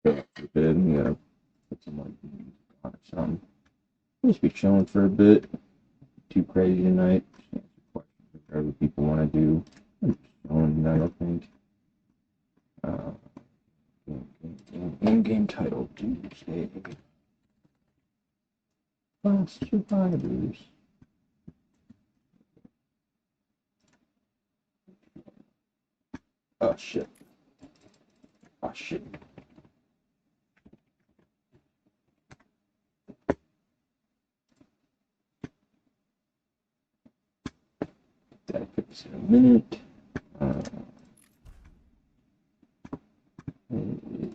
Go for a bit. Yeah, put some like music on or something. Just be chilling for a bit. Too crazy tonight. Just answer questions whatever people want to do. I'm just chilling tonight, I think. Game title Doomsday. Last survivors. Oh shit. Oh shit. Gotta put this in a minute.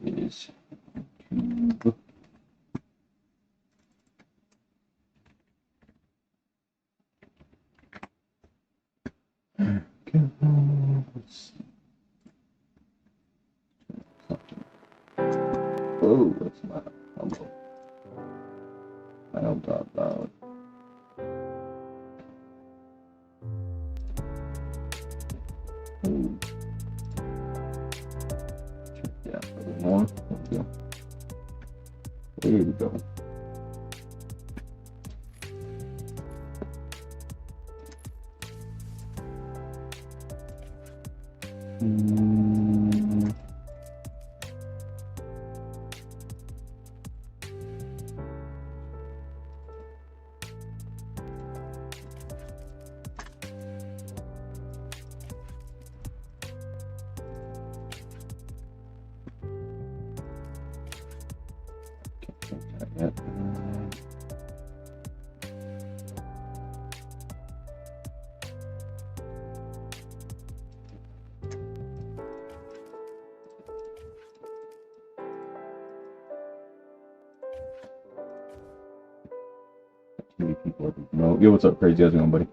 It is YouTube. Okay, let's see. Oh, that's my elbow. My elbow about. Oh. Check that out a little more. There we go. There we go. Yep. Too many people. No. Yo, what's up, crazy? How's it going, buddy?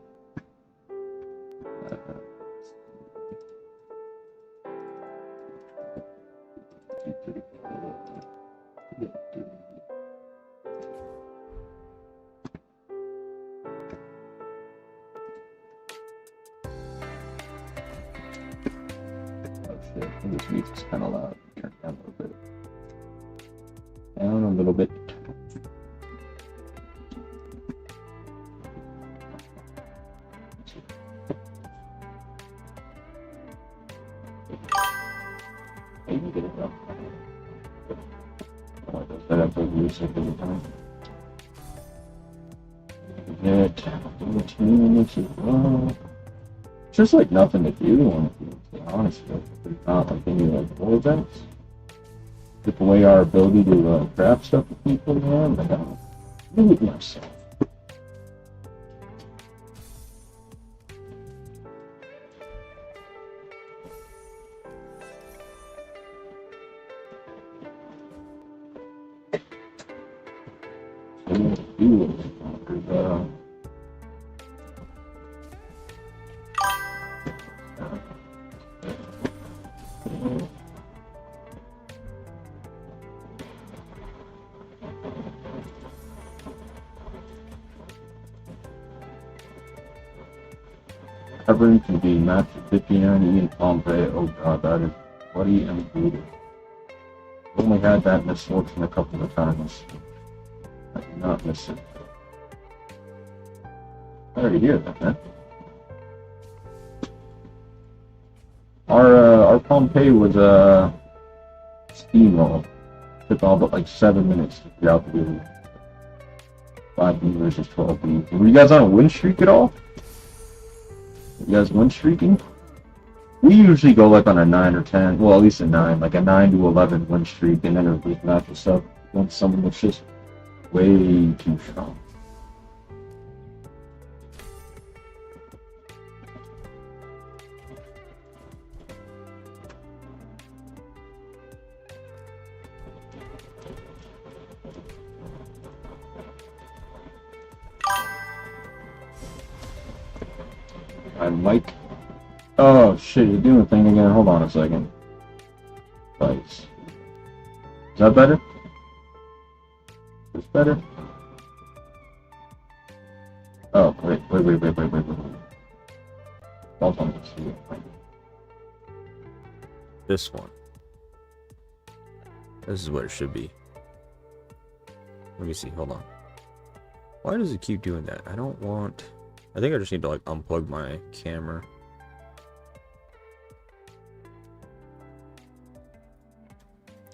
This music's kind of loud. Turn it down a little bit. Down a little bit. Maybe get it up. Oh, it does that after music every time. Get 15 minutes as well. It's just like nothing to do on it, to be honest with you. There's not like any like war events. Take away our ability to craft stuff with people, man. But I don't do it myself. Covering can be matched at 59 Ian Pompeii. Oh god, that is bloody and brutal. I've only had that misfortune a couple of times. I did not miss it. I already hear that, man. Our Pompeii was steamroll. Took all but like 7 minutes to figure out the game. 5B versus 12B. Were you guys on a win streak at all? You guys win streaking? We usually go like on a 9 or 10, well at least a 9, like a 9 to 11 win streak, and then everybody matches up when someone that's just way too strong. I like. Oh shit, you're doing the thing again. Hold on a second. Nice. Is that better? Is this better? Oh, wait. Hold on. Let's see. This one. This is what it should be. Let me see. Hold on. Why does it keep doing that? I don't want... I think I just need to, like, unplug my camera.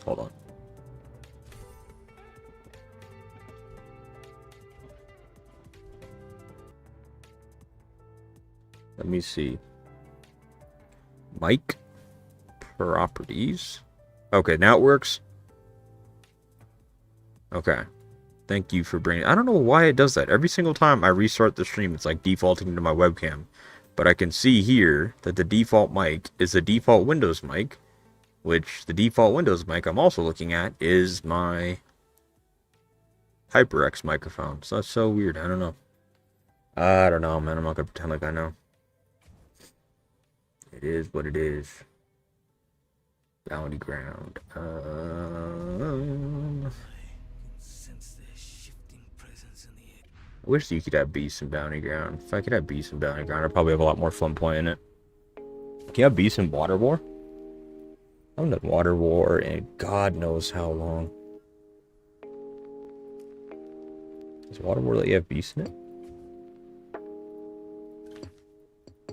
Hold on. Let me see. Mic properties. Okay, now it works. Okay. Thank you for bringing... I don't know why it does that. Every single time I restart the stream, it's like defaulting to my webcam. But I can see here that the default mic is the default Windows mic, which the default Windows mic I'm also looking at is my HyperX microphone. So that's so weird. I don't know. I don't know, man. I'm not going to pretend like I know. It is what it is. Bounty ground. I wish you could have Beast and Bounty Ground. If I could have Beast and Bounty Ground, I'd probably have a lot more fun playing it. Can you have Beast and Water War? I haven't done Water War in God knows how long. Does Water War let you have Beast in it?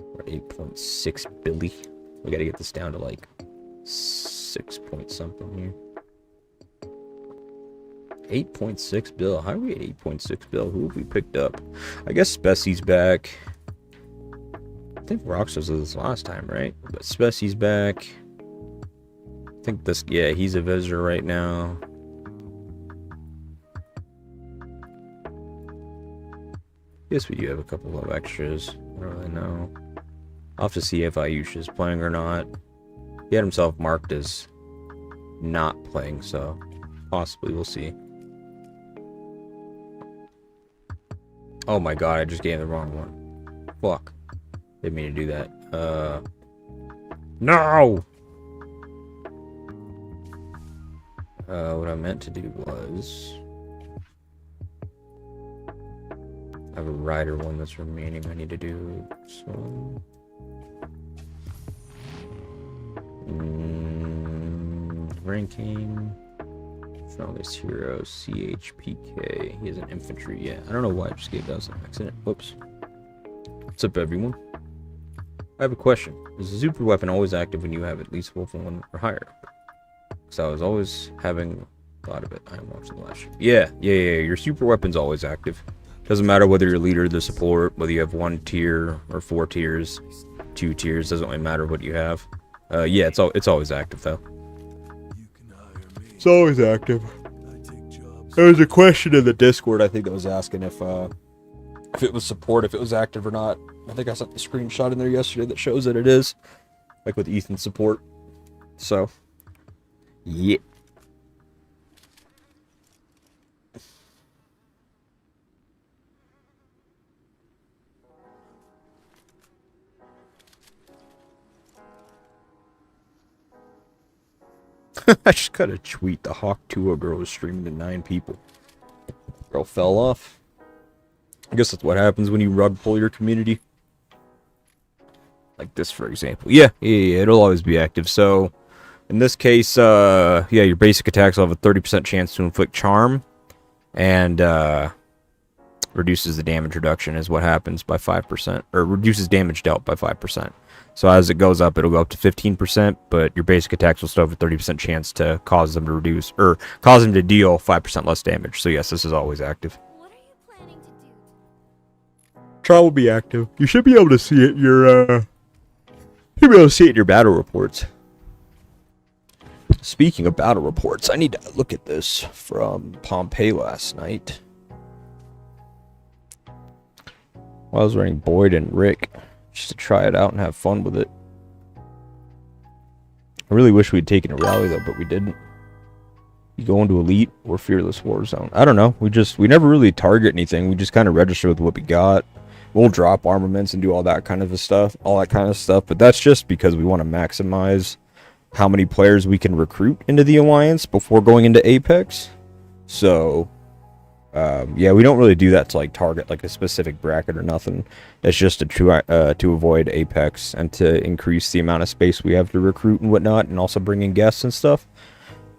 We're at 8.6 billion. We gotta get this down to like 6 point something here. 8.6 bill. How are we at 8.6 bill? Who have we picked up? I guess Spessie's back. I think Roxas was this last time, right? But Spessie's back. I think this, yeah, he's a visitor right now. Yes, we do have a couple of extras. I don't really know. I'll have to see if Ayush is playing or not. He had himself marked as not playing, so possibly we'll see. Oh my god, I just gave him the wrong one. Fuck. Didn't mean to do that. No! What I meant to do was... I have a rider one that's remaining. I need to do this one. Ranking. Strongest hero, CHPK. He has an infantry. Yeah, I don't know why I just gave that as an accident. Whoops. What's up, everyone? I have a question. Is a super weapon always active when you have at least Wolf 1 or higher? Because I was always having thought of it. I am watching the last stream. Yeah. Your super weapon's always active. Doesn't matter whether you're leader, the support, whether you have 1 tier or 4 tiers, 2 tiers. Doesn't really matter what you have. Yeah, it's always active though. It's always active. There was a question in the Discord, I think, that was asking if it was support, if it was active or not. I think I sent the screenshot in there yesterday that shows that it is, like with Ethan's support. So, yeah. I just got a tweet. The Hawk 2 girl was streaming to 9 people. Girl fell off. I guess that's what happens when you rug pull your community. Like this, for example. Yeah, it'll always be active. So, in this case, yeah, your basic attacks will have a 30% chance to inflict charm. And, reduces the damage reduction is what happens by 5%. Or reduces damage dealt by 5%. So as it goes up, it'll go up to 15%, but your basic attacks will still have a 30% chance to cause them to reduce, or cause them to deal 5% less damage. So yes, this is always active. What are you planning to do? Trial will be active. You should be able to see it in your, battle reports. Speaking of battle reports, I need to look at this from Pompeii last night. While I was running Boyd and Rick, just to try it out and have fun with it. I really wish we'd taken a rally though, but we didn't. You go into Elite or Fearless Warzone. I don't know. We never really target anything. We just kind of register with what we got. We'll drop armaments and do all that kind of stuff. But that's just because we want to maximize how many players we can recruit into the Alliance before going into Apex. So... yeah, we don't really do that to like target like a specific bracket or nothing. It's just to avoid Apex and to increase the amount of space we have to recruit and whatnot, and also bring in guests and stuff.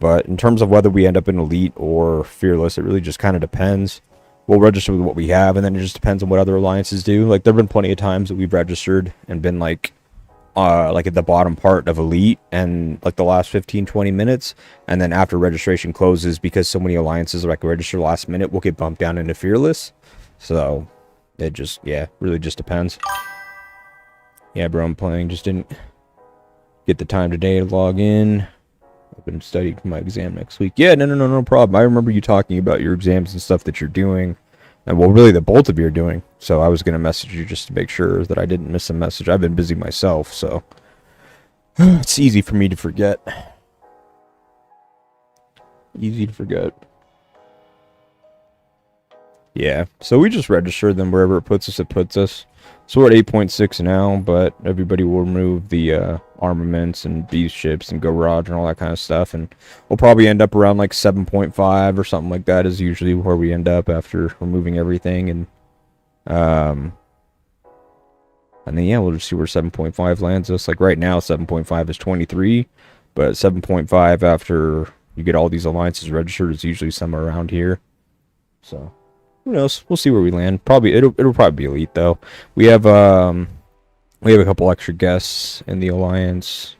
But in terms of whether we end up in Elite or Fearless, it really just kind of depends. We'll register with what we have, and then it just depends on what other alliances do. Like, there have been plenty of times that we've registered and been, like at the bottom part of Elite and, like, the last 15-20 minutes. And then after registration closes, because so many alliances, like, register last minute, we'll get bumped down into Fearless. So, it just, yeah, really just depends. Yeah, bro, I'm playing. Just didn't get the time today to log in. I've been studying for my exam next week. Yeah, no problem. I remember you talking about your exams and stuff that you're doing. And, well, really, the both of you are doing. So I was going to message you just to make sure that I didn't miss a message. I've been busy myself, so it's easy for me to forget. Easy to forget. Yeah, so we just registered them wherever it puts us, it puts us. So we're at 8.6 now, but everybody will remove the armaments and beast ships and garage and all that kind of stuff. And we'll probably end up around like 7.5 or something like that is usually where we end up after removing everything. And then, yeah, we'll just see where 7.5 lands us. Like right now, 7.5 is 23, but 7.5 after you get all these alliances registered is usually somewhere around here. So who knows? We'll see where we land. Probably it'll probably be Elite though. We have a couple extra guests in the alliance.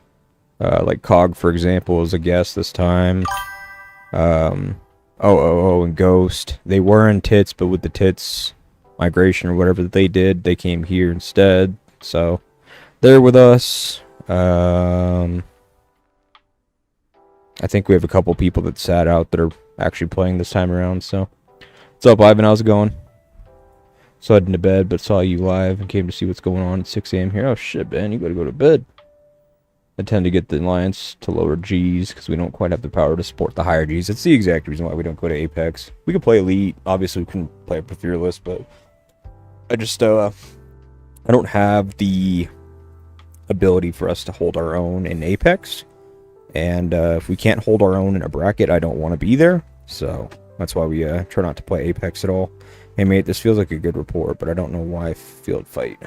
Like Cog, for example, is a guest this time. OOO and Ghost. They were in Tits, but with the Tits migration or whatever that they did, they came here instead. So they're with us. I think we have a couple people that sat out that are actually playing this time around. So what's up, Ivan? How's it going? So heading to bed, but saw you live and came to see what's going on at 6 a.m. here. Oh shit, man, you gotta go to bed. I tend to get the alliance to lower Gs because we don't quite have the power to support the higher Gs. It's the exact reason why we don't go to Apex. We can play Elite. Obviously, we can play up for Fearless, but I just I don't have the ability for us to hold our own in Apex. And if we can't hold our own in a bracket, I don't want to be there. So that's why we try not to play Apex at all. Hey mate, this feels like a good report, but I don't know why field fight.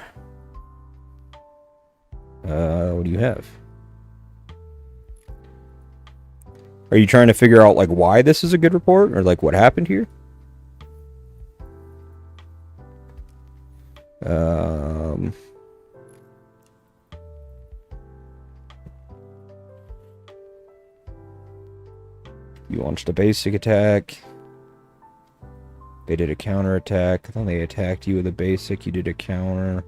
What do you have? Are you trying to figure out like why this is a good report or like what happened here? You launched a basic attack. They did a counter attack. Then they attacked you with a basic. You did a counter.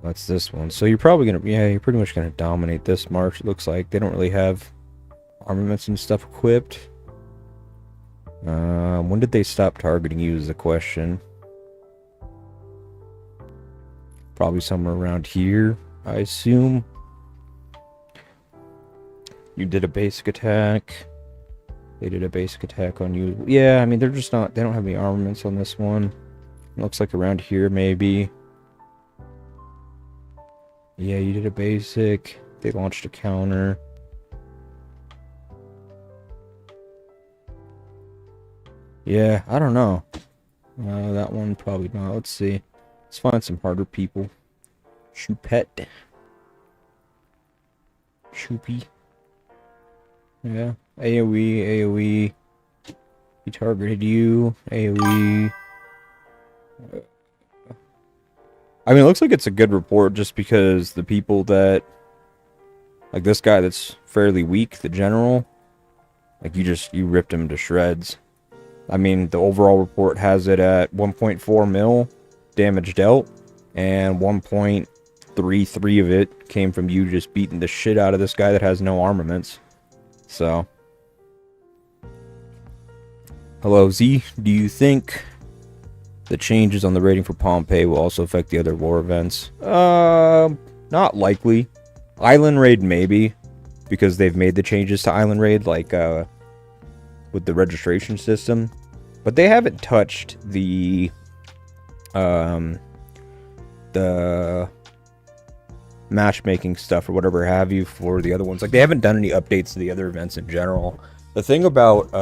That's this one. So you're probably gonna, yeah, you're pretty much gonna dominate this march. It looks like they don't really have armaments and stuff equipped. When did they stop targeting you is the question. Probably somewhere around here, I assume. You did a basic attack. They did a basic attack on you. Yeah, I mean, they're just not, they don't have any armaments on this one. It looks like around here, maybe. Yeah, you did a basic. They launched a counter. Yeah, I don't know. That one probably not. Let's see. Let's find some harder people. Choupette. Choupy. Yeah. AoE. He targeted you. AoE. I mean, it looks like it's a good report just because the people that... Like this guy that's fairly weak, the general. Like you ripped him to shreds. I mean, the overall report has it at 1.4 mil damage dealt. And 1.33 of it came from you just beating the shit out of this guy that has no armaments. So... Hello, Z. Do you think the changes on the rating for Pompeii will also affect the other war events? Not likely. Island Raid, maybe. Because they've made the changes to Island Raid, like, with the registration system. But they haven't touched the matchmaking stuff or whatever have you for the other ones. Like, they haven't done any updates to the other events in general. The thing about,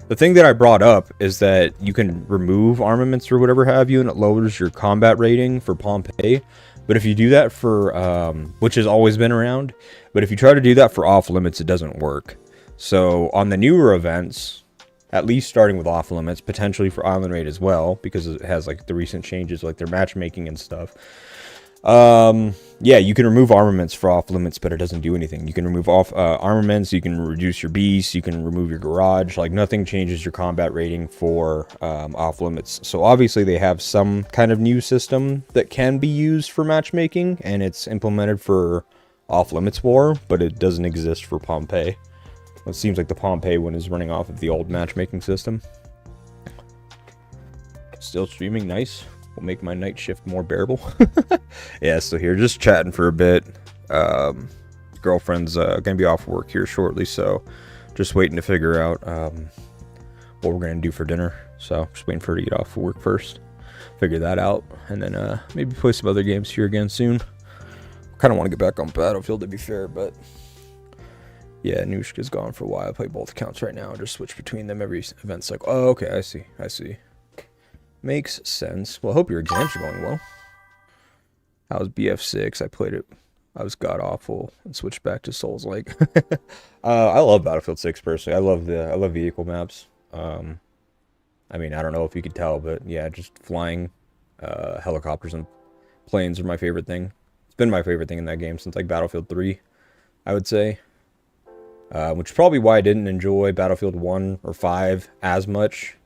the thing that I brought up is that you can remove armaments or whatever have you, and it lowers your combat rating for Pompeii. But if you do that for, which has always been around, but if you try to do that for off limits, it doesn't work. So on the newer events, at least starting with off limits, potentially for island raid as well, because it has like the recent changes, like their matchmaking and stuff. Yeah, you can remove armaments for off limits, but it doesn't do anything. You can remove armaments, you can reduce your beasts, you can remove your garage. Like nothing changes your combat rating for off limits. So obviously they have some kind of new system that can be used for matchmaking, and it's implemented for off limits war, but it doesn't exist for Pompeii. It seems like the Pompeii one is running off of the old matchmaking system. Still streaming, nice. Will make my night shift more bearable. Yeah, so here, just chatting for a bit. Girlfriend's gonna be off work here shortly, so just waiting to figure out what we're gonna do for dinner. So just waiting for her to get off work first, figure that out, and then maybe play some other games here again soon. Kind of want to get back on Battlefield, to be fair, but yeah, Nushka's gone for a while. I play both accounts right now, just switch between them every event cycle. Oh, okay, I see. Makes sense. Well, I hope your exams are going well. How's BF6? I played it. I was god-awful and switched back to Souls-like. I love Battlefield 6, personally. I love vehicle maps. I mean, I don't know if you could tell, but yeah, just flying helicopters and planes are my favorite thing. It's been my favorite thing in that game since, like, Battlefield 3, I would say. Which is probably why I didn't enjoy Battlefield 1 or 5 as much.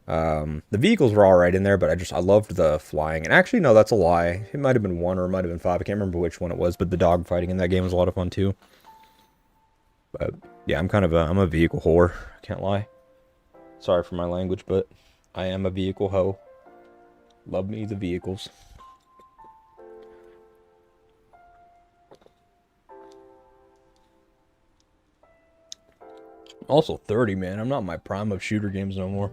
The vehicles were alright in there, but I loved the flying. And actually, no, that's a lie. It might have been 1 or it might have been 5. I can't remember which one it was, but the dogfighting in that game was a lot of fun too. But yeah, I'm a vehicle whore. I can't lie. Sorry for my language, but I am a vehicle hoe. Love me the vehicles. Also 30, man. I'm not in my prime of shooter games no more.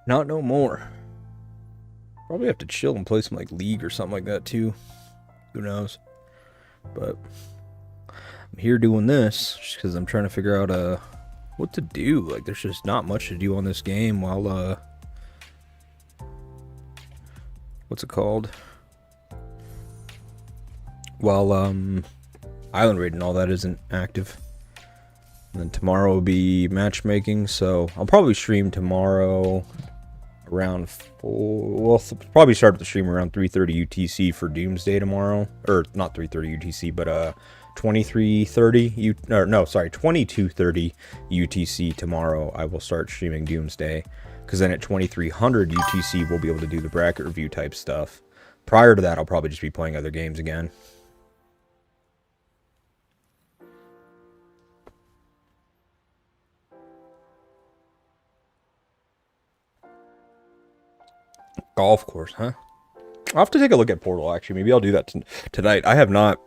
Not no more. Probably have to chill and play some like League or something like that too. Who knows? But I'm here doing this just because I'm trying to figure out what to do. Like there's just not much to do on this game while what's it called? While Island Raid and all that isn't active. And then tomorrow will be matchmaking, so I'll probably stream tomorrow around 4. We'll probably start the stream around 3:30 UTC for Doomsday tomorrow, or not 3:30 UTC, but 22:30 UTC tomorrow. I will start streaming Doomsday, because then at 2300 UTC we'll be able to do the bracket review type stuff. Prior to that, I'll probably just be playing other games again. Golf course, huh? I'll have to take a look at Portal, actually. Maybe I'll do that tonight. I have not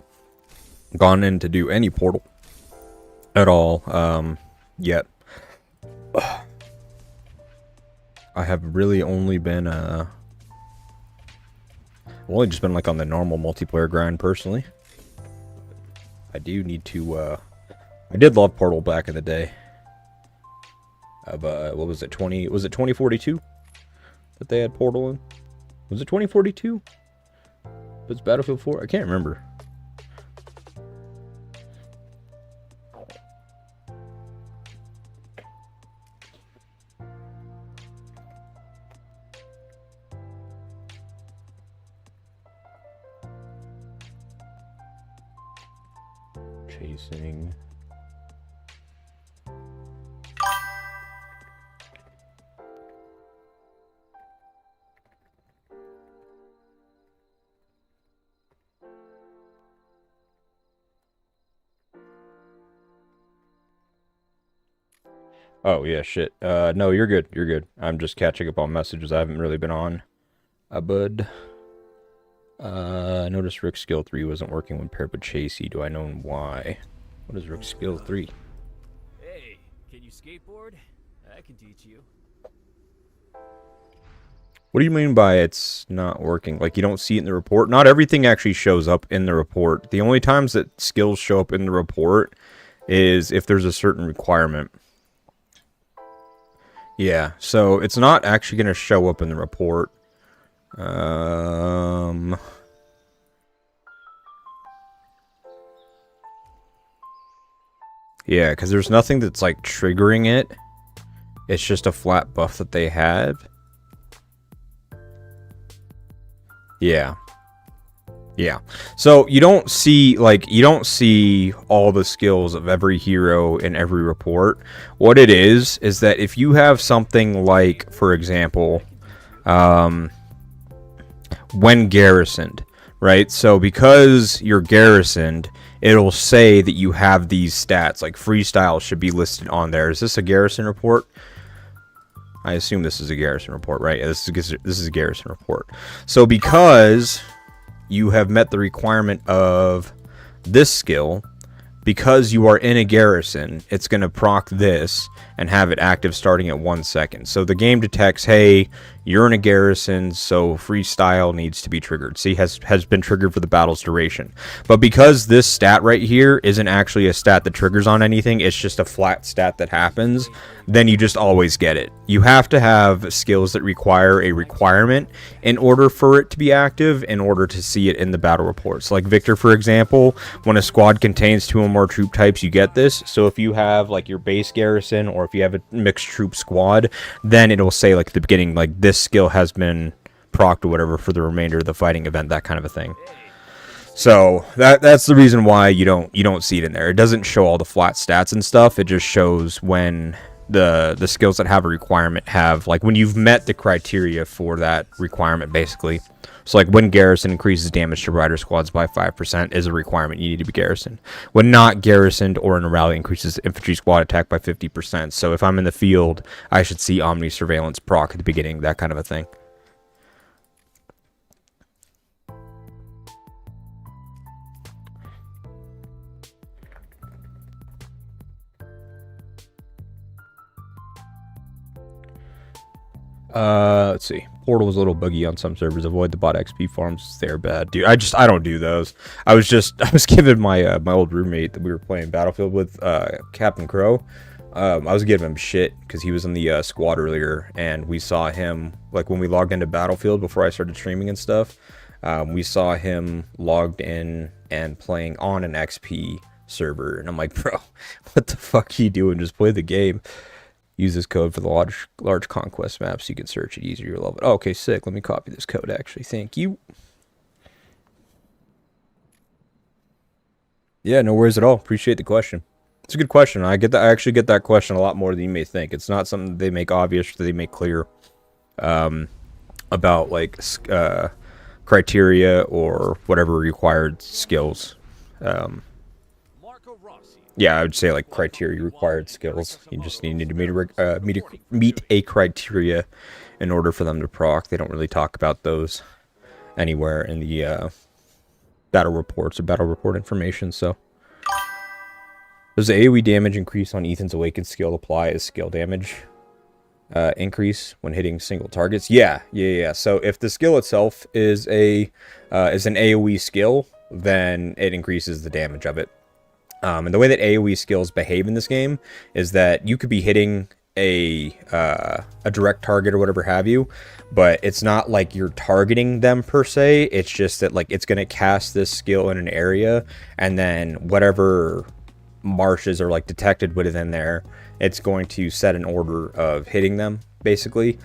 gone in to do any Portal at all yet. I have really only been I've only just been like on the normal multiplayer grind personally. I do need to I did love Portal back in the day. Of what was it, 2042 that they had Portal in? Was it 2042? It's Battlefield 4? I can't remember. Chasing. Oh, yeah, shit. No, you're good. You're good. I'm just catching up on messages. I haven't really been on. Bud. I noticed Rick's skill 3 wasn't working when paired with Chasey. Do I know why? What is Rick's skill 3? Hey, can you skateboard? I can teach you. What do you mean by it's not working? Like, you don't see it in the report? Not everything actually shows up in the report. The only times that skills show up in the report is if there's a certain requirement. Yeah, so it's not actually going to show up in the report. Yeah, because there's nothing that's like triggering it. It's just a flat buff that they had. Yeah. Yeah. So you don't see all the skills of every hero in every report. What it is that if you have something like, for example, when garrisoned, right? So because you're garrisoned, it'll say that you have these stats, like freestyle should be listed on there. Is this a garrison report? I assume this is a garrison report, right? Yeah, this is a garrison report. So because you have met the requirement of this skill, because you are in a garrison, it's going to proc this and have it active starting at 1 second. So the game detects, hey, you're in a garrison, so freestyle needs to be triggered. See, has been triggered for the battle's duration. But because this stat right here isn't actually a stat that triggers on anything, it's just a flat stat that happens, then you just always get it. You have to have skills that require a requirement in order for it to be active, in order to see it in the battle reports. Like Victor, for example, when a squad contains 2 or more troop types, you get this. So if you have like your base garrison, or if you have a mixed troop squad, then it'll say like at the beginning, like this skill has been procced or whatever for the remainder of the fighting event, that kind of a thing. So that's the reason why you don't see it in there. It doesn't show all the flat stats and stuff. It just shows when the skills that have a requirement have, like, when you've met the criteria for that requirement, basically. So like when garrison increases damage to rider squads by 5% is a requirement. You need to be garrisoned. When not garrisoned or in a rally, increases infantry squad attack by 50%. So if I'm in the field, I should see omni surveillance proc at the beginning, that kind of a thing. Let's see. Portal was a little buggy on some servers. Avoid the bot XP farms. They're bad, dude. I don't do those. I was giving my my old roommate that we were playing Battlefield with, Captain Crow. I was giving him shit because he was in the squad earlier, and we saw him, like, when we logged into Battlefield before I started streaming and stuff. We saw him logged in and playing on an XP server, and I'm like, bro, what the fuck are you doing? Just play the game. Use this code for the large conquest map so you can search it easier. Love it. Oh, okay, sick. Let me copy this code, actually. Thank you. Yeah, no worries at all. Appreciate the question. It's a good question. I actually get that question a lot more than you may think. It's not something they make obvious, that they make clear about, like, criteria or whatever required skills. Yeah, I would say, like, criteria required skills. You just need to meet a criteria in order for them to proc. They don't really talk about those anywhere in the battle reports or battle report information. So, does the AoE damage increase on Ethan's Awakened skill apply as skill damage increase when hitting single targets? Yeah. So if the skill itself is an AoE skill, then it increases the damage of it. And the way that AoE skills behave in this game is that you could be hitting a direct target or whatever have you, but it's not like you're targeting them per se. It's just that, like, it's going to cast this skill in an area, and then whatever marshes are, like, detected within there, it's going to set an order of hitting them, basically,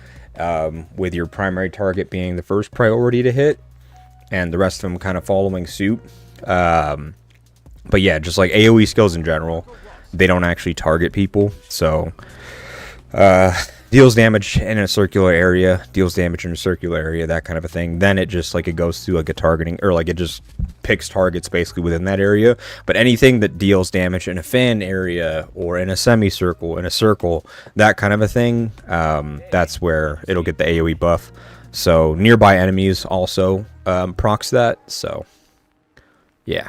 with your primary target being the first priority to hit, and the rest of them kind of following suit. But yeah, just like AoE skills in general, they don't actually target people. So, deals damage in a circular area, that kind of a thing. Then it just, like, it goes through, like, a targeting, or, like, it just picks targets basically within that area. But anything that deals damage in a fan area or in a semicircle, in a circle, that kind of a thing, that's where it'll get the AoE buff. So nearby enemies also procs that. So, yeah.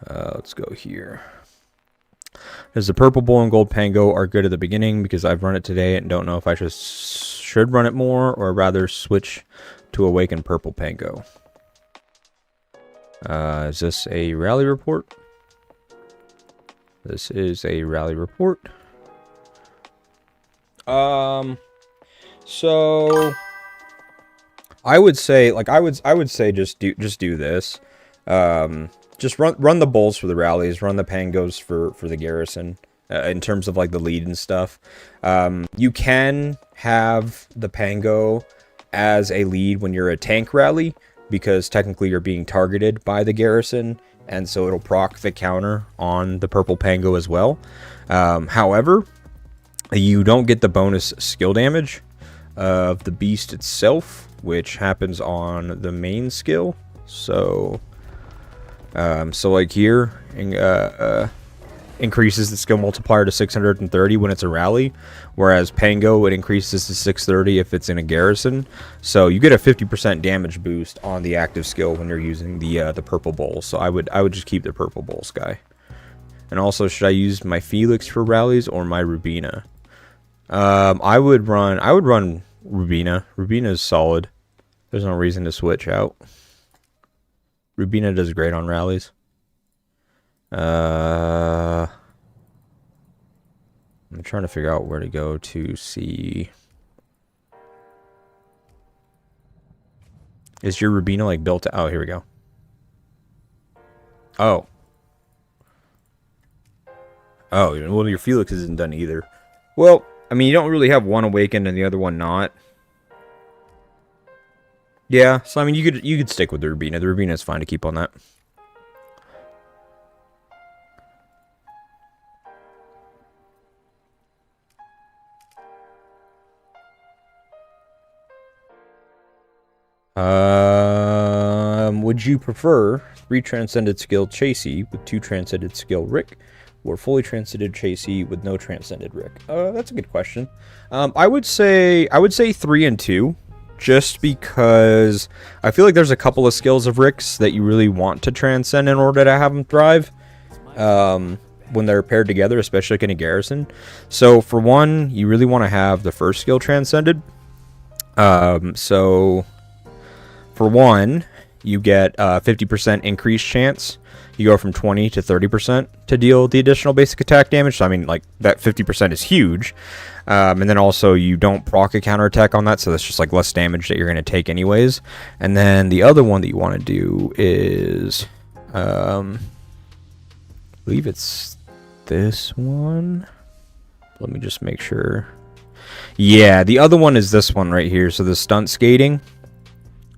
Let's go here. Does the purple bull and gold pango are good at the beginning? Because I've run it today and don't know if I should run it more or rather switch to awaken purple pango. Is this a rally report? This is a rally report. So I would say, like, I would say just do this. just run the bulls for the rallies, run the pangos for the garrison. In terms of like the lead and stuff, you can have the pango as a lead when you're a tank rally, because technically you're being targeted by the garrison, and so it'll proc the counter on the purple pango as well. However, you don't get the bonus skill damage of the beast itself, which happens on the main skill. So like here, increases the skill multiplier to 630 when it's a rally, whereas Pango, it increases to 630 if it's in a garrison. So you get a 50% damage boost on the active skill when you're using the purple bowl. So I would just keep the purple bowls guy. And also, should I use my Felix for rallies or my Rubina? I would run Rubina. Rubina is solid. There's no reason to switch out. Rubina does great on rallies. I'm trying to figure out where to go to see. Is your Rubina like built? Oh, here we go. Oh, well, your Felix isn't done either. Well, I mean, you don't really have one awakened and the other one not. Yeah, so I mean, you could stick with the Rubina. The Rubina is fine to keep on that. Would you prefer 3 transcended skill Chasey with 2 transcended skill Rick, or fully transcended Chasey with no transcended Rick? That's a good question. I would say 3 and 2, just because I feel like there's a couple of skills of Rick's that you really want to transcend in order to have them thrive. When they're paired together, especially like in a garrison. So for one, you really want to have the first skill transcended. So for one, you get 50% increased chance. You go from 20 to 30% to deal the additional basic attack damage. So I mean, like, that 50% is huge. And then also you don't proc a counterattack on that, so that's just like less damage that you're going to take anyways. And then the other one that you want to do is, I believe it's this one. Let me just make sure. Yeah, the other one is this one right here. So the stunt skating,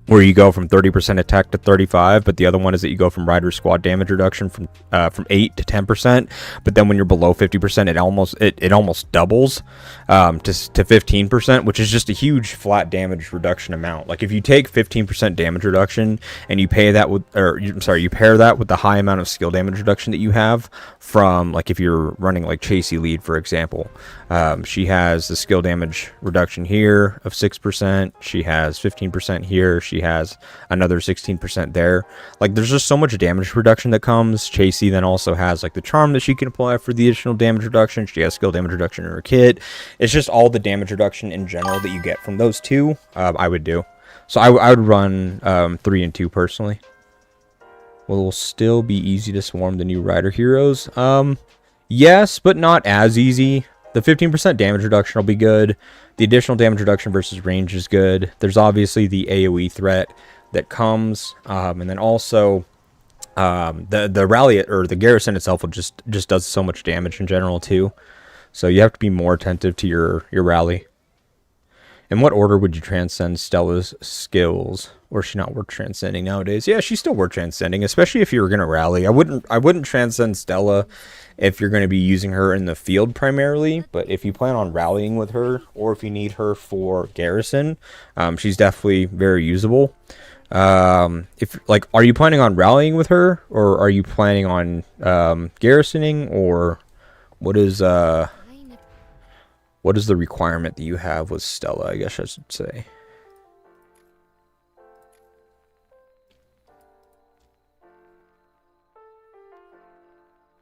where you go from 30% attack to 35, but the other one is that you go from rider squad damage reduction from 8 to 10%, but then when you're below 50%, it almost doubles to 15%, which is just a huge flat damage reduction amount. Like if you take 15% damage reduction and you pair that with the high amount of skill damage reduction that you have from, like, if you're running like Chasey lead, for example, she has the skill damage reduction here of 6%. She has 15% here. She has another 16% there. Like, there's just so much damage reduction that comes. Chasey then also has like the charm that she can apply for the additional damage reduction. She has skill damage reduction in her kit. It's just all the damage reduction in general that you get from those two. I would do. So I would run 3 and 2 personally. Will still be easy to swarm the new rider heroes. Yes, but not as easy. The 15% damage reduction will be good. The additional damage reduction versus range is good. There's obviously the AoE threat that comes, and then also the rally or the garrison itself will just does so much damage in general too. So you have to be more attentive to your rally. In what order would you transcend Stella's skills? Or is she not worth transcending nowadays? Yeah, she's still worth transcending, especially if you were going to rally. I wouldn't transcend Stella if you're going to be using her in the field primarily, but if you plan on rallying with her, or if you need her for garrison, she's definitely very usable. Are you planning on rallying with her, or are you planning on garrisoning, or what is the requirement that you have with Stella, I guess I should say?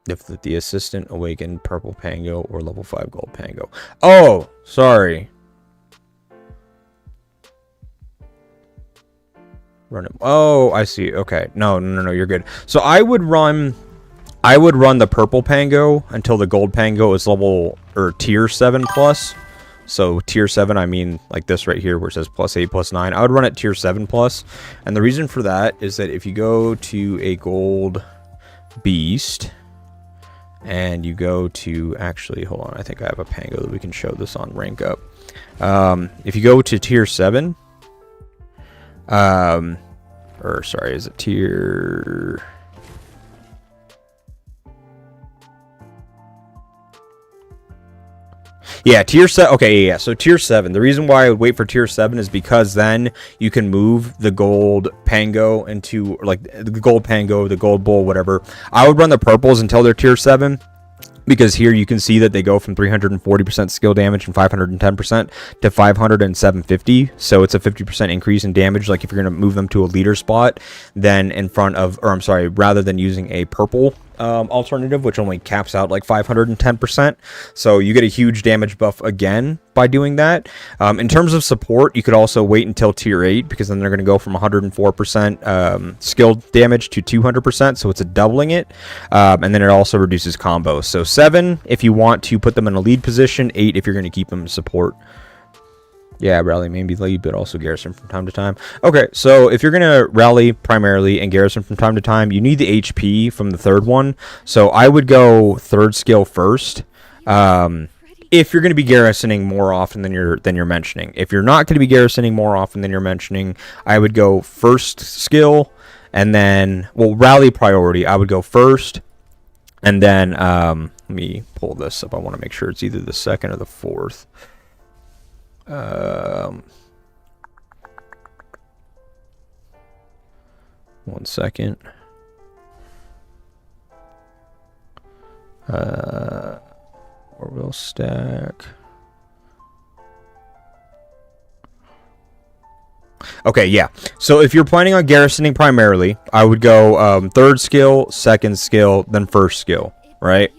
If the assistant awakened purple Pango or level 5 gold Pango. Oh, sorry. Run it. Oh, I see. Okay. No, you're good. So I would run the purple Pango until the gold Pango is level or tier 7 plus. So tier 7, I mean like this right here where it says +8, +9. I would run it tier 7 plus. And the reason for that is that if you go to a gold Beast, and you go to, actually, hold on, I think I have a Pango that we can show this on rank up. If you go to tier 7, or sorry, is it tier... Yeah, tier 7. Okay, yeah. So tier 7. The reason why I would wait for tier 7 is because then you can move the gold Pango into, like, the gold Pango, the gold bull, whatever. I would run the purples until they're tier 7. Because here you can see that they go from 340% skill damage and 510% to 500 and 750. So it's a 50% increase in damage. Like if you're going to move them to a leader spot, then in front of, or I'm sorry, rather than using a purple alternative, which only caps out like 510%. So you get a huge damage buff again by doing that. In terms of support, you could also wait until tier 8 because then they're going to go from 104% skill damage to 200%. So it's a doubling it. And then it also reduces combos. So 7 if you want to put them in a lead position, 8 if you're going to keep them in support. Yeah, rally maybe lead, but also garrison from time to time. Okay, so if you're going to rally primarily and garrison from time to time, you need the HP from the third one. So I would go third skill first. If you're going to be garrisoning more often than you're mentioning. If you're not going to be garrisoning more often than you're mentioning, I would go first skill and then, well, rally priority. I would go first and then, let me pull this up. I want to make sure it's either the second or the fourth. 1 second. Or we'll stack. Okay, yeah. So if you're planning on garrisoning primarily, I would go third skill, second skill, then first skill, right?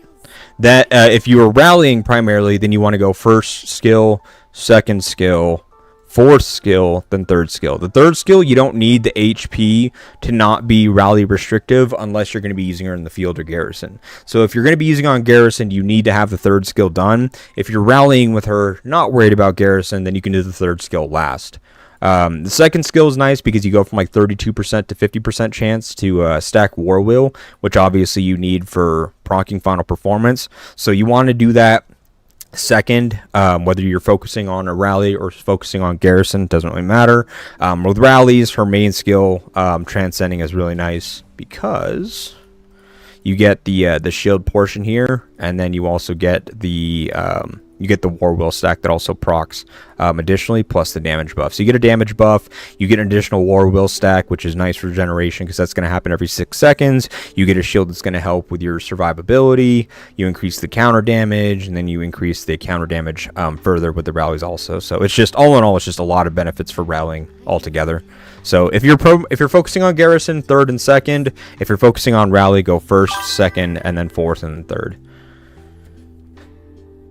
That if you were rallying primarily, then you want to go first skill, second skill, fourth skill, then third skill. The third skill, you don't need the HP to not be rally restrictive unless you're going to be using her in the field or garrison. So if you're going to be using on garrison, you need to have the third skill done. If you're rallying with her, not worried about garrison, then you can do the third skill last. The second skill is nice because you go from like 32% to 50% chance to stack War Wheel, which obviously you need for proccing final performance. So you want to do that second, whether you're focusing on a rally or focusing on garrison, doesn't really matter. With rallies, her main skill, transcending, is really nice because you get the shield portion here, and then you also get the War Wheel stack that also procs additionally, plus the damage buff. So you get a damage buff, you get an additional War Wheel stack, which is nice for regeneration because that's going to happen every 6 seconds. You get a shield that's going to help with your survivability. You increase the counter damage, and then you increase the counter damage further with the rallies also. So it's just, all in all, it's just a lot of benefits for rallying altogether. So if you're focusing on garrison, third and second. If you're focusing on rally, go first, second, and then fourth and third.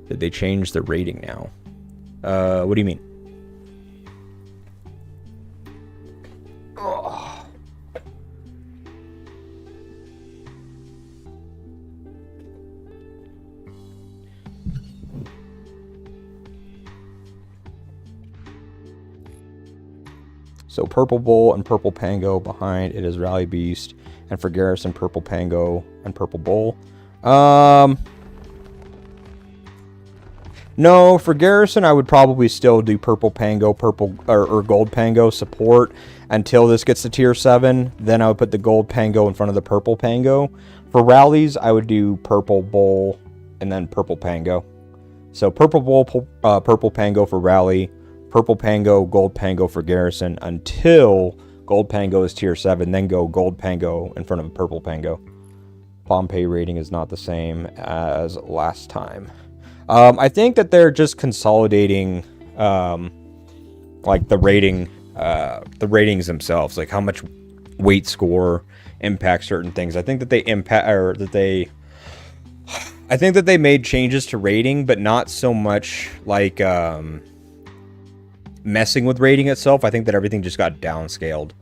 Did they change the rating now? What do you mean? Oh. So Purple Bull and Purple Pango behind it is Rally Beast, and for garrison, Purple Pango and Purple Bull. No, for garrison, I would probably still do Purple Pango, or Gold Pango support until this gets to tier 7. Then I would put the Gold Pango in front of the Purple Pango. For rallies, I would do Purple Bull and then Purple Pango. So Purple Bull, Purple Pango for rally, Purple Pango, Gold Pango for garrison until Gold Pango is tier 7. Then go Gold Pango in front of Purple Pango. Pompeii rating is not the same as last time. I think that they're just consolidating, like the ratings themselves, like how much weight score impacts certain things. I think that I think that they made changes to rating, but not so much like messing with rating itself. I think that everything just got downscaled.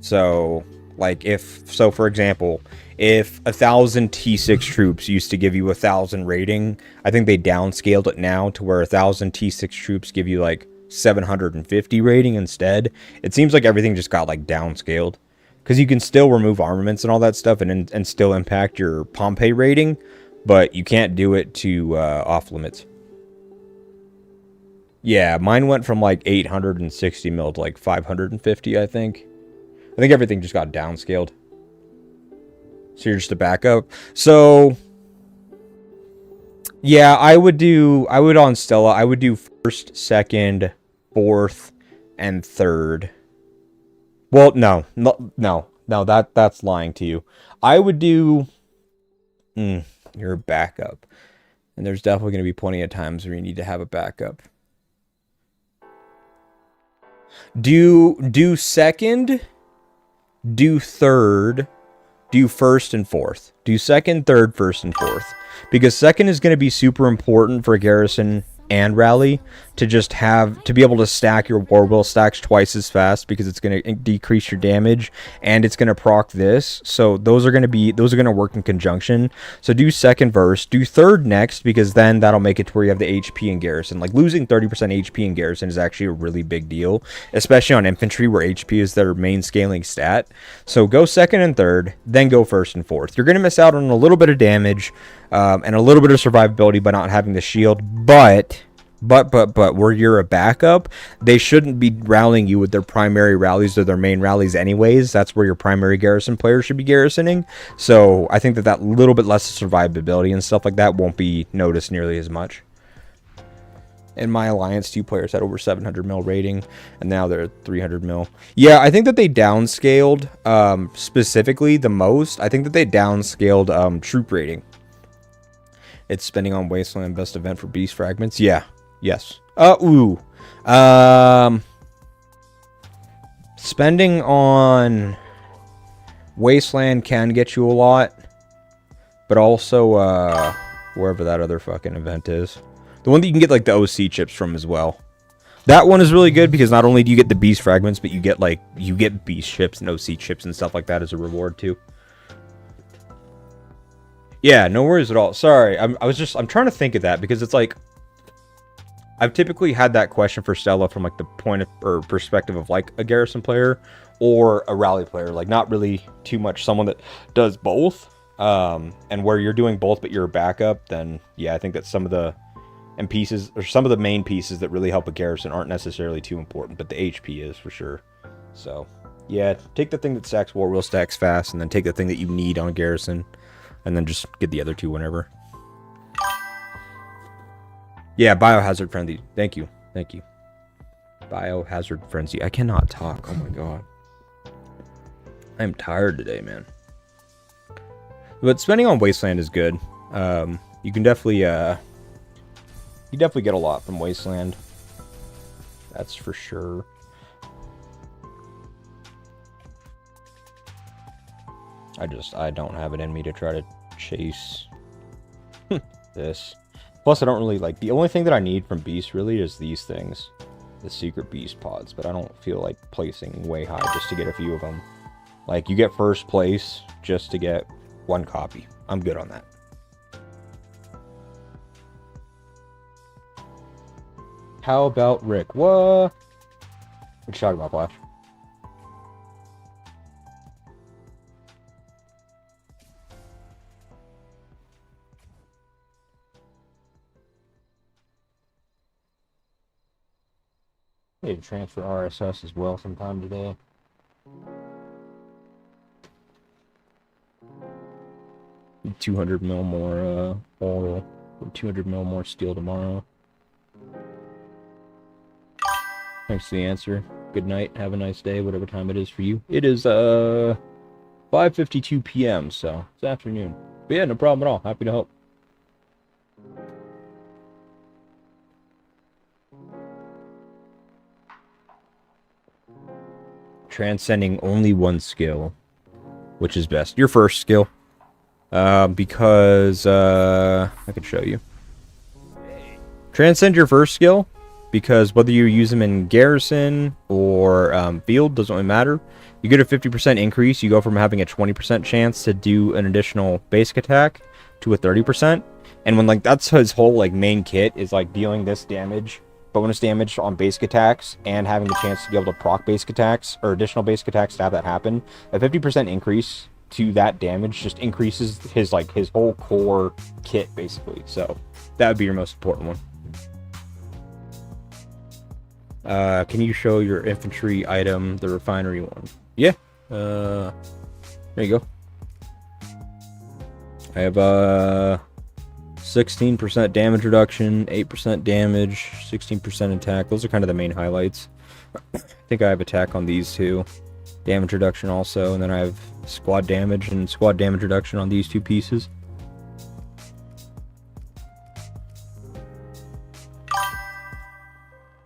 So, like for example, if 1,000 T6 troops used to give you 1,000 rating, I think they downscaled it now to where 1,000 T6 troops give you like 750 rating instead. It seems like everything just got like downscaled. Because you can still remove armaments and all that stuff and still impact your Pompeii rating, but you can't do it to off limits. Yeah, mine went from like 860 mil to like 550, I think. I think everything just got downscaled. So you're just a backup. So yeah, I would on Stella, I would do first, second, fourth, and third. Well, no, that's lying to you. I would do you're a backup. And there's definitely going to be plenty of times where you need to have a backup. Do second, do third, do first and fourth. Do second, third, first, and fourth. Because second is going to be super important for Garrison and Rally to just be able to stack your war wheel stacks twice as fast, because it's going to decrease your damage and it's going to proc this. So those are going to work in conjunction. So do second first, do third next, because then that'll make it to where you have the HP in Garrison. Like losing 30% HP in Garrison is actually a really big deal, especially on infantry where HP is their main scaling stat. So go second and third, then go first and fourth. You're going to miss out on a little bit of damage and a little bit of survivability by not having the shield, but where you're a backup, they shouldn't be rallying you with their primary rallies or their main rallies anyways. That's where your primary Garrison player should be garrisoning. So I think that little bit less survivability and stuff like that won't be noticed nearly as much. In my alliance, 2 players had over 700 mil rating, and now they're 300 mil. Yeah, I think that they downscaled specifically the most. I think that they downscaled troop rating. It's spending on Wasteland, best event for beast fragments. Yeah. Yes. Spending on Wasteland can get you a lot, but also wherever that other fucking event is, the one that you can get like the OC chips from as well. That one is really good because not only do you get the beast fragments, but you get beast chips and OC chips and stuff like that as a reward too. Yeah, no worries at all. Sorry, I'm trying to think of that because it's like I've typically had that question for Stella from like the point of, or perspective of like a Garrison player or a Rally player, like not really too much someone that does both. And where you're doing both but you're a backup, then yeah, I think that some of the pieces or some of the main pieces that really help a Garrison aren't necessarily too important, but the HP is for sure. So yeah, take the thing that stacks war wheel stacks fast, and then take the thing that you need on Garrison, and then just get the other two whenever. Yeah, biohazard frenzy. Thank you. Thank you. Biohazard frenzy. I cannot talk. Oh my god. I'm tired today, man. But spending on Wasteland is good. You can definitely get a lot from Wasteland. That's for sure. I don't have it in me to try to chase this. Plus, I don't really like... The only thing that I need from Beast, really, is these things. The secret Beast pods. But I don't feel like placing way high just to get a few of them. Like, you get first place just to get one copy. I'm good on that. How about Rick? What? What you talking about, Flash? Need to transfer RSS as well sometime today. Need 200 mil more oil, 200 mil more steel tomorrow. Thanks for the answer. Good night. Have a nice day, whatever time it is for you. It is 5:52 p.m. so it's afternoon. But yeah, no problem at all. Happy to help. Transcending only one skill, which is best. Your first skill, because I could show you. Transcend your first skill, because whether you use them in Garrison or Field, doesn't really matter. You get a 50% increase. You go from having a 20% chance to do an additional basic attack to a 30%. And when like that's his whole like main kit is like dealing this damage bonus damage on basic attacks and having the chance to be able to proc basic attacks or additional basic attacks to have that happen, a 50% increase to that damage just increases his whole core kit basically. So that would be your most important one. Can you show your infantry item, the refinery one? Yeah. There you go. I have 16% damage reduction, 8% damage, 16% attack. Those are kind of the main highlights. I think I have attack on these two. Damage reduction also, and then I have squad damage and squad damage reduction on these two pieces.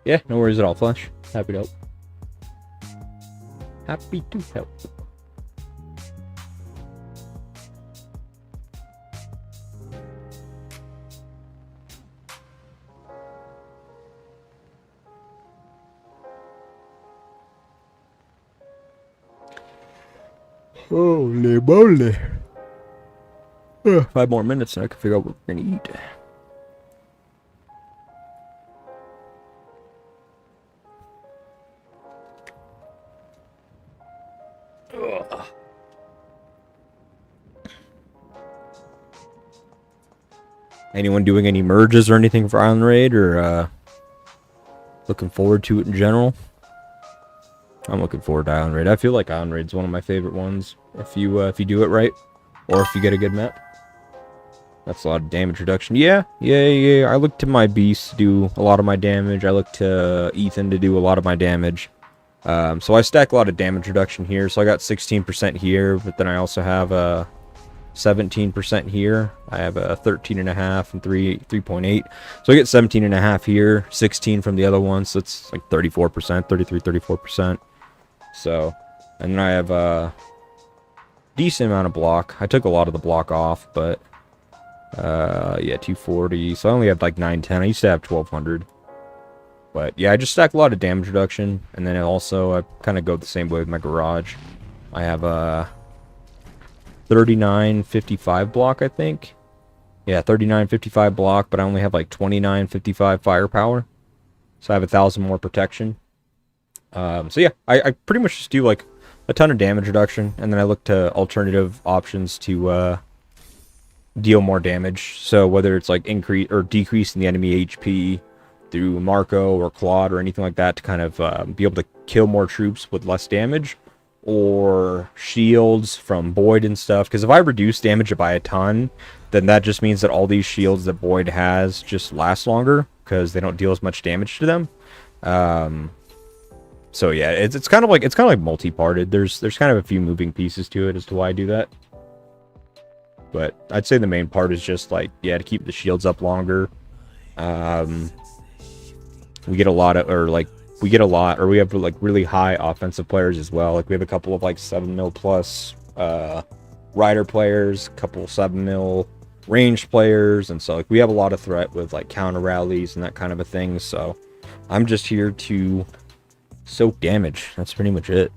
Yeah, no worries at all, Flash. Happy to help. Happy to help. Holy moly. 5 more minutes and I can figure out what we're gonna eat. Ugh. Anyone doing any merges or anything for Island Raid, or looking forward to it in general? I'm looking forward to Island Raid. I feel like Island Raid's one of my favorite ones if you do it right, or if you get a good map. That's a lot of damage reduction. Yeah. I look to my beast to do a lot of my damage. I look to Ethan to do a lot of my damage. So I stack a lot of damage reduction here. So I got 16% here, but then I also have a 17% here. I have a 13.5 and 3.8. So I get 17.5 here, 16 from the other one. So it's like 34%, 33-34%. So, and then I have a decent amount of block. I took a lot of the block off, but yeah, 240. So I only have like 910. I used to have 1200. But yeah, I just stack a lot of damage reduction, and then also I kind of go the same way with my garage. I have a 3955 block, I think. Yeah, 3955 block, but I only have like 2955 firepower. So I have 1,000 more protection. So yeah, I pretty much just do like a ton of damage reduction, and then I look to alternative options to deal more damage. So whether it's like increase or decrease in the enemy HP through Marco or Claude or anything like that to kind of be able to kill more troops with less damage, or shields from Boyd and stuff. Because if I reduce damage by a ton, then that just means that all these shields that Boyd has just last longer because they don't deal as much damage to them. So yeah, it's kind of like multi-parted. There's kind of a few moving pieces to it as to why I do that. But I'd say the main part is just like, yeah, to keep the shields up longer. We get a lot, or we have like really high offensive players as well. Like we have a couple of like 7 mil plus rider players, a couple 7 mil ranged players, and so like we have a lot of threat with like counter rallies and that kind of a thing. So I'm just here to soak damage. That's pretty much it.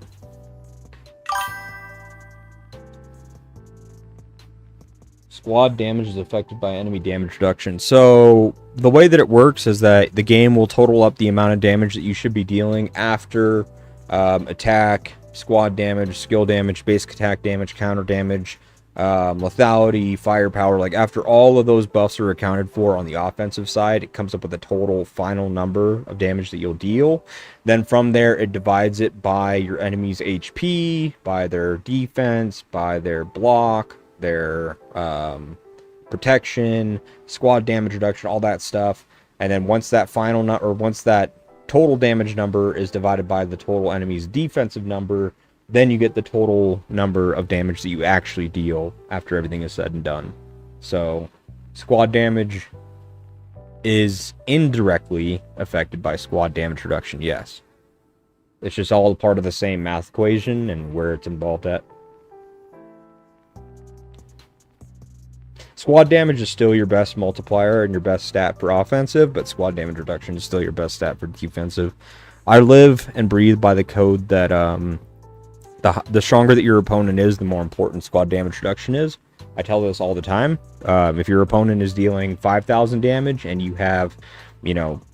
Squad damage is affected by enemy damage reduction. So the way that it works is that the game will total up the amount of damage that you should be dealing after attack, squad damage, skill damage, basic attack damage, counter damage, lethality, firepower. Like after all of those buffs are accounted for on the offensive side, it comes up with a total final number of damage that you'll deal. Then from there, it divides it by your enemy's HP, by their defense, by their block, their protection, squad damage reduction, all that stuff. And then once that once that total damage number is divided by the total enemy's defensive number, then you get the total number of damage that you actually deal after everything is said and done. So squad damage is indirectly affected by squad damage reduction, yes. It's just all part of the same math equation and where it's involved at. Squad damage is still your best multiplier and your best stat for offensive, but squad damage reduction is still your best stat for defensive. I live and breathe by the code that the stronger that your opponent is, the more important squad damage reduction is. I tell this all the time. If your opponent is dealing 5,000 damage and you have,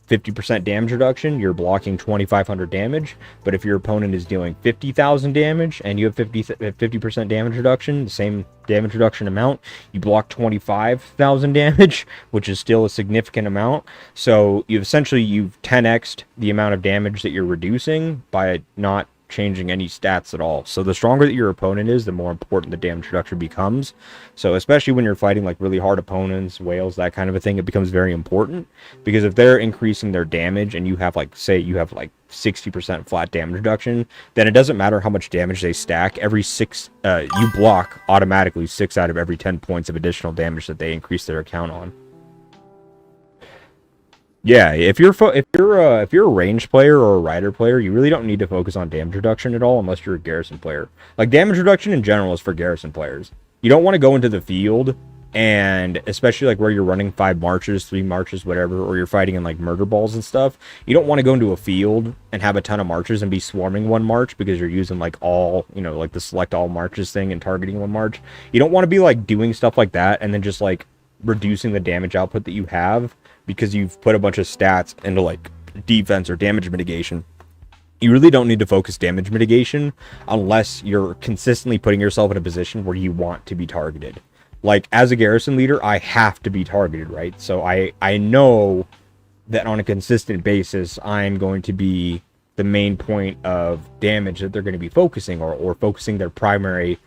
50% damage reduction, you're blocking 2,500 damage. But if your opponent is dealing 50,000 damage and you have 50% damage reduction, the same damage reduction amount, you block 25,000 damage, which is still a significant amount. So you've 10x'd the amount of damage that you're reducing by not changing any stats at all. So the stronger that your opponent is, the more important the damage reduction becomes. So especially when you're fighting like really hard opponents, whales, that kind of a thing, it becomes very important, because if they're increasing their damage and you have like, say you have like 60% flat damage reduction, then it doesn't matter how much damage they stack. Every 6 you block automatically 6 out of every 10 points of additional damage that they increase their account on. Yeah, if you're a ranged player or a rider player, you really don't need to focus on damage reduction at all unless you're a garrison player. Like, damage reduction in general is for garrison players. You don't want to go into the field, and especially like where you're running 5 marches, 3 marches, whatever, or you're fighting in like murder balls and stuff. You don't want to go into a field and have a ton of marches and be swarming one march because you're using like all, like the select all marches thing and targeting one march. You don't want to be like doing stuff like that and then just like reducing the damage output that you have because you've put a bunch of stats into like defense or damage mitigation. You really don't need to focus damage mitigation unless you're consistently putting yourself in a position where you want to be targeted. Like, as a garrison leader, I have to be targeted, right? So I know that on a consistent basis, I'm going to be the main point of damage that they're going to be focusing or focusing their primary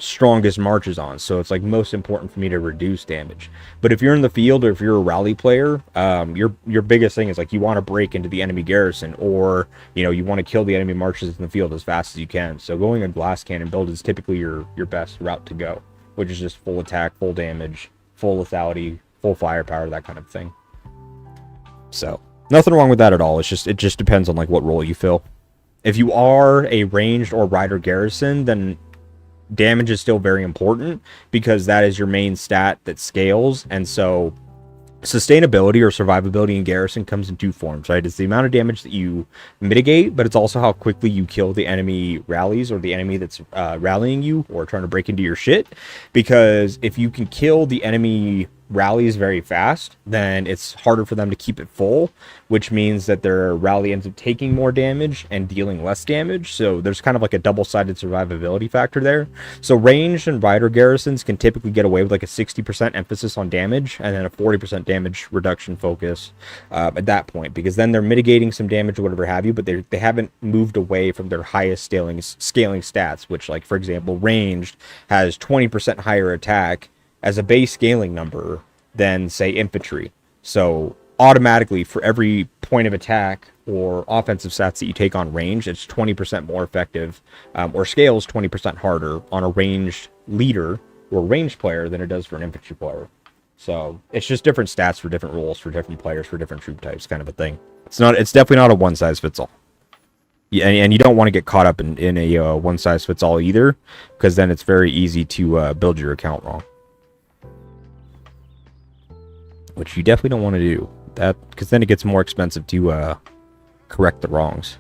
strongest marches on. So it's like most important for me to reduce damage. But if you're in the field or if you're a rally player, your biggest thing is like you want to break into the enemy garrison, or you want to kill the enemy marches in the field as fast as you can. So going a glass cannon build is typically your best route to go, which is just full attack, full damage, full lethality, full firepower, that kind of thing. So nothing wrong with that at all. It just depends on like what role you fill. If you are a ranged or rider garrison, then damage is still very important because that is your main stat that scales. And so sustainability or survivability in garrison comes in 2 forms, right? It's the amount of damage that you mitigate, but it's also how quickly you kill the enemy rallies or the enemy that's rallying you or trying to break into your shit. Because if you can kill the enemy rallies very fast, then it's harder for them to keep it full, which means that their rally ends up taking more damage and dealing less damage. So there's kind of like a double-sided survivability factor there. So ranged and rider garrisons can typically get away with like a 60% emphasis on damage and then a 40% damage reduction focus at that point, because then they're mitigating some damage or whatever have you, but they haven't moved away from their highest scaling stats, which, like, for example, ranged has 20% higher attack as a base scaling number than, say, infantry. So automatically, for every point of attack or offensive stats that you take on range, it's 20% more effective, or scales 20% harder on a ranged leader or ranged player than it does for an infantry player. So it's just different stats for different roles, for different players, for different troop types, kind of a thing. It's definitely not a one size fits all. Yeah, and you don't want to get caught up in a one size fits all either, because then it's very easy to build your account wrong. Which you definitely don't want to do that, because then it gets more expensive to correct the wrongs.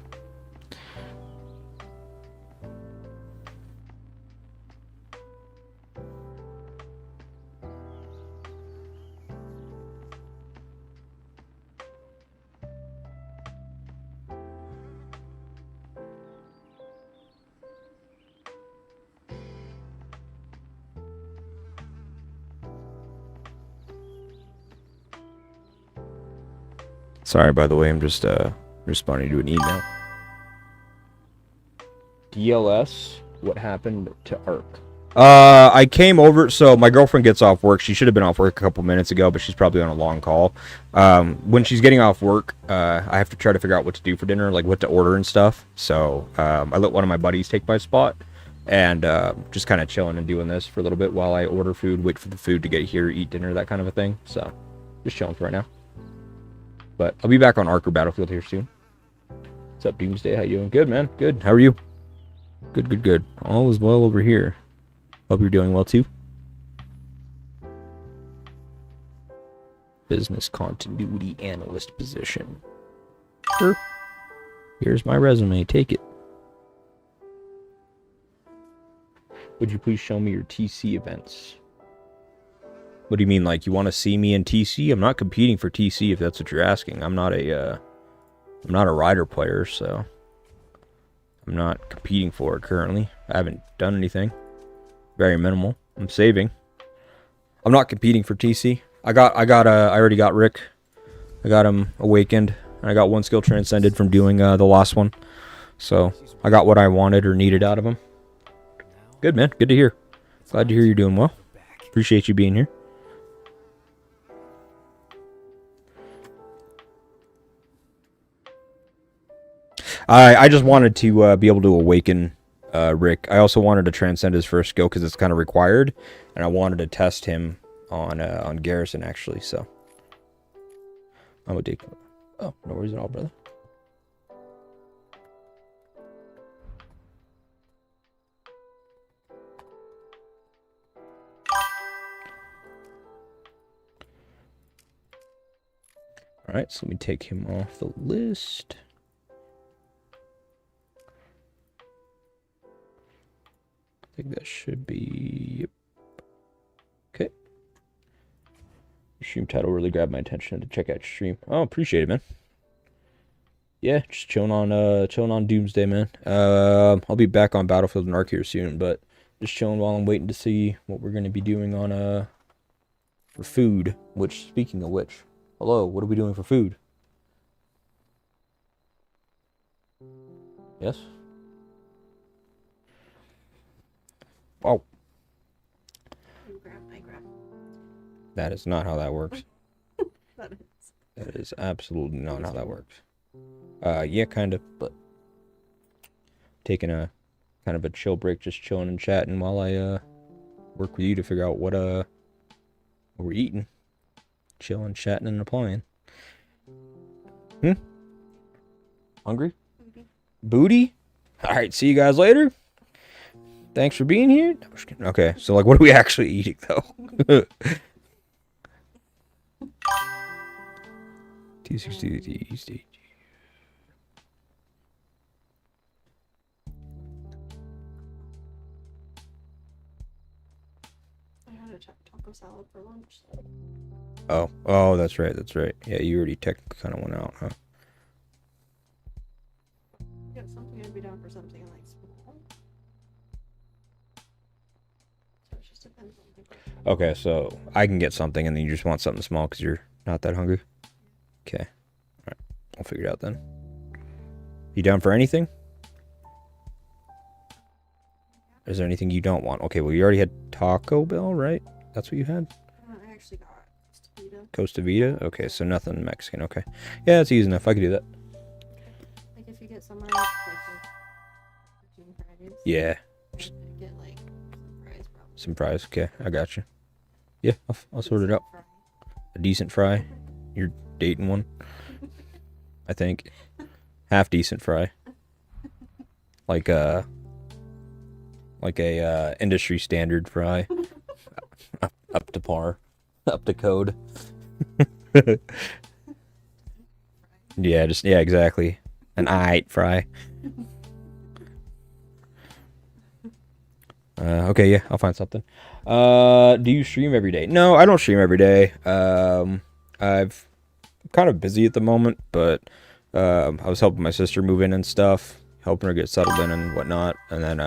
Sorry, by the way, I'm just responding to an email. DLS, what happened to ARC? I came over, so my girlfriend gets off work. She should have been off work a couple minutes ago, but she's probably on a long call. When she's getting off work, I have to try to figure out what to do for dinner, like what to order and stuff. So I let one of my buddies take my spot, and just kind of chilling and doing this for a little bit while I order food, wait for the food to get here, eat dinner, that kind of a thing. So just chilling for right now. But I'll be back on Arc or Battlefield here soon. What's up, Doomsday? How you doing? Good, man. Good. How are you? Good, good, good. All is well over here. Hope you're doing well, too. Business continuity analyst position. Sure. Here's my resume. Take it. Would you please show me your TC events? What do you mean, like, you want to see me in TC? I'm not competing for TC, if that's what you're asking. I'm not a rider player, so I'm not competing for it currently. I haven't done anything. Very minimal. I'm saving. I'm not competing for TC. I already got Rick. I got him awakened, and I got one skill transcended from doing the last one. So I got what I wanted or needed out of him. Good, man. Good to hear. Glad to hear you're doing well. Appreciate you being here. I just wanted to be able to awaken Rick. I also wanted to transcend his first skill because it's kind of required, and I wanted to test him on Garrison actually. So I'm gonna take. Oh, no worries at all, brother. All right, so let me take him off the list. I think that should be, yep. Okay. Stream title really grabbed my attention to check out your stream. Oh, appreciate it, man. Yeah, just chilling on Doomsday, man. I'll be back on Battlefield and Ark here soon, but just chilling while I'm waiting to see what we're gonna be doing on for food. Which, speaking of which, hello, what are we doing for food? Yes. Oh. I grab. That is not how that works. That is. That is absolutely not how that works. Yeah, kind of, but taking a kind of a chill break, just chilling and chatting while I work with you to figure out what we're eating. Chilling, chatting, and applying. Hungry? Booty? Alright, see you guys later. Thanks for being here. No, just kidding. Okay, so like, what are we actually eating though? T60. I had a taco salad for lunch. Oh, that's right. Yeah, you already technically kind of went out, huh? Yeah, something I'd be down for something like small. So it just depends on the Okay, so I can get something, and then you just want something small because you're not that hungry. Okay, all right, I'll figure it out then. You down for anything? Is there anything you don't want? Okay, well, you already had Taco Bell, right? That's what you had? I actually got Costa Vida? Okay, so nothing Mexican. Okay. Yeah, it's easy enough. I could do that. like if you get somewhere like June Fridays, Yeah. get like some fries probably. Some fries. Okay, I got you. Yeah, I'll sort it out. A decent fry. You're dating one. I think. Half decent fry. Like a industry standard fry. Up to par. Up to code. Yeah, exactly. An aight fry. Okay, yeah, I'll find something. Do you stream every day? No, I don't stream every day. I'm kind of busy at the moment, but I was helping my sister move in and stuff, helping her get settled in and whatnot, and then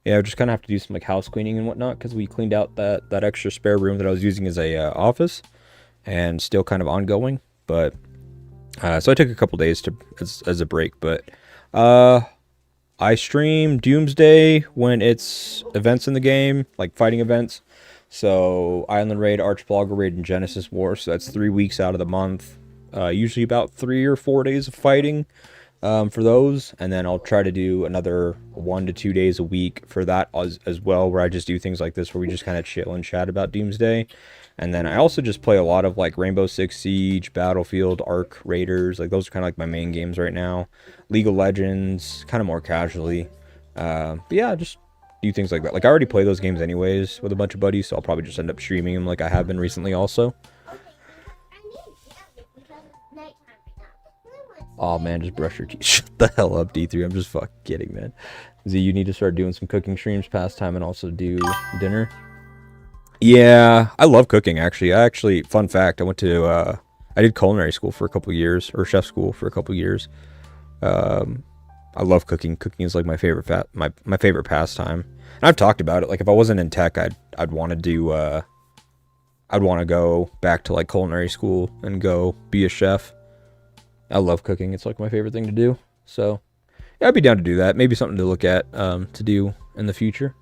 yeah, I just kind of have to do some like house cleaning and whatnot because we cleaned out that extra spare room that I was using as a office, and still kind of ongoing. But so I took a couple days as a break, but I stream Doomsday when it's events in the game, like fighting events. So Island Raid, Archipelago Raid, and Genesis War. So that's 3 weeks out of the month. Usually about 3 or 4 days of fighting for those. And then I'll try to do another 1 to 2 days a week for that as well, where I just do things like this, where we just kind of chill and chat about Doomsday. And then I also just play a lot of like Rainbow Six Siege, Battlefield, Ark Raiders. Like those are kind of like my main games right now. League of Legends, kind of more casually. But yeah, just do things like that. Like I already play those games anyways with a bunch of buddies, so I'll probably just end up streaming them like I have been recently also. Oh man, just brush your teeth. Shut the hell up, D3. I'm just fucking kidding, man. Z, you need to start doing some cooking streams, pastime, and also do dinner. Yeah, I love cooking, actually. Fun fact, I did culinary school for a couple years, or chef school for a couple years. Um, I love cooking. Cooking is like my favorite my favorite pastime. And I've talked about it. Like if I wasn't in tech, I'd want to do I'd want to go back to like culinary school and go be a chef. I love cooking. It's like my favorite thing to do. So yeah, I'd be down to do that. Maybe something to look at to do in the future.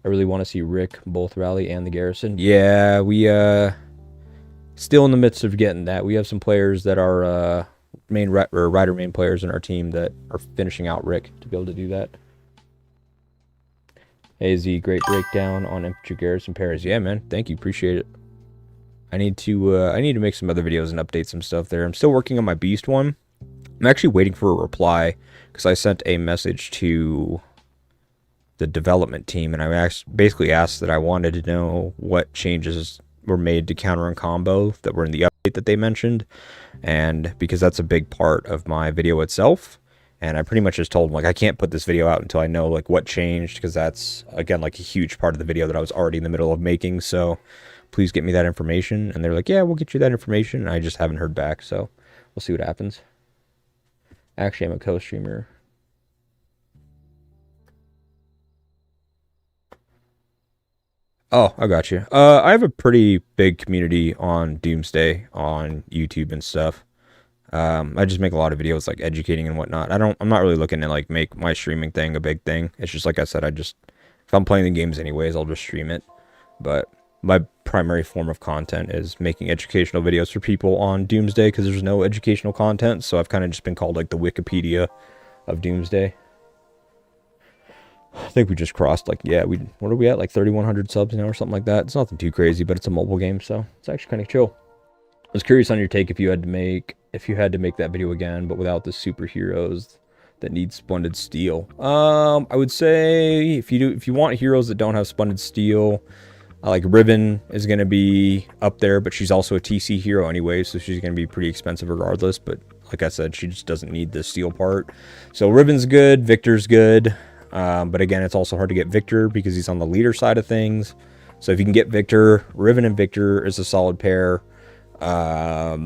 I really want to see Rick, both Rally and the Garrison. Yeah, we still in the midst of getting that. We have some players that are rider main players in our team that are finishing out Rick to be able to do that. AZ, great breakdown on infantry garrison pairs. Yeah, man, thank you, appreciate it. I need to make some other videos and update some stuff there. I'm still working on my beast one. I'm actually waiting for a reply because I sent a message to the development team and I basically asked that I wanted to know what changes were made to counter and combo that were in the update that they mentioned, and because that's a big part of my video itself. And I pretty much just told them, like, I can't put this video out until I know, like, what changed, because that's, again, like, a huge part of the video that I was already in the middle of making, so please get me that information. And they're like, yeah, we'll get you that information, and I just haven't heard back, so we'll see what happens. Actually, I'm a co-streamer. Oh, I got you. I have a pretty big community on Doomsday on YouTube and stuff. I just make a lot of videos like educating and whatnot. I'm not really looking to like make my streaming thing a big thing. It's just like I said, if I'm playing the games anyways, I'll just stream it. But my primary form of content is making educational videos for people on Doomsday because there's no educational content. So I've kind of just been called like the Wikipedia of Doomsday. I think we just crossed like, yeah, what are we at? Like 3,100 subs now or something like that. It's nothing too crazy, but it's a mobile game, so it's actually kind of chill. I was curious on your take if you had to make that video again, but without the superheroes that need splendid steel. I would say if you want heroes that don't have splendid steel, like Riven is going to be up there, but she's also a TC hero anyway, so she's going to be pretty expensive regardless. But like I said, she just doesn't need the steel part. So Riven's good, Victor's good. But again, it's also hard to get Victor because he's on the leader side of things. So if you can get Victor, Riven and Victor is a solid pair. I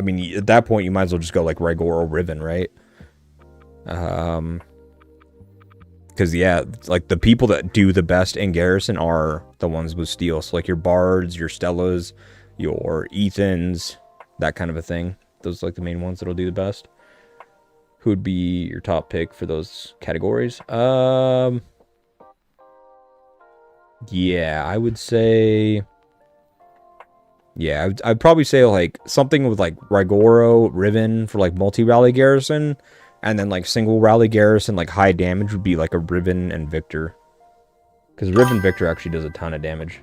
mean, at that point, you might as well just go like Rhaegar or Riven, right? Because, yeah, like the people that do the best in Garrison are the ones with steel. So like your Bards, your Stellas, your Ethans, that kind of a thing. Those are like the main ones that'll do the best. Who would be your top pick for those categories? Yeah, I would say... Yeah, I'd probably say like something with like Rhaegar, Riven for like multi-rally Garrison, and then like single rally Garrison, like high damage would be like a Riven and Victor. Because Riven Victor actually does a ton of damage.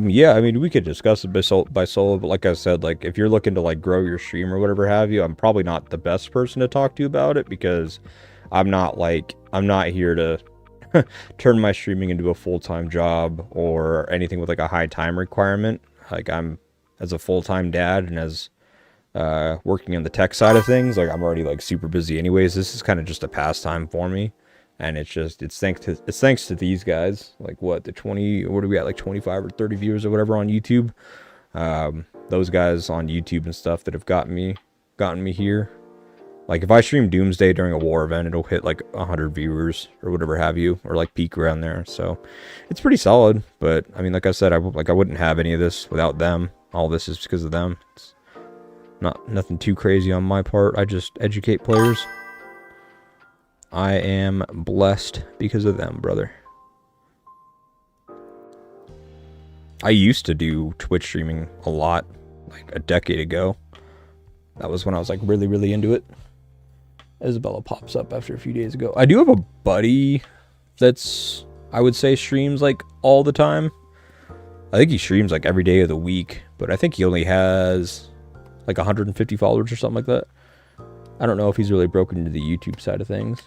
Yeah, I mean, we could discuss it by solo, but like I said, like, if you're looking to, like, grow your stream or whatever have you, I'm probably not the best person to talk to about it, because I'm not here to turn my streaming into a full-time job or anything with, like, a high time requirement. Like, I'm, as a full-time dad and as, working on the tech side of things, like, I'm already, like, super busy anyways. This is kind of just a pastime for me. And it's thanks to these guys, like what are we at, like 25 or 30 viewers or whatever on YouTube. Those guys on YouTube and stuff that have gotten me here. Like if I stream Doomsday during a war event, it'll hit like 100 viewers or whatever have you, or like peak around there. So it's pretty solid. But I mean, like I said, I wouldn't have any of this without them. All this is because of them. It's nothing too crazy on my part. I just educate players. I am blessed because of them, brother. I used to do Twitch streaming a lot, like a decade ago. That was when I was like really, really into it. Isabella pops up after a few days ago. I do have a buddy that's, I would say, streams like all the time. I think he streams like every day of the week, but I think he only has like 150 followers or something like that. I don't know if he's really broken into the YouTube side of things.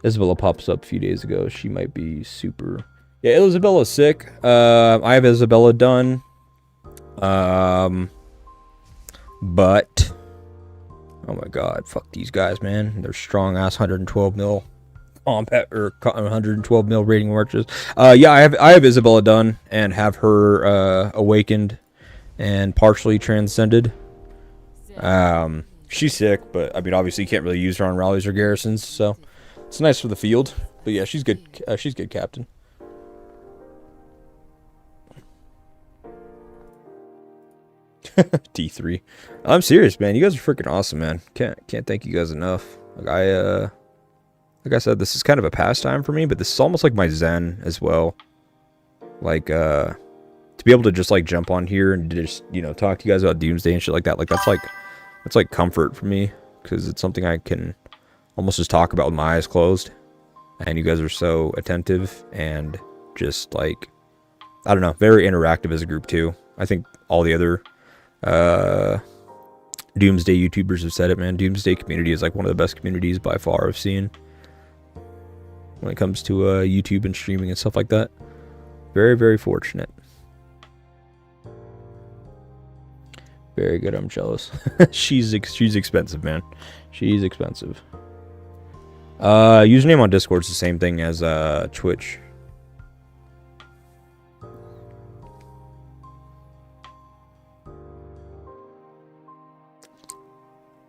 Isabella pops up a few days ago. She might be super. Yeah, Isabella's sick. I have Isabella done. But oh my god, fuck these guys, man. They're strong ass 112 mil combat or 112 mil rating marches. Yeah, I have Isabella done and have her awakened and partially transcended. She's sick, but I mean obviously you can't really use her on rallies or garrisons, so it's nice for the field. But yeah, she's good. She's good, Captain. D3. I'm serious, man. You guys are freaking awesome, man. Can't thank you guys enough. Like I said, this is kind of a pastime for me, but this is almost like my zen as well. Like to be able to just like jump on here and just, you know, talk to you guys about Doomsday and shit like that. Like that's like comfort for me, because it's something I can almost just talk about with my eyes closed. And you guys are so attentive and just like, I don't know, very interactive as a group too. I think all the other Doomsday YouTubers have said it, man. Doomsday community is like one of the best communities by far I've seen when it comes to YouTube and streaming and stuff like that. Very, very fortunate. Very good. I'm jealous. she's expensive, man. She's expensive. Username on Discord is the same thing as Twitch.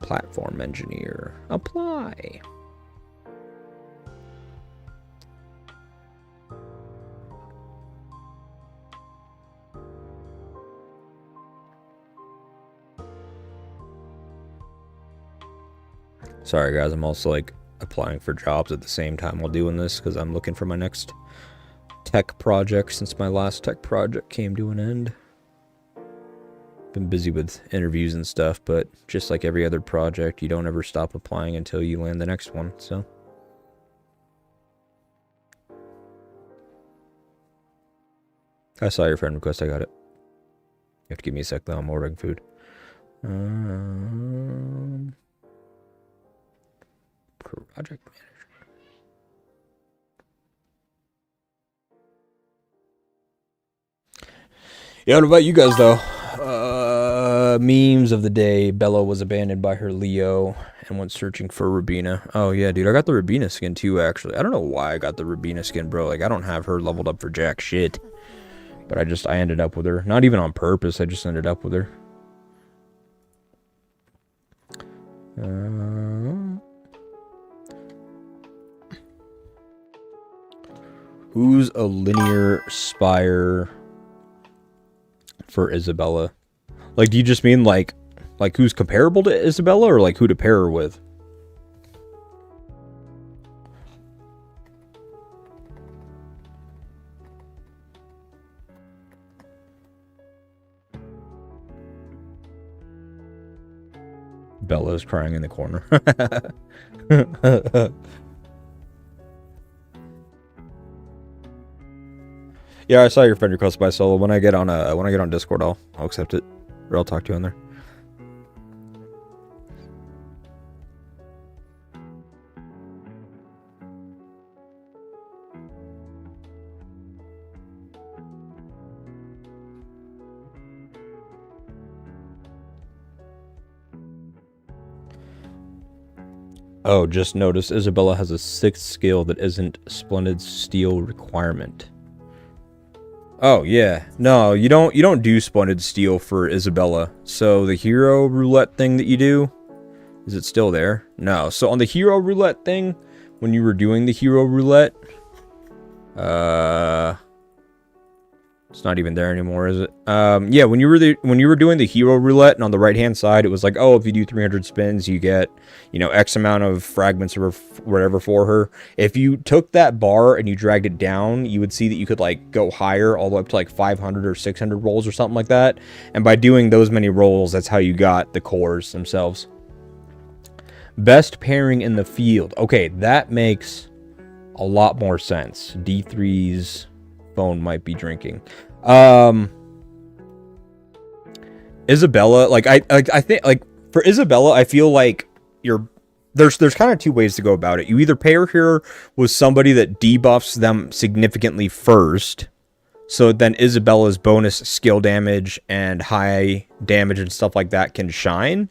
Platform engineer. Apply. Sorry guys, I'm also like applying for jobs at the same time while doing this because I'm looking for my next tech project since my last tech project came to an end. Been busy with interviews and stuff, but just like every other project, you don't ever stop applying until you land the next one, so. I saw your friend request, I got it. You have to give me a sec though, I'm ordering food. Project manager. Yeah, what about you guys though? Memes of the day. Bella was abandoned by her Leo and went searching for Rubina. Oh yeah, dude, I got the Rubina skin too, actually. I don't know why I got the Rubina skin, bro. Like, I don't have her leveled up for jack shit. But I ended up with her. Not even on purpose, I just ended up with her. Who's a linear spire for Isabella? Like, do you just mean like who's comparable to Isabella, or like who to pair her with? Bella's crying in the corner. Yeah, I saw your friend request by Solo. When I get on Discord, I'll accept it, or I'll talk to you on there. Oh, just noticed Isabella has a 6th skill that isn't Splendid Steel requirement. Oh yeah, no, you don't do Splendid Steel for Isabella. So the hero roulette thing that you do, is it still there? No. So on the hero roulette thing, when you were doing the hero roulette, it's not even there anymore, is it? Yeah, when you were doing the hero roulette, and on the right hand side it was like, oh, if you do 300 spins you get, you know, X amount of fragments or whatever for her. If you took that bar and you dragged it down, you would see that you could like go higher, all the way up to like 500 or 600 rolls or something like that. And by doing those many rolls, that's how you got the cores themselves. Best pairing in the field. Okay, that makes a lot more sense. D3's phone might be drinking. Isabella, like I think like for Isabella, I feel like there's kind of two ways to go about it. You either pair her with somebody that debuffs them significantly first, so then Isabella's bonus skill damage and high damage and stuff like that can shine,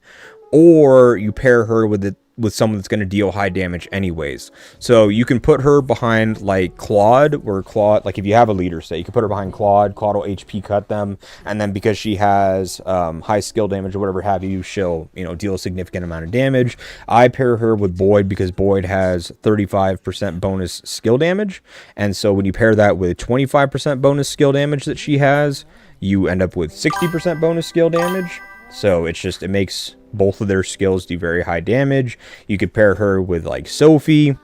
or you pair her with someone that's going to deal high damage anyways. So you can put her behind like Claude, where Claude, like if you have a leader set, you can put her behind Claude will HP cut them, and then because she has high skill damage or whatever have you, she'll, you know, deal a significant amount of damage. I pair her with Boyd because Boyd has 35% bonus skill damage, and so when you pair that with 25% bonus skill damage that she has, you end up with 60% bonus skill damage. So it's just, it makes both of their skills do very high damage. You could pair her with like Sophie,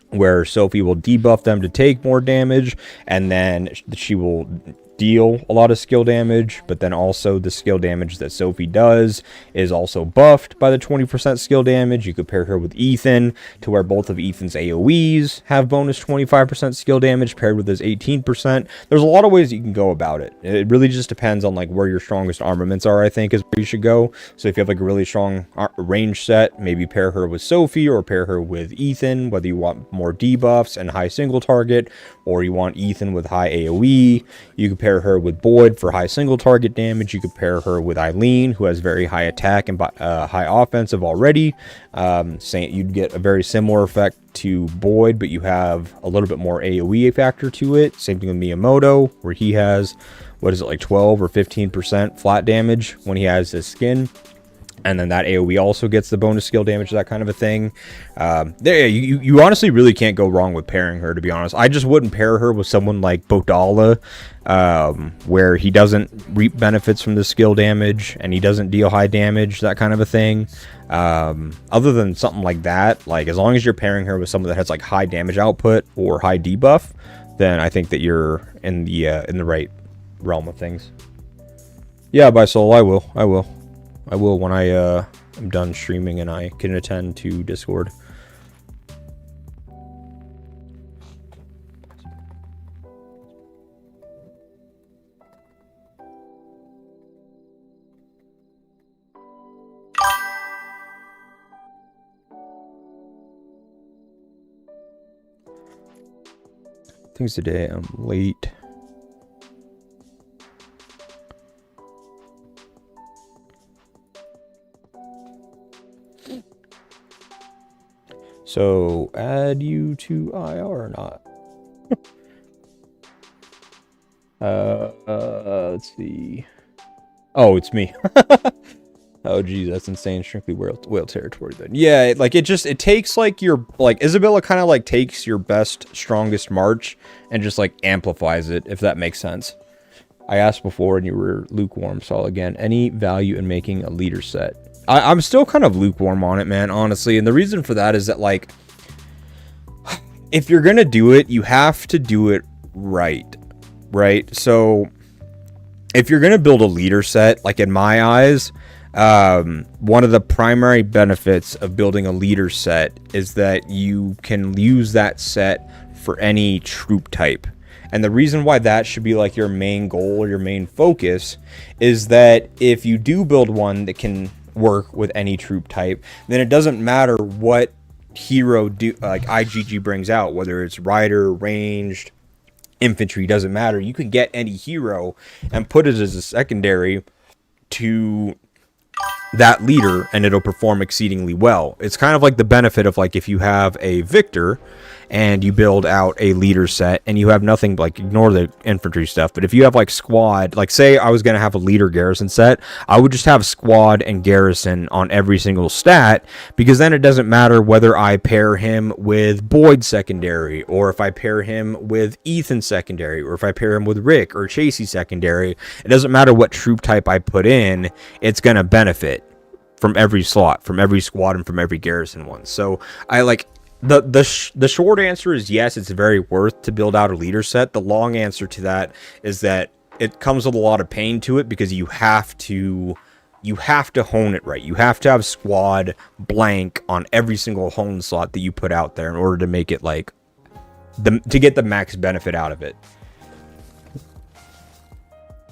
where Sophie will debuff them to take more damage, and then she will deal a lot of skill damage, but then also the skill damage that Sophie does is also buffed by the 20% skill damage. You could pair her with Ethan, to where both of Ethan's AoEs have bonus 25% skill damage paired with his 18%. There's a lot of ways you can go about it. It really just depends on like where your strongest armaments are, I think, is where you should go. So if you have like a really strong range set, maybe pair her with Sophie or pair her with Ethan, whether you want more debuffs and high single target, or you want Ethan with high AoE. You could pair her with Boyd for high single target damage. You could pair her with Eileen, who has very high attack and high offensive already. Saying you'd get a very similar effect to Boyd, but you have a little bit more AoE factor to it. Same thing with Miyamoto, where he has, what is it, like 12 or 15% flat damage when he has his skin. And then that AoE also gets the bonus skill damage, that kind of a thing. You honestly really can't go wrong with pairing her, to be honest. I just wouldn't pair her with someone like Bodala, where he doesn't reap benefits from the skill damage, and he doesn't deal high damage, that kind of a thing. Other than something like that, like as long as you're pairing her with someone that has like high damage output or high debuff, then I think that you're in the right realm of things. Yeah, by soul, I will when I am done streaming and I can attend to Discord. Things today I'm late. So, add you to IR or not? Let's see. Oh, it's me. Oh, geez, that's insane. Strictly whale territory then. Yeah, like it takes like your, like Isabella kind of like takes your best, strongest march and just like amplifies it, if that makes sense. I asked before and you were lukewarm, so again, any value in making a leader set? I'm still kind of lukewarm on it, man, honestly. And the reason for that is that, like, if you're going to do it, you have to do it right? So if you're going to build a leader set, like in my eyes, one of the primary benefits of building a leader set is that you can use that set for any troop type. And the reason why that should be like your main goal or your main focus is that if you do build one that can work with any troop type, then it doesn't matter what hero like IGG brings out, whether it's rider, ranged, infantry, doesn't matter. You can get any hero and put it as a secondary to that leader and it'll perform exceedingly well. It's kind of like the benefit of like if you have a Victor and you build out a leader set and you have nothing, like ignore the infantry stuff, but if you have like squad, like say I was going to have a leader garrison set, I would just have squad and garrison on every single stat, because then it doesn't matter whether I pair him with Boyd secondary, or if I pair him with Ethan secondary, or if I pair him with Rick or Chasey secondary. It doesn't matter what troop type I put in, it's going to benefit from every slot, from every squad, and from every garrison one. So I like the short answer is yes, it's very worth to build out a leader set. The long answer to that is that it comes with a lot of pain to it, because you have to hone it right. You have to have squad blank on every single hone slot that you put out there in order to make it like to get the max benefit out of it.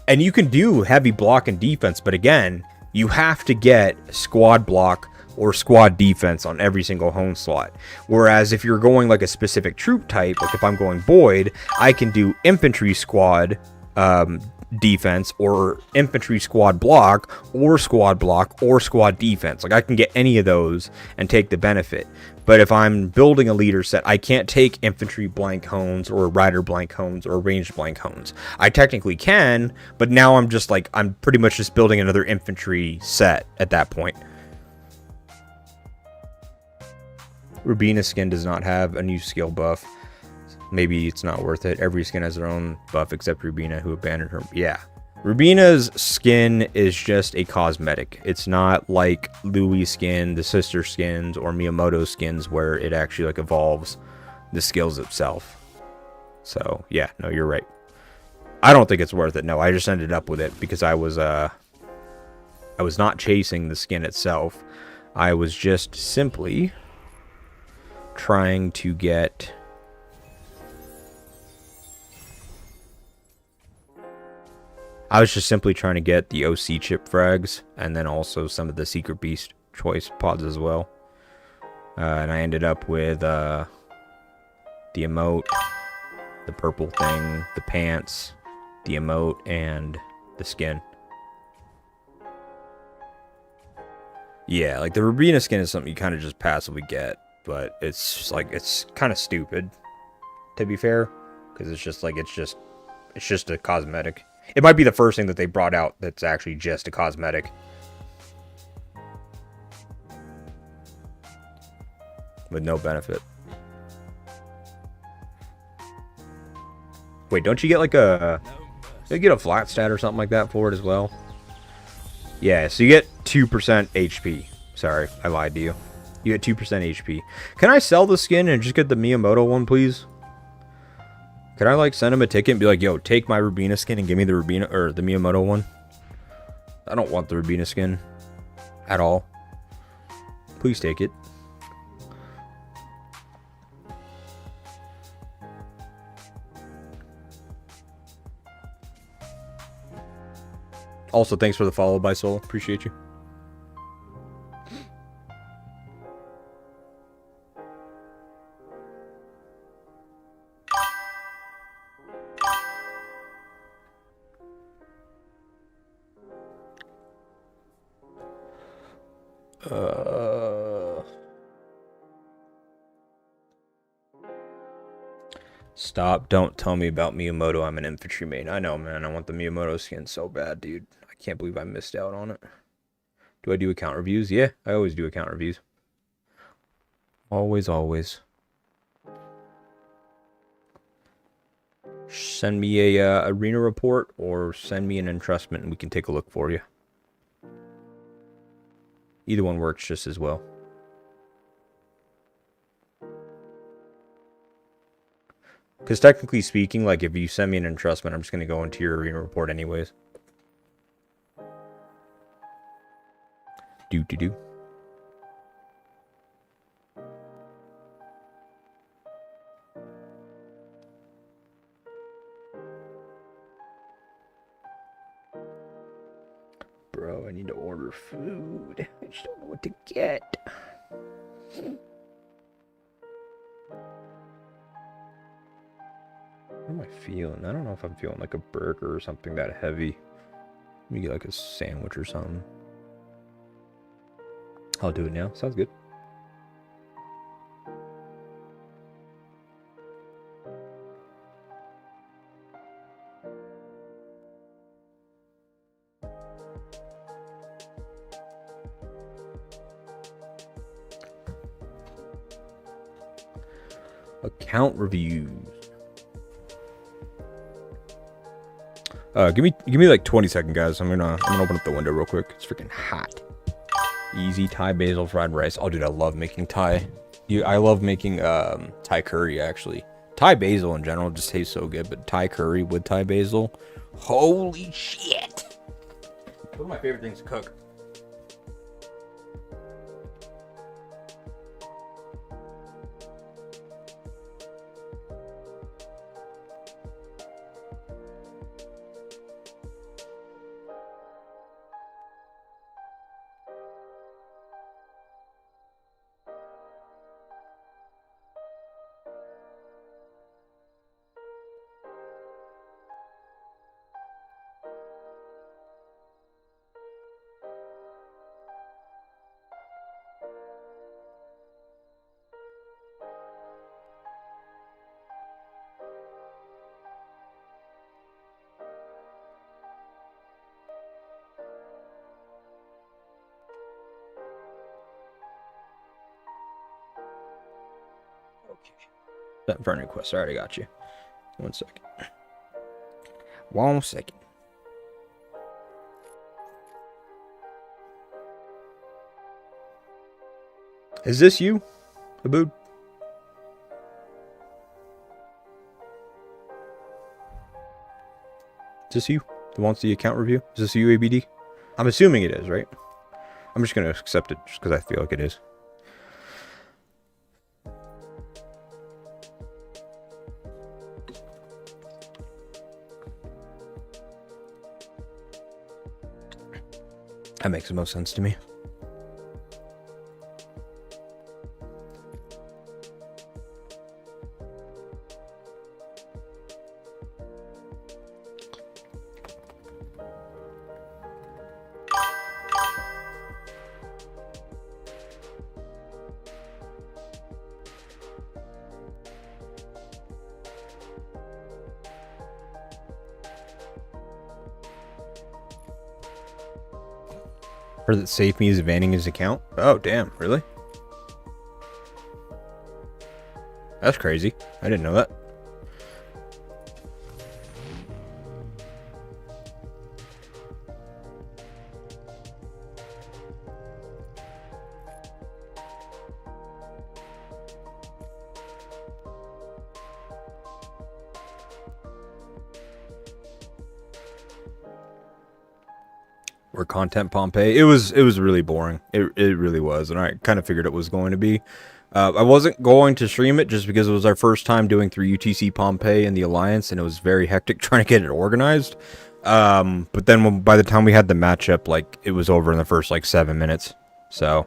And you can do heavy block and defense, but again, you have to get squad block or squad defense on every single home slot. Whereas if you're going like a specific troop type, like if I'm going Boyd, I can do infantry squad defense or infantry squad block or squad defense. Like I can get any of those and take the benefit. But if I'm building a leader set, I can't take infantry blank hones or rider blank hones or ranged blank hones. I technically can, but now I'm just like, I'm pretty much just building another infantry set at that point. Rubina skin does not have a new skill buff. Maybe it's not worth it. Every skin has their own buff except Rubina, who abandoned her. Yeah. Rubina's skin is just a cosmetic. It's not like Louis' skin, the sister skins, or Miyamoto skins where it actually like evolves the skills itself. So yeah, no, you're right. I don't think it's worth it. No, I just ended up with it because I was not chasing the skin itself. I was just simply trying to get the OC chip frags, and then also some of the Secret Beast choice pods as well. And I ended up with the emote, the purple thing, the pants, the emote, and the skin. Yeah, like the Rubina skin is something you kind of just passively get, but it's like, it's kind of stupid, to be fair, because it's just a cosmetic. It might be the first thing that they brought out that's actually just a cosmetic. With no benefit. Wait, don't you get like you get a flat stat or something like that for it as well? Yeah, so you get 2% HP. Sorry, I lied to you. You get 2% HP. Can I sell the skin and just get the Miyamoto one, please? Could I like send him a ticket and be like, yo, take my Rubina skin and give me the Rubina or the Miyamoto one? I don't want the Rubina skin at all. Please take it. Also, thanks for the follow by Soul. Appreciate you. Stop. Don't tell me about Miyamoto. I'm an infantry main. I know, man. I want the Miyamoto skin so bad, dude. I can't believe I missed out on it. Do I do account reviews? Yeah, I always do account reviews. Always, always. Send me a arena report or send me an entrustment and we can take a look for you. Either one works just as well. Because technically speaking, like if you send me an entrustment, I'm just going to go into your arena report anyways. Do. Bro, I need to order food. I just don't know what to get. What am I feeling? I don't know if I'm feeling like a burger or something that heavy. Let me get like a sandwich or something. I'll do it now. Sounds good. Account reviews. Give me like 20 seconds, guys. I'm gonna open up the window real quick. It's freaking hot. Easy Thai basil fried rice. Oh, dude, I love making Thai. I love making Thai curry actually. Thai basil in general just tastes so good, but Thai curry with Thai basil, holy shit! One of my favorite things to cook. That friend request. I already got you. 1 second. 1 second. Is this you, Abood? Is this you? Who wants the account review? Is this you, ABD? I'm assuming it is, right? I'm just going to accept it just because I feel like it is. That makes the most sense to me. Heard that Save Me is banning his account. Oh, damn. Really? That's crazy. I didn't know that. Or content Pompeii. It was really boring. It really was, and I kind of figured it was going to be. I wasn't going to stream it just because it was our first time doing through UTC Pompeii and the Alliance, and it was very hectic trying to get it organized. But then by the time we had the matchup, like, it was over in the first like 7 minutes. So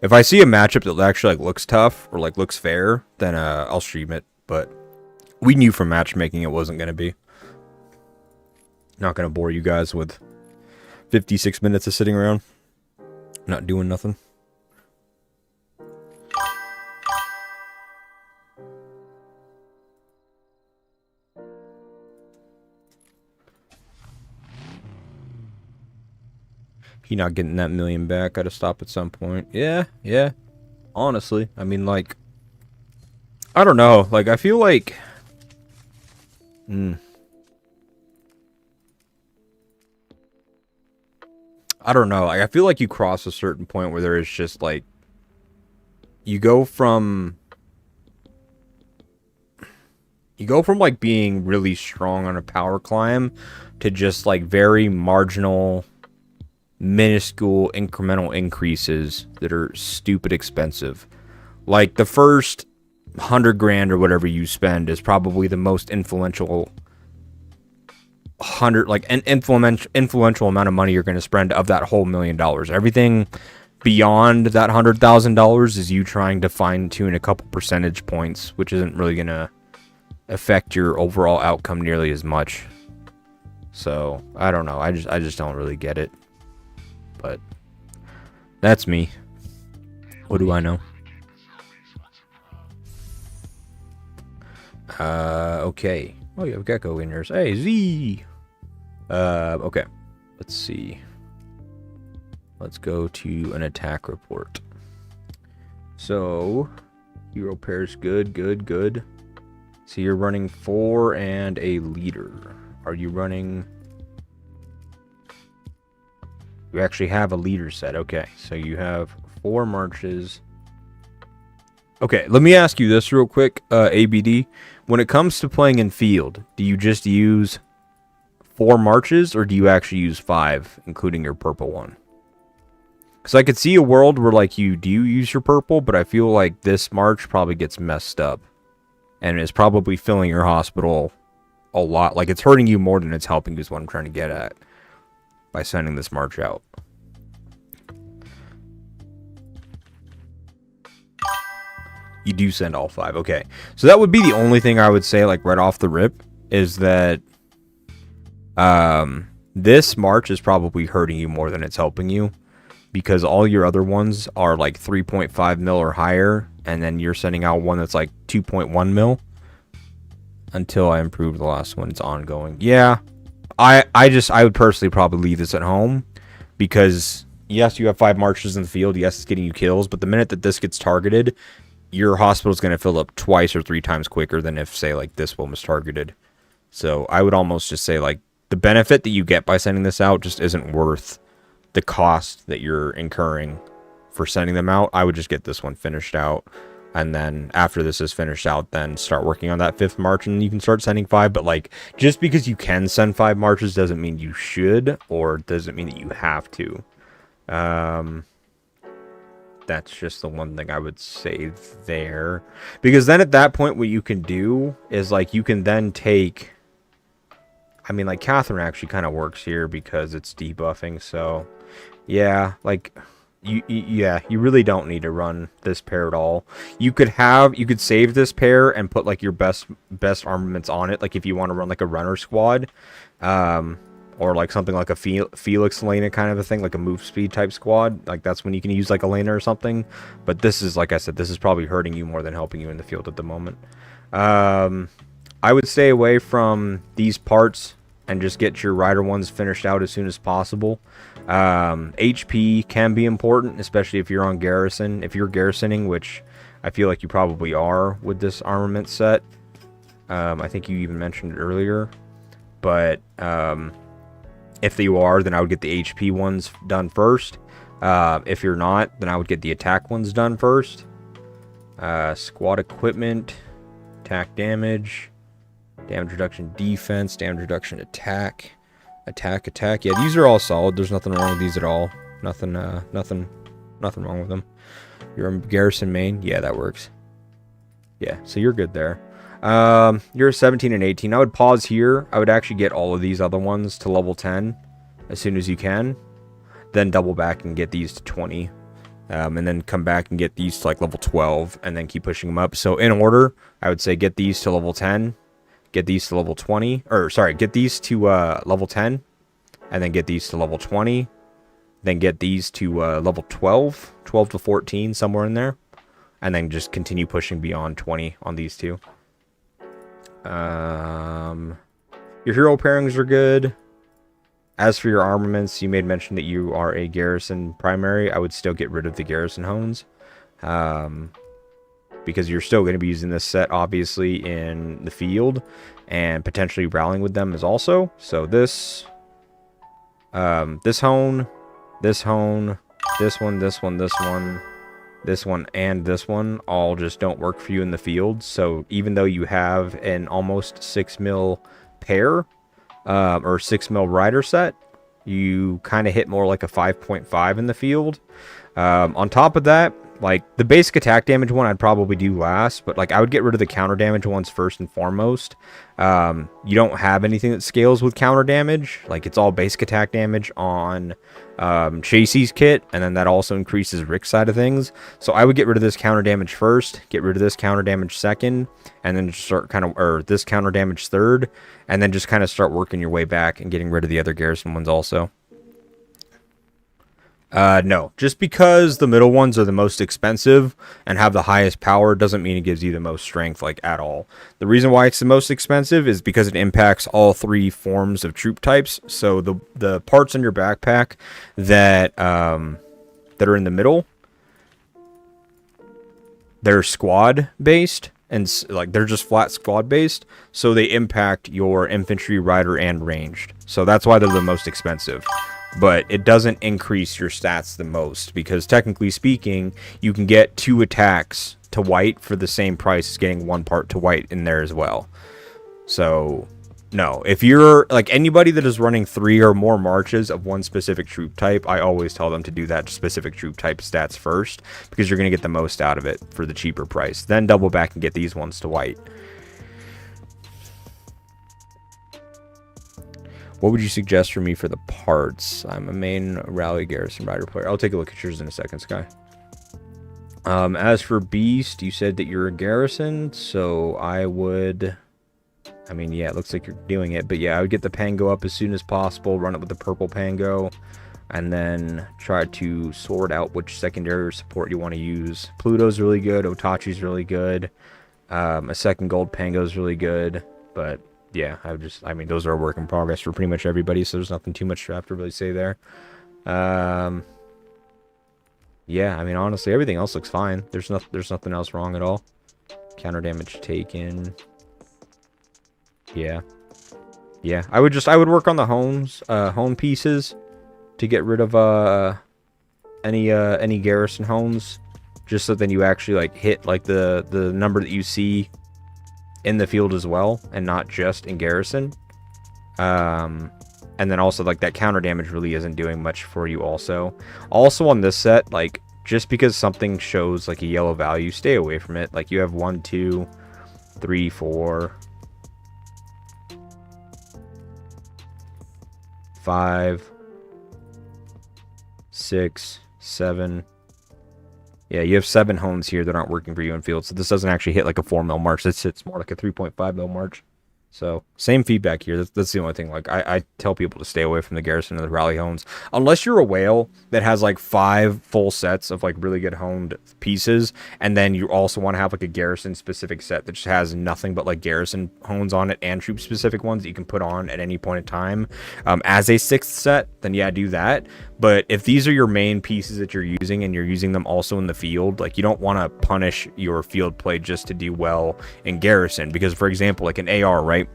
if I see a matchup that actually like looks tough or like looks fair, then I'll stream it. But we knew from matchmaking it wasn't going to be. Not going to bore you guys with 56 minutes of sitting around, not doing nothing. He not getting that million back. Gotta stop at some point. Yeah. Honestly, I mean, like, I don't know. Like, I feel like, I don't know. Like, I feel like you cross a certain point where there is just like, you go from like being really strong on a power climb to just like very marginal, minuscule incremental increases that are stupid expensive. Like the first 100 grand or whatever you spend is probably the most influential influential amount of money you're going to spend of that whole $1 million. Everything beyond that $100,000 is you trying to fine tune a couple percentage points, which isn't really going to affect your overall outcome nearly as much. So I don't know. I just don't really get it. But that's me. What do I know? Okay. Oh, you have Gecko in yours. Hey, Z! Okay. Let's see. Let's go to an attack report. So, hero pairs, good. So you're running 4 and a leader. Are you running... You actually have a leader set. Okay, so you have 4 marches. Okay, let me ask you this real quick, ABD. When it comes to playing in field, do you just use 4 marches, or do you actually use 5, including your purple one? Because I could see a world where, like, you do use your purple, but I feel like this march probably gets messed up. And is probably filling your hospital a lot. Like, it's hurting you more than it's helping you is what I'm trying to get at. By sending this march out. You do send all 5. Okay. So that would be the only thing I would say, like, right off the rip, is that this march is probably hurting you more than it's helping you, because all your other ones are like 3.5 mil or higher, and then you're sending out one that's like 2.1 mil until I improve the last one. It's ongoing. Yeah. I would personally probably leave this at home, because yes, you have 5 marches in the field. Yes, it's getting you kills, but the minute that this gets targeted, your hospital's going to fill up twice or 3 times quicker than if, say, like this one was targeted. So I would almost just say, like, the benefit that you get by sending this out just isn't worth the cost that you're incurring for sending them out. I would just get this one finished out, and then after this is finished out, then start working on that 5th march, and you can start sending 5. But like, just because you can send 5 marches doesn't mean you should, or doesn't mean that you have to. That's just the one thing I would say there, because then at that point what you can do is, like, you can then take, I mean, like, Catherine actually kind of works here because it's debuffing. So yeah, like, you really don't need to run this pair at all. You could save this pair and put, like, your best armaments on it, like if you want to run like a runner squad, or like something like a Felix Elena kind of a thing, like a move speed type squad. Like, that's when you can use like Elena or something. But this is, like I said, this is probably hurting you more than helping you in the field at the moment. I would stay away from these parts and just get your rider ones finished out as soon as possible. HP can be important, especially if you're on garrison. If you're garrisoning, which I feel like you probably are with this armament set. I think you even mentioned it earlier. But if you are, then I would get the HP ones done first. If you're not, then I would get the attack ones done first. Squad equipment, attack damage, damage reduction defense, damage reduction attack, attack. Yeah, these are all solid. There's nothing wrong with these at all. Nothing wrong with them. You're a garrison main. Yeah, that works. Yeah, so you're good there. You're 17 and 18. I would pause here. I would actually get all of these other ones to level 10 as soon as you can. Then double back and get these to 20. And then come back and get these to like level 12 and then keep pushing them up. So in order, I would say get these to level 10, get these to level 20, or sorry, get these to level 10, and then get these to level 20, then get these to level 12 to 14, somewhere in there, and then just continue pushing beyond 20 on these two. Your hero pairings are good. As for your armaments, you made mention that you are a garrison primary. I would still get rid of the garrison hones, because you're still going to be using this set, obviously, in the field, and potentially rallying with them is also. So this hone, this one, this one, and this one all just don't work for you in the field. So even though you have an almost 6 mil pair, or 6 mil rider set, you kind of hit more like a 5.5 in the field. On top of that, like, the basic attack damage one I'd probably do last, but like, I would get rid of the counter damage ones first and foremost. You don't have anything that scales with counter damage. Like, it's all basic attack damage on Chasey's kit, and then that also increases Rick's side of things. So I would get rid of this counter damage first, get rid of this counter damage second, and then just start kind of, or this counter damage third, and then just kind of start working your way back and getting rid of the other garrison ones also. No, just because the middle ones are the most expensive and have the highest power doesn't mean it gives you the most strength, like, at all. The reason why it's the most expensive is because it impacts all 3 forms of troop types. So the parts in your backpack that that are in the middle, they're squad based, and like, they're just flat squad based, so they impact your infantry, rider, and ranged. So that's why they're the most expensive. But it doesn't increase your stats the most, because technically speaking, you can get 2 attacks to white for the same price as getting 1 part to white in there as well. So no, if you're like anybody that is running 3 or more marches of one specific troop type, I always tell them to do that specific troop type stats first, because you're going to get the most out of it for the cheaper price. Then double back and get these ones to white. What would you suggest for me for the parts? I'm a main rally garrison rider player. I'll take a look at yours in a second, Sky. As for Beast, you said that you're a garrison, so I would... I mean, yeah, it looks like you're doing it, but yeah, I would get the Pango up as soon as possible, run it with the purple Pango, and then try to sort out which secondary support you want to use. Pluto's really good, Otachi's really good, a second gold Pango's really good, but... yeah, I mean, those are a work in progress for pretty much everybody, so there's nothing too much to have to really say there. Yeah, I mean, honestly, everything else looks fine. There's nothing else wrong at all. Counter damage taken. Yeah. Yeah, I would work on the home pieces to get rid of any garrison homes, just so then you actually like hit like the number that you see in the field as well, and not just in garrison. And then also like that counter damage really isn't doing much for you. Also on this set, like just because something shows like a yellow value, stay away from it. Like you have 1, 2, 3, 4, 5, 6, 7. Yeah, you have 7 homes here that aren't working for you in field. So this doesn't actually hit like a 4 mil march. It's more like a 3.5 mil march. So same feedback here. That's the only thing. Like I tell people to stay away from the garrison and the rally homes unless you're a whale that has like 5 full sets of like really good honed pieces, and then you also want to have like a garrison specific set that just has nothing but like garrison hones on it and troop specific ones that you can put on at any point in time as a 6th set. Then yeah, do that. But if these are your main pieces that you're using and you're using them also in the field, like you don't want to punish your field play just to do well in garrison. Because for example, like an AR, right?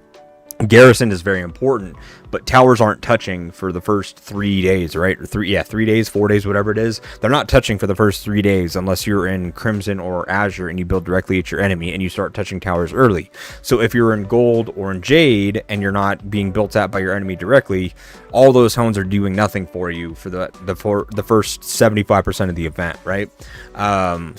Garrison is very important, but towers aren't touching for the first 3 days, right? Or 3 days, 4 days, whatever it is. They're not touching for the first 3 days unless you're in Crimson or Azure and you build directly at your enemy and you start touching towers early. So if you're in Gold or in Jade and you're not being built at by your enemy directly, all those hones are doing nothing for you for the first 75% of the event, right?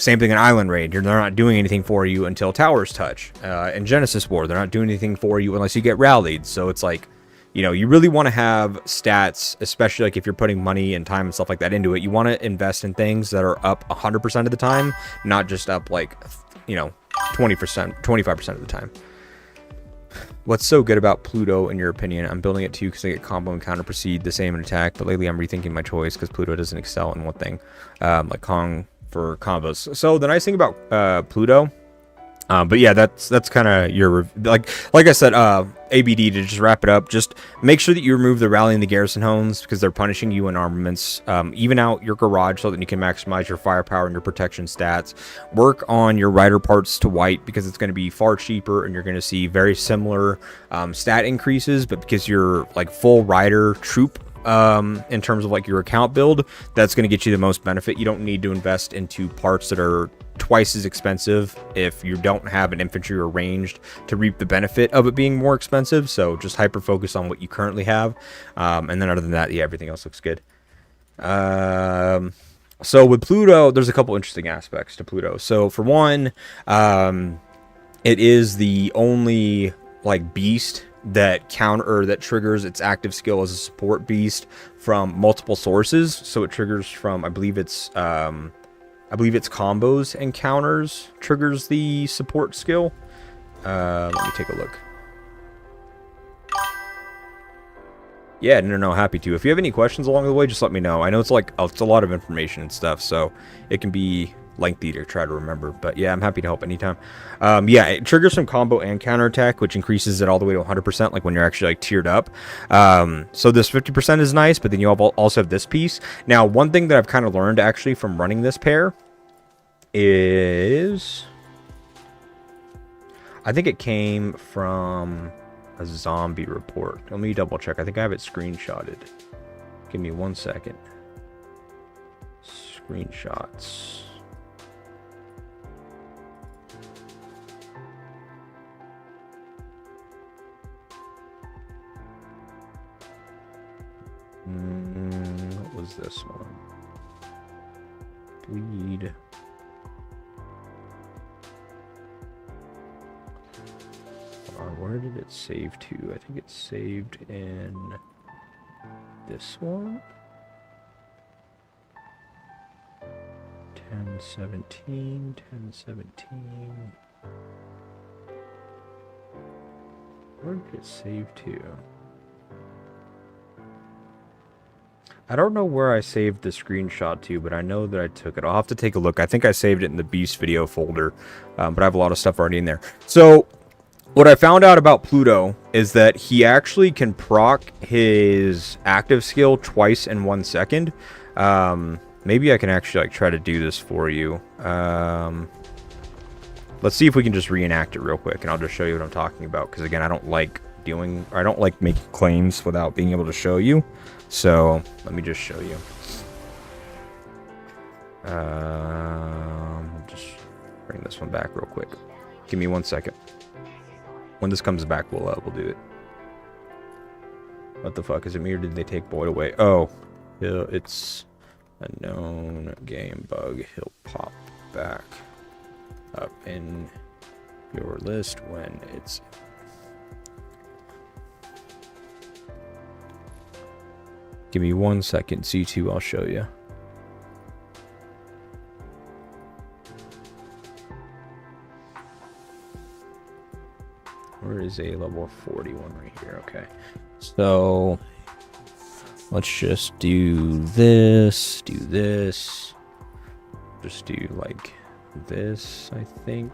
Same thing in Island Raid. They're not doing anything for you until towers touch. In Genesis War, they're not doing anything for you unless you get rallied. So it's like, you know, you really want to have stats, especially like if you're putting money and time and stuff like that into it. You want to invest in things that are up 100% of the time, not just up like, you know, 20%, 25% of the time. What's so good about Pluto, in your opinion? I'm building it too because I get combo and counter proceed the same in attack, but lately I'm rethinking my choice because Pluto doesn't excel in one thing, like Kong for combos. So the nice thing about Pluto, but yeah, that's kind of your, like I said, ABD, to just wrap it up, just make sure that you remove the rally and the garrison hones because they're punishing you in armaments. Even out your garage so that you can maximize your firepower and your protection stats. Work on your rider parts to white because it's going to be far cheaper and you're going to see very similar stat increases, but because you're like full rider troop in terms of like your account build, that's going to get you the most benefit. You don't need to invest into parts that are twice as expensive if you don't have an infantry or ranged to reap the benefit of it being more expensive. So just hyper focus on what you currently have, and then other than that, yeah, everything else looks good. So with Pluto, there's a couple interesting aspects to Pluto. So for one, it is the only like beast that triggers its active skill as a support beast from multiple sources. So it triggers from, I believe it's combos and counters triggers the support skill. Let me take a look. Yeah, no, happy to. If you have any questions along the way, just let me know. I know it's like it's a lot of information and stuff, so it can be lengthy to try to remember, but yeah, I'm happy to help anytime. Yeah, it triggers some combo and counter attack, which increases it all the way to 100%, like when you're actually like tiered up. So this 50% is nice, but then you also have this piece. Now, one thing that I've kind of learned actually from running this pair is, I think it came from a zombie report. Let me double check. I think I have it screenshotted. Give me 1 second. Screenshots. What was this one? Bleed. Where did it save to? I think it's saved in this one. 1017, 1017. Where did it save to? I don't know where I saved the screenshot to, but I know that I took it. I'll have to take a look. I think I saved it in the Beast video folder, but I have a lot of stuff already in there. So what I found out about Pluto is that he actually can proc his active skill twice in 1 second. maybe I can actually like try to do this for you. Let's see if we can just reenact it real quick, and I'll just show you what I'm talking about. Because again, I don't like making claims without being able to show you. So let me just show you. Just bring this one back real quick. Give me 1 second. When this comes back, we'll do it. What the fuck? Is it me or did they take Boyd away? Oh, it's a known game bug. He'll pop back up in your list when it's... Give me 1 second, C2, I'll show you. Where is a level 41 right here? Okay. So let's just do this, just do like this, I think.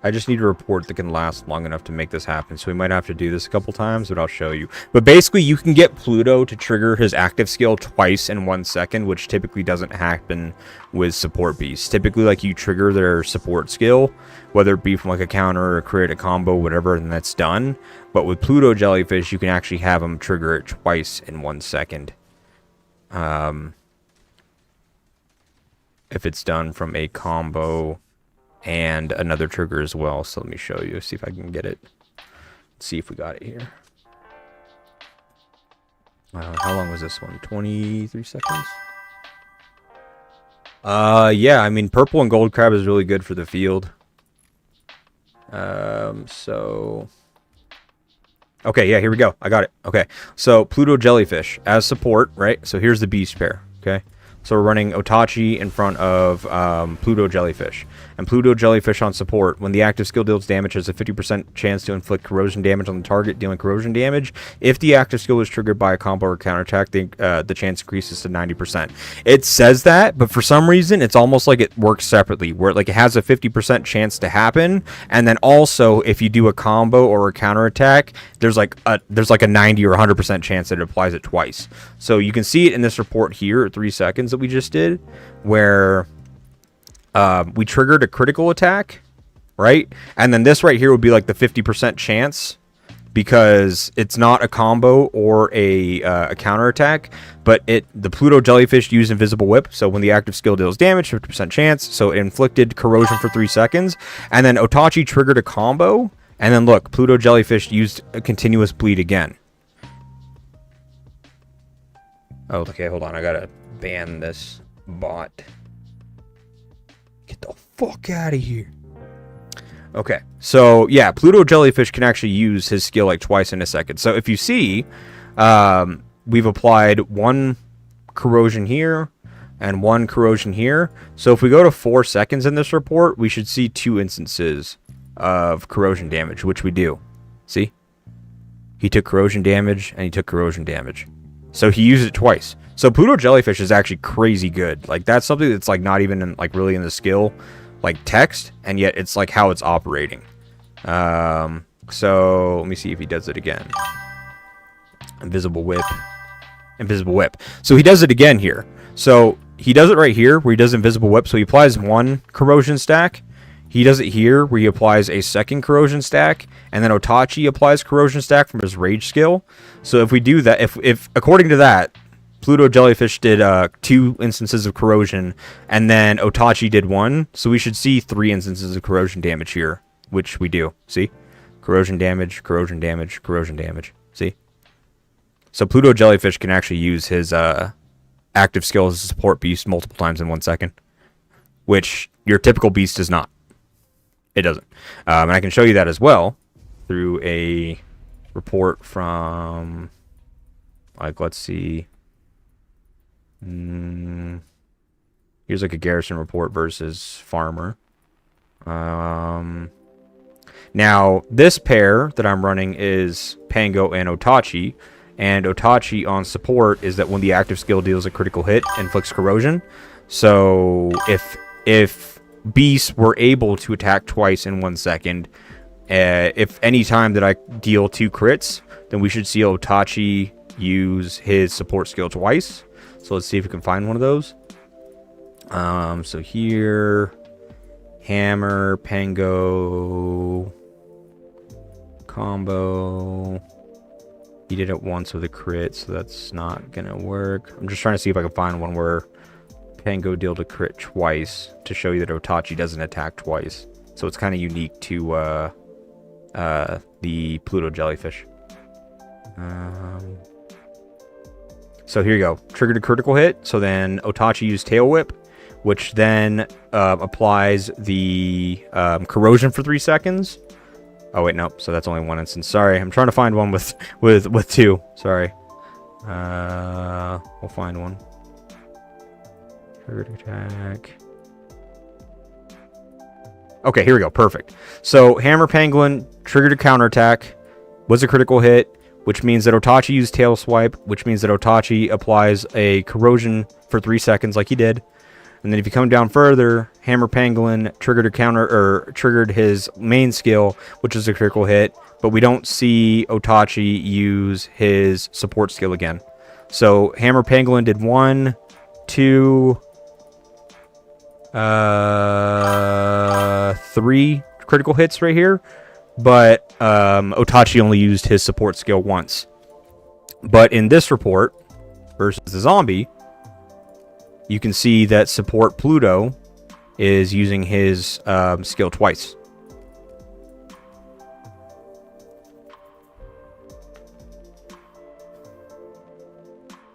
I just need a report that can last long enough to make this happen, so we might have to do this a couple times, but I'll show you. But basically, you can get Pluto to trigger his active skill twice in 1 second, which typically doesn't happen with support beasts. Typically, like, you trigger their support skill, whether it be from like a counter or create a combo, whatever, and that's done. But with Pluto Jellyfish, you can actually have him trigger it twice in 1 second. If it's done from a combo and another trigger as well. So let me show you, see if I can get it. Let's see if we got it here. How long was this one? 23 seconds? Yeah, I mean, purple and gold crab is really good for the field. So... Okay, yeah, here we go. I got it. Okay, so Pluto Jellyfish as support, right? So here's the beast pair, okay? So we're running Otachi in front of Pluto Jellyfish. And Pluto Jellyfish on support, when the active skill deals damage, has a 50% chance to inflict corrosion damage on the target, dealing corrosion damage. If the active skill is triggered by a combo or counterattack, the chance increases to 90%. It says that, but for some reason, it's almost like it works separately, where like it has a 50% chance to happen, and then also, if you do a combo or a counterattack, there's like a 90 or 100% chance that it applies it twice. So you can see it in this report here at 3 seconds that we just did, where we triggered a critical attack, right? And then this right here would be like the 50% chance, because it's not a combo or a counterattack, but the Pluto Jellyfish used Invisible Whip, so when the active skill deals damage, 50% chance, so it inflicted corrosion for 3 seconds, and then Otachi triggered a combo, and then look, Pluto Jellyfish used a continuous bleed again. Oh, okay, hold on, I gotta ban this bot. Get the fuck out of here. Okay, so yeah, Pluto Jellyfish can actually use his skill like twice in a second. So if you see, we've applied 1 corrosion here and 1 corrosion here. So if we go to 4 seconds in this report, we should see 2 instances of corrosion damage, which we do. See? He took corrosion damage and he took corrosion damage. So he used it twice. So Pluto Jellyfish is actually crazy good. Like, that's something that's like not even in, like really in the skill like text, and yet it's like how it's operating. So let me see if he does it again. Invisible Whip. Invisible Whip. So he does it again here. So he does it right here where he does Invisible Whip. So he applies 1 corrosion stack. He does it here where he applies a 2nd corrosion stack, and then Otachi applies corrosion stack from his rage skill. So if we do that, if according to that, Pluto Jellyfish did 2 instances of corrosion, and then Otachi did 1. So we should see 3 instances of corrosion damage here, which we do. See? Corrosion damage, corrosion damage, corrosion damage. See? So Pluto Jellyfish can actually use his active skill as a support beast multiple times in 1 second, which your typical beast does not. It doesn't. And I can show you that as well through a report from, like, let's see. Here's like a garrison report versus farmer. Now this pair that I'm running is Pango and Otachi, and Otachi on support is that when the active skill deals a critical hit, inflicts corrosion. So if beasts were able to attack twice in 1 second, if any time that I deal 2 crits, then we should see Otachi use his support skill twice. So let's see if we can find one of those. So here, hammer, pango, combo. He did it once with a crit, so that's not gonna work. I'm just trying to see if I can find one where pango dealt a crit twice to show you that Otachi doesn't attack twice. So it's kind of unique to the Pluto jellyfish. So here you go. Triggered a critical hit. So then Otachi used Tail Whip, which then applies the corrosion for 3 seconds. Oh wait, nope. So that's only one instance. Sorry, I'm trying to find one with two. Sorry. We'll find one. Triggered attack. Okay, here we go. Perfect. So Hammer Pangolin triggered a counterattack, was a critical hit, which means that Otachi used Tail Swipe, which means that Otachi applies a corrosion for 3 seconds like he did. And then if you come down further, Hammer Pangolin triggered a counter, or triggered his main skill, which is a critical hit, but we don't see Otachi use his support skill again. So Hammer Pangolin did 1, 2, 3 critical hits right here, but Otachi only used his support skill once. But in this report versus the zombie, you can see that support Pluto is using his skill twice.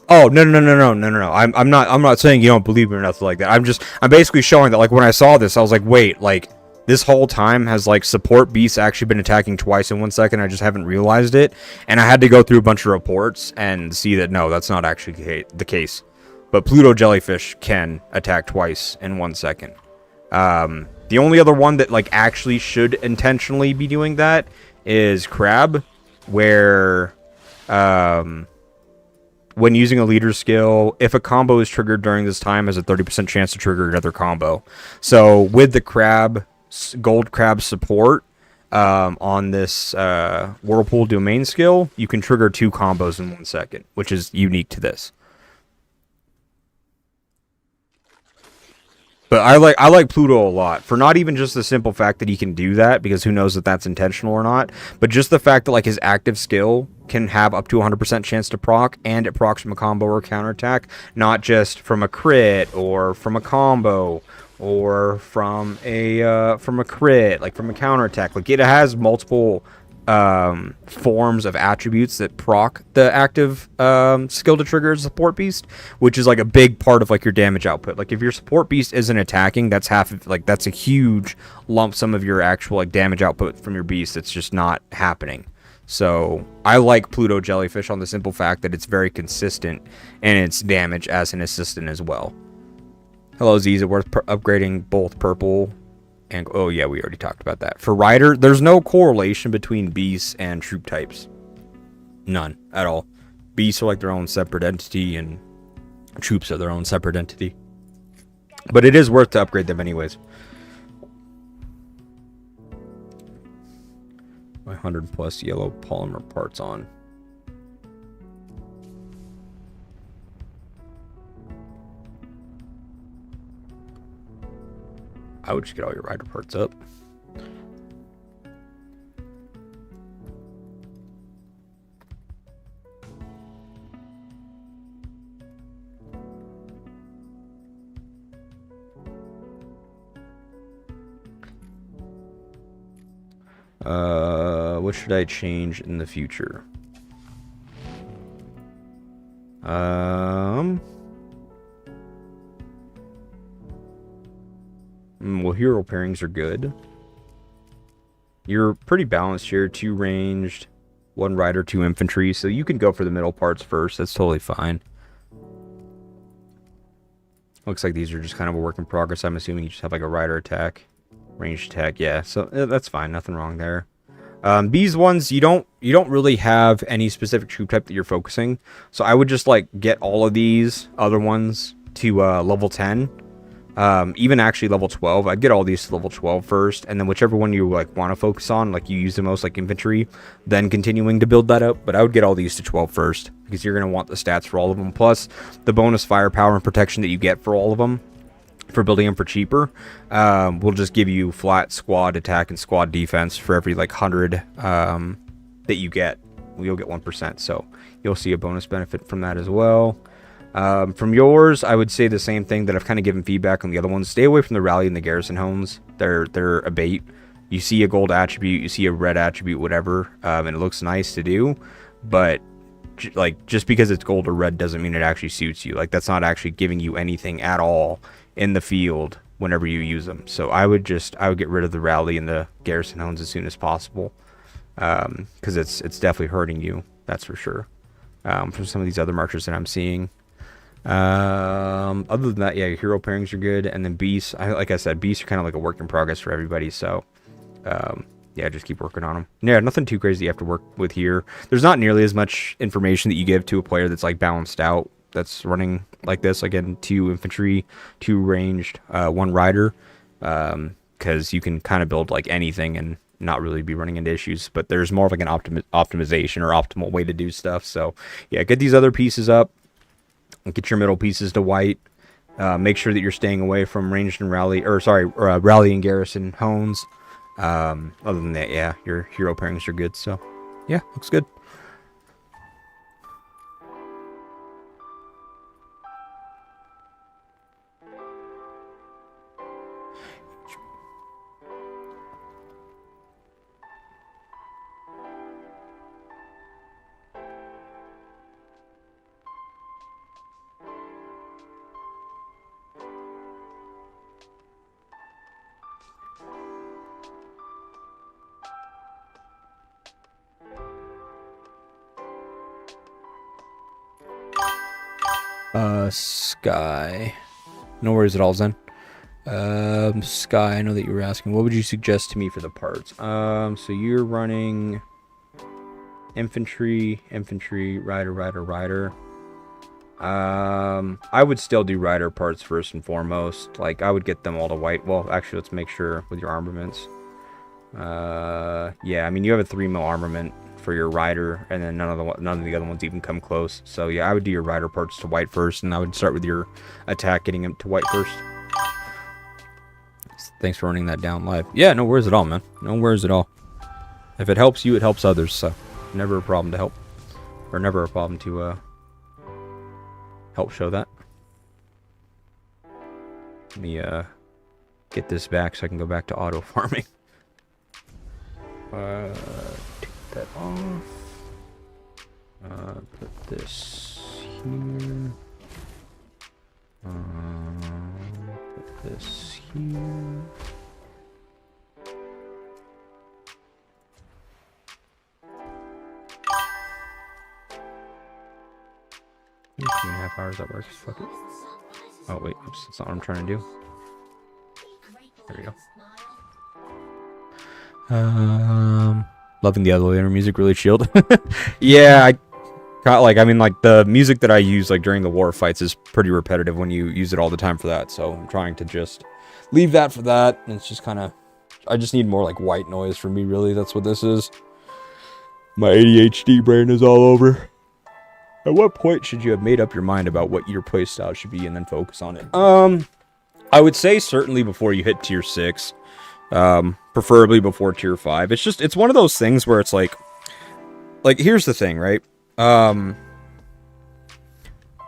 Oh, no. I'm not saying you don't believe me or nothing like that. I'm basically showing that, like, when I saw this, I was like, wait, like, this whole time has, like, support beasts actually been attacking twice in 1 second. I just haven't realized it. And I had to go through a bunch of reports and see that, no, that's not actually the case. But Pluto jellyfish can attack twice in 1 second. The only other one that, like, actually should intentionally be doing that is crab, where when using a leader skill, if a combo is triggered during this time, has a 30% chance to trigger another combo. So with the crab, gold crab support on this Whirlpool domain skill, you can trigger 2 combos in 1 second, which is unique to this. But I like Pluto a lot, for not even just the simple fact that he can do that, because who knows if that's intentional or not, but just the fact that, like, his active skill can have up to 100% chance to proc, and it procs from a combo or counterattack, not just from a crit or from a combo or from a crit, like from a counterattack. Like, it has multiple forms of attributes that proc the active skill to trigger a support beast, which is like a big part of, like, your damage output. Like, if your support beast isn't attacking, that's half of, like, that's a huge lump sum of your actual, like, damage output from your beast that's just not happening. So I like Pluto jellyfish on the simple fact that it's very consistent in its damage as an assistant as well. Hello Z, is it worth upgrading both purple and, oh yeah, we already talked about that. For Rider, there's no correlation between beasts and troop types. None at all. Beasts are like their own separate entity, and troops are their own separate entity. But it is worth to upgrade them anyways. My 100+ yellow polymer parts on. I would just get all your rider parts up. What should I change in the future? Well, hero pairings are good. You're pretty balanced here. 2 ranged, 1 rider, 2 infantry. So you can go for the middle parts first. That's totally fine. Looks like these are just kind of a work in progress. I'm assuming you just have like a rider attack, ranged attack. Yeah, so that's fine. Nothing wrong there. These ones, you don't really have any specific troop type that you're focusing. So I would just like get all of these other ones to level 10. even actually level 12. I'd get all these to level 12 first, and then whichever one you like want to focus on, like you use the most, like infantry, then continuing to build that up. But I would get all these to 12 first, because you're going to want the stats for all of them, plus the bonus firepower and protection that you get for all of them for building them for cheaper will just give you flat squad attack and squad defense for every like 100 that you get. You'll get 1%, so you'll see a bonus benefit from that as well. From yours, I would say the same thing that I've kind of given feedback on the other ones. Stay away from the rally and the garrison homes. They're a bait. You see a gold attribute, you see a red attribute, whatever, and it looks nice to do, but like just because it's gold or red doesn't mean it actually suits you. Like that's not actually giving you anything at all in the field whenever you use them. So I would get rid of the rally and the garrison homes as soon as possible, because it's definitely hurting you, that's for sure, from some of these other marchers that I'm seeing. Other than that, yeah, your hero pairings are good, and then beasts, like I said, beasts are kind of like a work in progress for everybody, so yeah, just keep working on them. Yeah, nothing too crazy you have to work with here. There's not nearly as much information that you give to a player that's like balanced out, that's running like this. Again, 2 infantry, 2 ranged, 1 rider, because you can kind of build like anything and not really be running into issues, but there's more of like an optimization or optimal way to do stuff. So yeah, get these other pieces up, get your middle pieces to white. Make sure that you're staying away from ranged and rally, or sorry, rally and garrison hones. Other than that, yeah, your hero pairings are good. So yeah, looks good. Sky. No worries at all, Zen. Sky, I know that you were asking, what would you suggest to me for the parts? So you're running infantry, rider. I would still do rider parts first and foremost. Like, I would get them all to white. Well, actually, let's make sure with your armaments. Yeah, I mean, you have a 3 mil armament for your rider, and then none of the other ones even come close. So yeah, I would do your rider parts to white first, and I would start with your attack, getting them to white first. Thanks for running that down live. Yeah, no worries at all, man. No worries at all. If it helps you, it helps others. So never a problem to help, or never a problem to help show that. Let me get this back so I can go back to auto farming. Take that off. Put this here. Put this here. 2.5 hours, that works. Fuck it. Oh wait, oops, that's not what I'm trying to do. There we go. Loving the elevator music, really chilled. Yeah, I mean, like, the music that I use, like, during the war fights is pretty repetitive when you use it all the time for that, so I'm trying to just leave that for that, and it's just kind of, I just need more, like, white noise for me, really. That's what this is. My ADHD brain is all over. At what point should you have made up your mind about what your playstyle should be and then focus on it? I would say certainly before you hit tier 6. Preferably before tier 5. It's one of those things where it's like, here's the thing, right?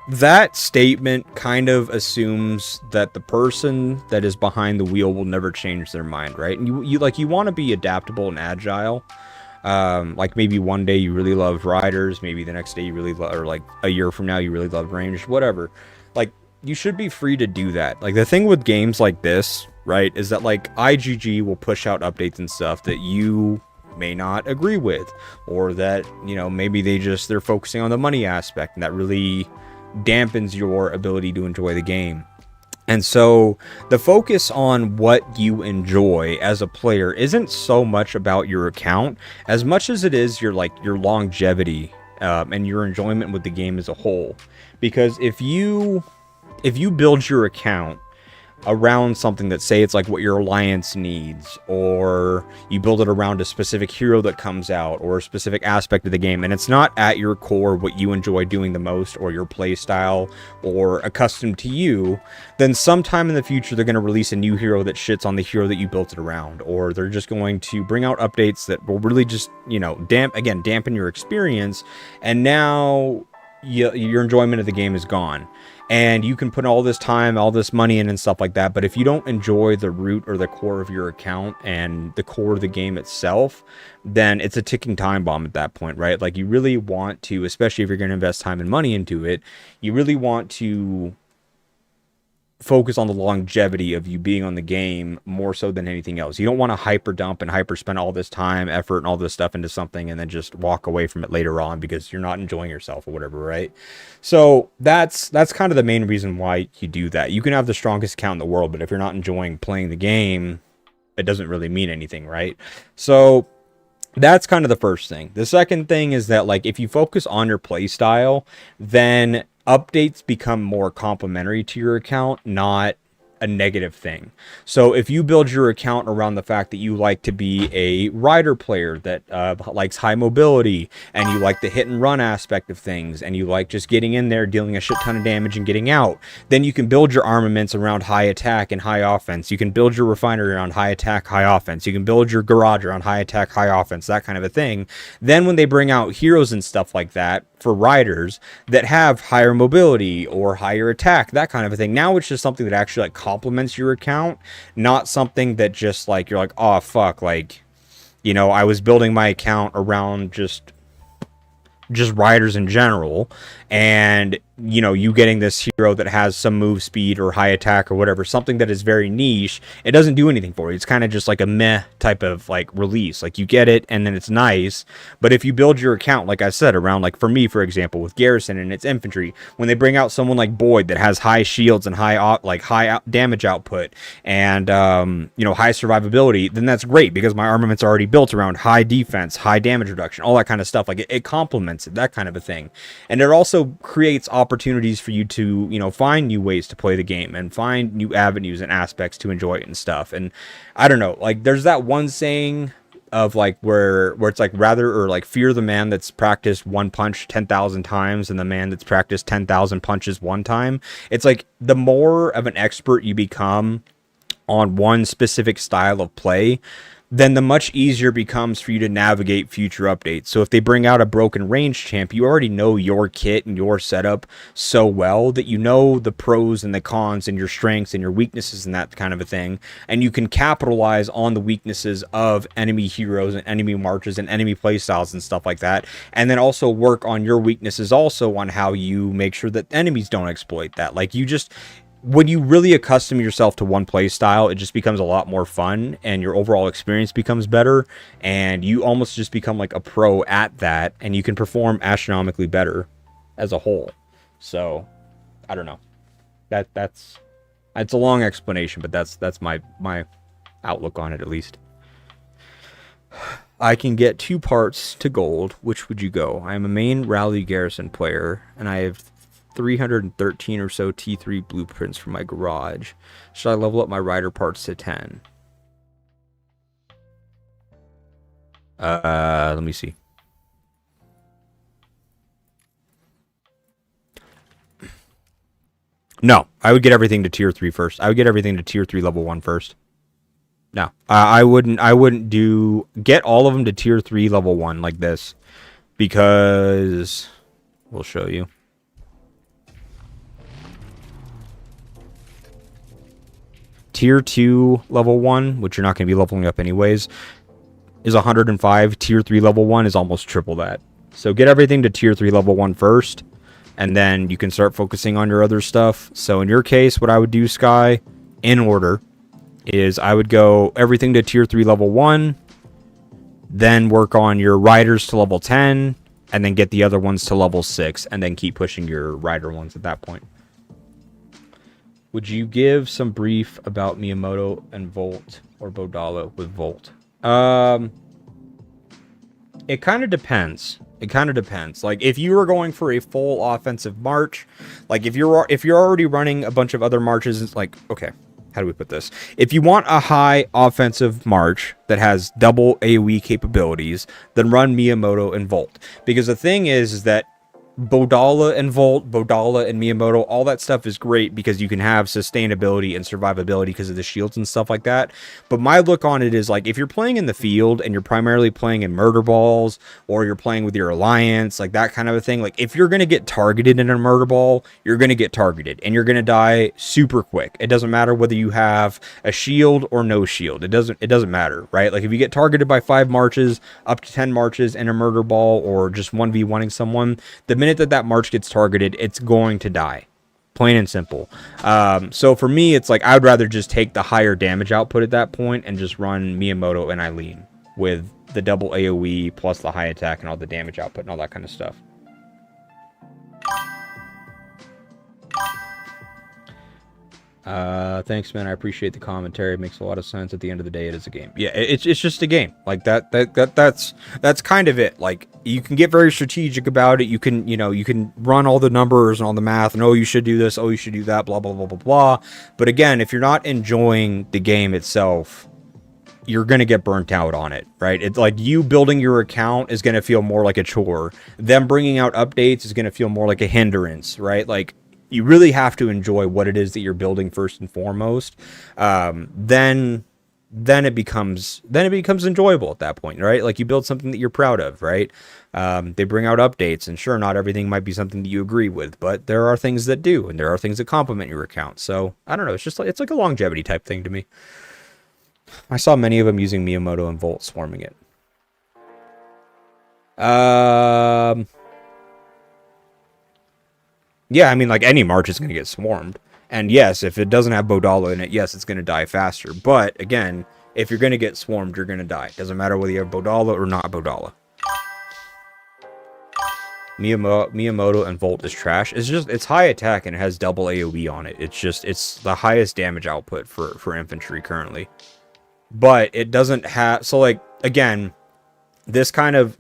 That statement kind of assumes that the person that is behind the wheel will never change their mind, right? And you want to be adaptable and agile. Like maybe one day you really love riders, maybe the next day you really love, or like a year from now you really love ranged, whatever. Like, you should be free to do that. Like, the thing with games like this, right, is that like IGG will push out updates and stuff that you may not agree with, or that, you know, maybe they're focusing on the money aspect, and that really dampens your ability to enjoy the game. And so the focus on what you enjoy as a player isn't so much about your account as much as it is your longevity and your enjoyment with the game as a whole. Because if you build your account around something that, say, it's like what your alliance needs, or you build it around a specific hero that comes out, or a specific aspect of the game, and it's not at your core what you enjoy doing the most, or your play style, or accustomed to you, then sometime in the future they're going to release a new hero that shits on the hero that you built it around, or they're just going to bring out updates that will really just, you know, dampen your experience, and now your enjoyment of the game is gone. And you can put all this time, all this money in and stuff like that, but if you don't enjoy the root or the core of your account and the core of the game itself, then it's a ticking time bomb at that point, right? Like, you really want to, especially if you're going to invest time and money into it, you really want to focus on the longevity of you being on the game more so than anything else. You don't want to hyper dump and hyper spend all this time, effort, and all this stuff into something and then just walk away from it later on because you're not enjoying yourself or whatever, right? So that's kind of the main reason why you do that. You can have the strongest account in the world, but if you're not enjoying playing the game, it doesn't really mean anything, right? So that's kind of the first thing. The second thing is that, like, if you focus on your play style, then updates become more complementary to your account, not a negative thing. So if you build your account around the fact that you like to be a rider player that likes high mobility, and you like the hit and run aspect of things, and you like just getting in there, dealing a shit ton of damage and getting out, then you can build your armaments around high attack and high offense. You can build your refinery around high attack, high offense. You can build your garage around high attack, high offense, that kind of a thing. Then when they bring out heroes and stuff like that for riders that have higher mobility or higher attack, that kind of a thing, now it's just something that actually like complements your account, not something that just like you're like, oh fuck, like, you know, I was building my account around just riders in general, and you know, you getting this hero that has some move speed or high attack or whatever, something that is very niche, it doesn't do anything for you. It's kind of just like a meh type of like release. Like, you get it and then it's nice, but if you build your account, like I said, around, like for me, for example, with Garrison and its infantry, when they bring out someone like Boyd that has high shields and high damage output and you know, high survivability, then that's great because my armament's already built around high defense, high damage reduction, all that kind of stuff. Like, it complements it, that kind of a thing. And it also creates opportunities for you to, you know, find new ways to play the game and find new avenues and aspects to enjoy it and stuff. And I don't know, like, there's that one saying of like where it's like, rather, or like, fear the man that's practiced one punch 10,000 times and the man that's practiced 10,000 punches one time. It's like, the more of an expert you become on one specific style of play, then the much easier it becomes for you to navigate future updates. So if they bring out a broken range champ, you already know your kit and your setup so well that you know the pros and the cons and your strengths and your weaknesses and that kind of a thing. And you can capitalize on the weaknesses of enemy heroes and enemy marches and enemy playstyles and stuff like that. And then also work on your weaknesses also on how you make sure that enemies don't exploit that. Like, you just, when you really accustom yourself to one play style, it just becomes a lot more fun and your overall experience becomes better, and you almost just become like a pro at that, and you can perform astronomically better as a whole. So I don't know, that's a long explanation, but that's my outlook on it, at least. I can get 2 parts to gold. Which would you go? I am a main rally Garrison player, and I have 313 or so T3 blueprints for my garage. Should I level up my rider parts to 10? Let me see. No, I would get everything to tier 3 first. I would get everything to tier 3 level 1 first. No, I wouldn't get all of them to tier 3 level 1 like this, because we'll show you. Tier 2 level 1, which you're not going to be leveling up anyways, is 105. Tier 3 level 1 is almost triple that. So get everything to tier 3 level 1 first, and then you can start focusing on your other stuff. So in your case, what I would do, Sky, in order, is I would go everything to tier 3 level 1, then work on your riders to level 10, and then get the other ones to level 6, and then keep pushing your rider ones at that point. Would you give some brief about Miyamoto and Volt, or Bodalo with Volt? It kind of depends. It kind of depends. Like, if you were going for a full offensive march, like if you're already running a bunch of other marches, it's like, okay, how do we put this? If you want a high offensive march that has double AoE capabilities, then run Miyamoto and Volt. Because the thing is that Bodala and Volt, Bodala and Miyamoto, all that stuff is great because you can have sustainability and survivability because of the shields and stuff like that. But my look on it is like, if you're playing in the field and you're primarily playing in murder balls, or you're playing with your alliance, like that kind of a thing, like if you're going to get targeted in a murder ball, you're going to get targeted and you're going to die super quick. It doesn't matter whether you have a shield or no shield. It doesn't matter, right? Like if you get targeted by 5 marches, up to 10 marches in a murder ball, or just 1v1ing someone, the minute that march gets targeted, it's going to die, plain and simple. So for me, it's like I'd rather just take the higher damage output at that point and just run Miyamoto and Eileen with the double AoE plus the high attack and all the damage output and all that kind of stuff. Thanks, man. I appreciate the commentary. It makes a lot of sense. At the end of the day, it is a game. Yeah, it's just a game. Like that's kind of it. Like you can get very strategic about it. You can run all the numbers and all the math and, oh, you should do this, oh, you should do that, blah blah blah blah blah. But again, if you're not enjoying the game itself, you're going to get burnt out on it, right? It's like you building your account is going to feel more like a chore. Them bringing out updates is going to feel more like a hindrance, right? Like you really have to enjoy what it is that you're building first and foremost. Then it becomes enjoyable at that point, right? Like you build something that you're proud of, right? They bring out updates, and sure, not everything might be something that you agree with, but there are things that do, and there are things that complement your account. So I don't know. It's like a longevity type thing to me. I saw many of them using Miyamoto and Volt swarming it. Yeah, I mean, like any march is going to get swarmed. And yes, if it doesn't have Bodala in it, yes, it's going to die faster. But again, if you're going to get swarmed, you're going to die. Doesn't matter whether you have Bodala or not Bodala. Miyamoto and Volt is trash. It's high attack and it has double AoE on it. It's the highest damage output for infantry currently. But it doesn't have, so like again, this kind of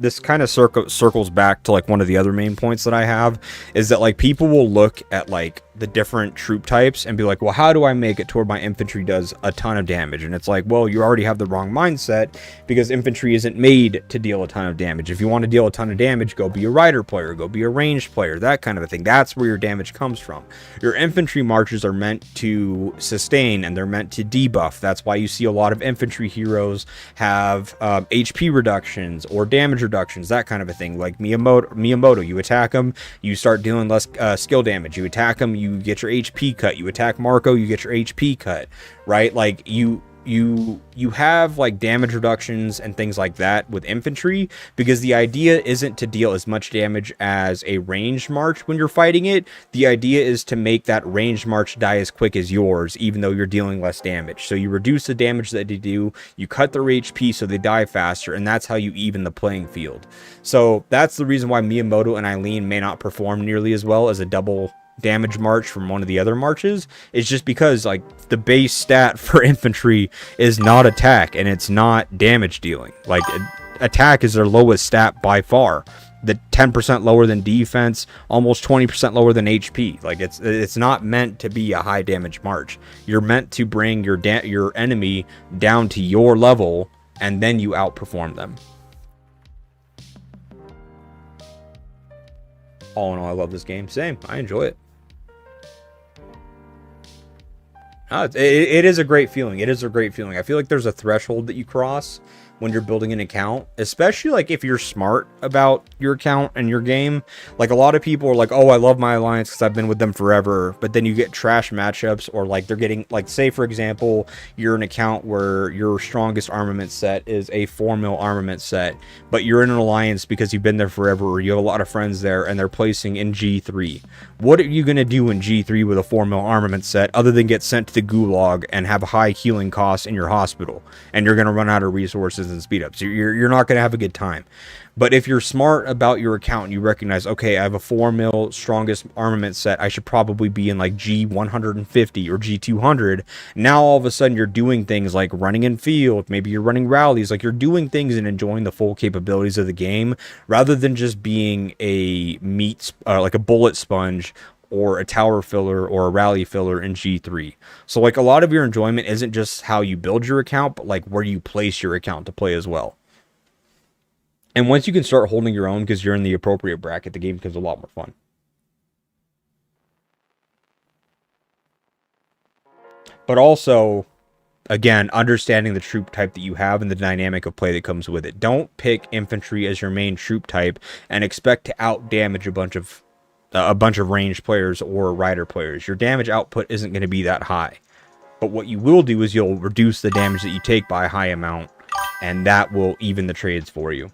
circles back to like one of the other main points that I have, is that like people will look at like the different troop types and be like, well, how do I make it to where my infantry does a ton of damage? And it's like, well, you already have the wrong mindset, because infantry isn't made to deal a ton of damage. If you want to deal a ton of damage, go be a rider player, go be a ranged player, that kind of a thing. That's where your damage comes from. Your infantry marches are meant to sustain and they're meant to debuff. That's why you see a lot of infantry heroes have HP reductions or damage reductions, that kind of a thing. Like Miyamoto, you attack him, you start dealing less skill damage. You attack him, you get your HP cut. You attack Marco, you get your HP cut, right? Like you have like damage reductions and things like that with infantry, because the idea isn't to deal as much damage as a ranged march when you're fighting it. The idea is to make that ranged march die as quick as yours, even though you're dealing less damage. So you reduce the damage that they do, you cut their HP so they die faster, and that's how you even the playing field. So that's the reason why Miyamoto and Eileen may not perform nearly as well as a double damage march from one of the other marches. It's just because like the base stat for infantry is not attack and it's not damage dealing. Like attack is their lowest stat by far. The 10% lower than defense, almost 20% lower than HP. Like it's not meant to be a high damage march. You're meant to bring your enemy down to your level, and then you outperform them. All in all, I love this game. Same, I enjoy it. It is a great feeling. It is a great feeling. I feel like there's a threshold that you cross when you're building an account, especially like if you're smart about your account and your game. Like a lot of people are like, oh, I love my alliance because I've been with them forever, but then you get trash matchups, or like they're getting, like, say for example, you're an account where your strongest armament set is a 4 mil armament set, but you're in an alliance because you've been there forever, or you have a lot of friends there and they're placing in G3. What are you going to do in G3 with a 4 mil armament set other than get sent to the gulag and have high healing costs in your hospital, and you're going to run out of resources and speed ups? You're not going to have a good time. But if you're smart about your account and you recognize, okay, I have a 4 mil strongest armament set, I should probably be in like G150 or G200. Now all of a sudden you're doing things like running in field, maybe you're running rallies, like you're doing things and enjoying the full capabilities of the game, rather than just being a like a bullet sponge or a tower filler or a rally filler in G3. So like a lot of your enjoyment isn't just how you build your account, but like where you place your account to play as well. And once you can start holding your own because you're in the appropriate bracket, the game becomes a lot more fun. But also, again, understanding the troop type that you have and the dynamic of play that comes with it. Don't pick infantry as your main troop type and expect to out damage a bunch of ranged players or rider players. Your damage output isn't going to be that high. But what you will do is you'll reduce the damage that you take by a high amount, and that will even the trades for you.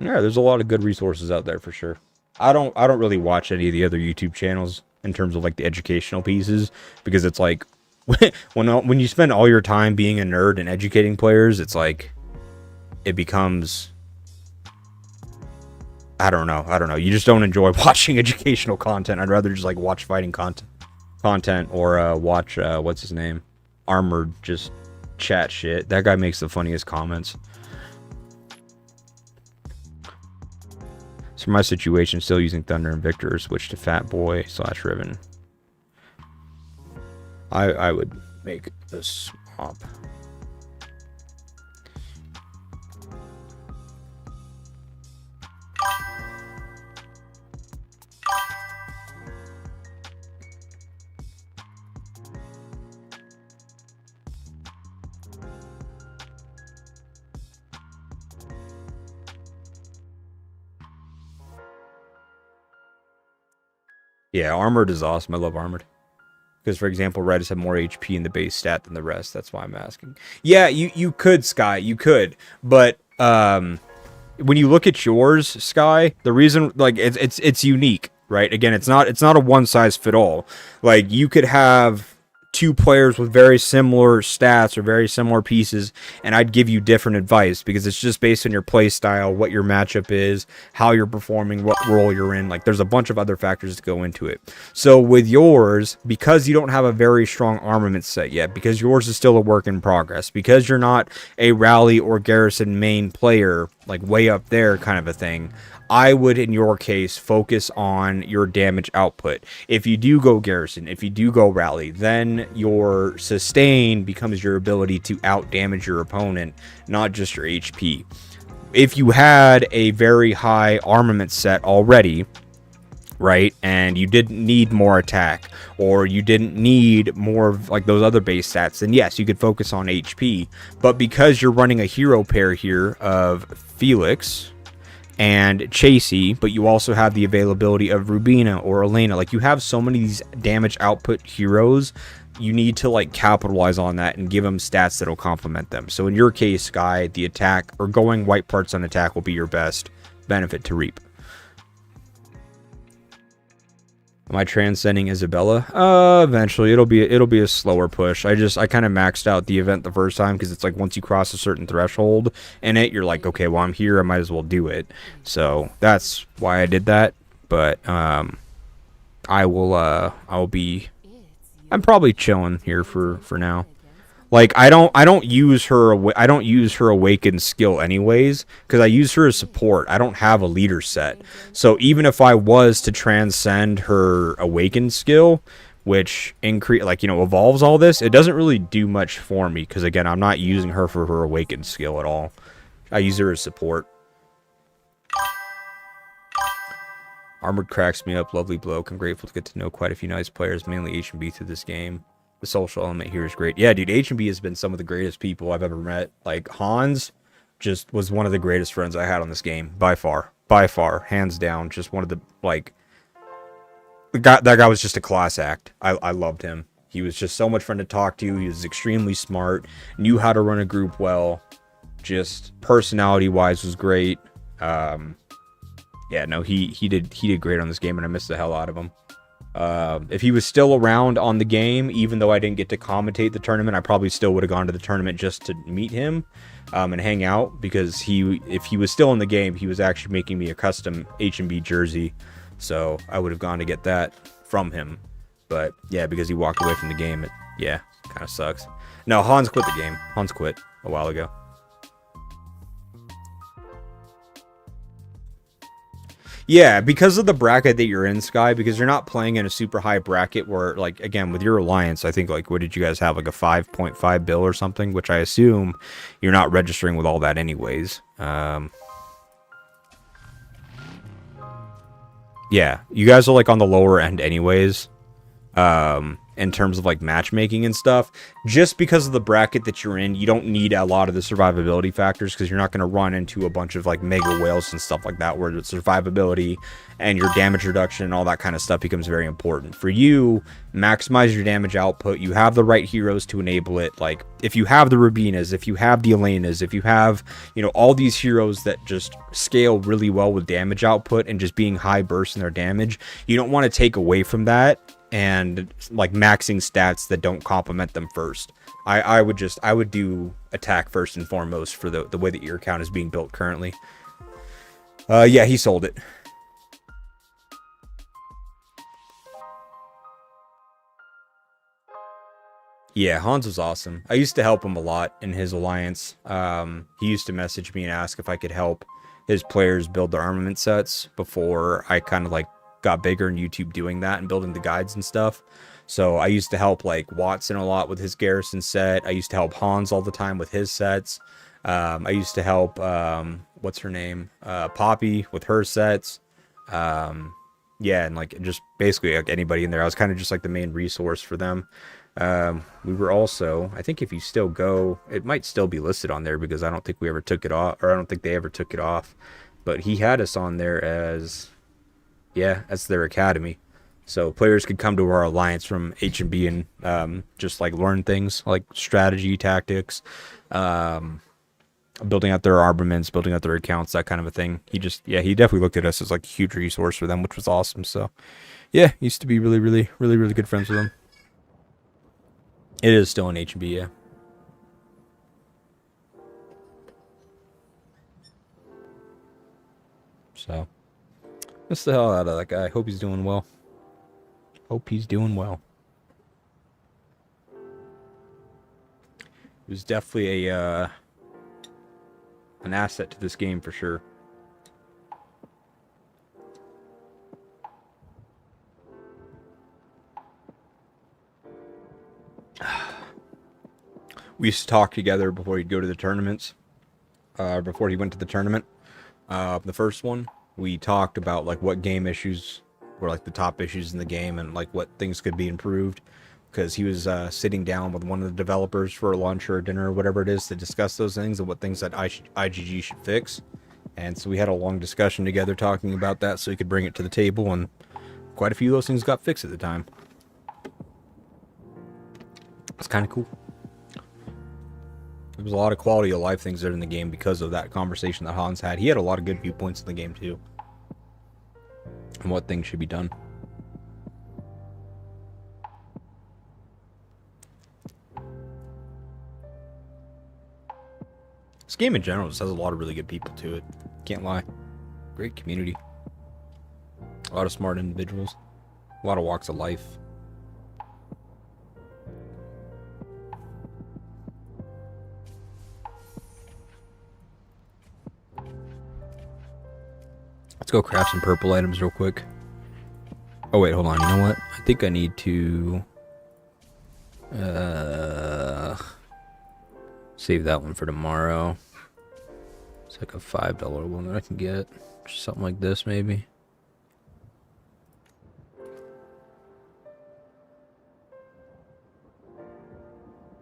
Yeah, there's a lot of good resources out there for sure. I don't really watch any of the other YouTube channels in terms of like the educational pieces, because it's like when you spend all your time being a nerd and educating players, it's like it becomes, I don't know. You just don't enjoy watching educational content. I'd rather just like watch fighting content or watch what's his name? Armored just chat shit. That guy makes the funniest comments. So for my situation, still using Thunder and Victor, switch to Fat Boy / Riven. I would make a swap. Yeah, Armored is awesome. I love Armored. Because, for example, Redis have more HP in the base stat than the rest. That's why I'm asking. Yeah, you could, Sky. You could. But when you look at yours, Sky, the reason, like, it's unique, right? Again, it's not a one-size-fit-all. Like, you could have two players with very similar stats or very similar pieces, and I'd give you different advice because it's just based on your play style, what your matchup is, how you're performing, what role you're in. Like, there's a bunch of other factors that go into it. So with yours, because you don't have a very strong armament set yet, because yours is still a work in progress, because you're not a rally or garrison main player, like way up there kind of a thing, I would, in your case, focus on your damage output. If you do go garrison, if you do go rally, then your sustain becomes your ability to out damage your opponent, not just your HP. If you had a very high armament set already, right, and you didn't need more attack, or you didn't need more of like those other base stats, then yes, you could focus on HP. But because you're running a hero pair here of Felix and Chasey, but you also have the availability of Rubina or Elena. Like, you have so many of these damage output heroes, you need to like capitalize on that and give them stats that'll complement them. So in your case, Sky, the attack or going white parts on attack will be your best benefit to reap. Am I transcending Isabella? Eventually it'll be a slower push. I kind of maxed out the event the first time because it's like once you cross a certain threshold in it, you're like, okay, well, I'm here, I might as well do it. So that's why I did that. But I'm probably chilling here for now. Like, I don't use her awakened skill anyways, because I use her as support. I don't have a leader set. So even if I was to transcend her awakened skill, which evolves all this, it doesn't really do much for me, because again, I'm not using her for her awakened skill at all. I use her as support. Armored cracks me up, lovely bloke. I'm grateful to get to know quite a few nice players, mainly H&B through this game. The social element here is great. Yeah, dude, H&B has been some of the greatest people I've ever met. Like, Hans just was one of the greatest friends I had on this game, by far, hands down. Just one of the, like, that guy was just a class act. I loved him. He was just so much fun to talk to. He was extremely smart, knew how to run a group well, just personality-wise was great. Yeah, no, he did great on this game, and I missed the hell out of him. If he was still around on the game, even though I didn't get to commentate the tournament, I probably still would have gone to the tournament just to meet him and hang out, because if he was still in the game, he was actually making me a custom H&B jersey, so I would have gone to get that from him. But yeah, because he walked away from the game, it kind of sucks. No, Hans quit the game. Hans quit a while ago. Yeah, because of the bracket that you're in, Sky, because you're not playing in a super high bracket where, like, again, with your alliance, I think, like, what did you guys have, like a 5.5 bill or something, which I assume you're not registering with all that anyways. Yeah, you guys are, like, on the lower end anyways. In terms of like matchmaking and stuff, just because of the bracket that you're in, you don't need a lot of the survivability factors because you're not going to run into a bunch of like mega whales and stuff like that where the survivability and your damage reduction and all that kind of stuff becomes very important. For you, maximize your damage output. You have the right heroes to enable it. Like if you have the Rubinas, if you have the Elenas, if you have, you know, all these heroes that just scale really well with damage output and just being high burst in their damage, you don't want to take away from that and like maxing stats that don't complement them first. I would do attack first and foremost for the way that your account is being built currently. Yeah, he sold it. Yeah, Hans was awesome. I used to help him a lot in his alliance. He used to message me and ask if I could help his players build their armament sets before I kind of like got bigger in YouTube doing that and building the guides and stuff. So I used to help like Watson a lot with his garrison set. I used to help Hans all the time with his sets. I used to help what's her name, Poppy with her sets. Yeah, and like just basically like anybody in there. I was kind of just like the main resource for them. We were also, I think if you still go, it might still be listed on there because I don't think we ever took it off, or I don't think they ever took it off. But he had us on there as, yeah, that's their academy. So players could come to our alliance from H&B and just like learn things like strategy, tactics, building out their armaments, building out their accounts, that kind of a thing. He definitely looked at us as like a huge resource for them, which was awesome. So yeah, used to be really good friends with him. It is still in H&B, yeah. So miss the hell out of that guy. Hope he's doing well. Hope he's doing well. He was definitely a an asset to this game for sure. We used to talk together before he'd go to the tournaments. Before he went to the tournament, the first one, we talked about like what game issues were like the top issues in the game and like what things could be improved. Because he was sitting down with one of the developers for a lunch or a dinner or whatever it is to discuss those things and what things that IGG should fix. And so we had a long discussion together talking about that so he could bring it to the table, and quite a few of those things got fixed at the time. It's kind of cool. There was a lot of quality of life things there in the game because of that conversation that Hans had. He had a lot of good viewpoints in the game too, and what things should be done. This game in general just has a lot of really good people to it. Can't lie. Great community. A lot of smart individuals. A lot of walks of life. Let's go craft some purple items real quick. Oh wait, hold on. You know what? I think I need to save that one for tomorrow. It's like a $5 one that I can get. Something like this, maybe.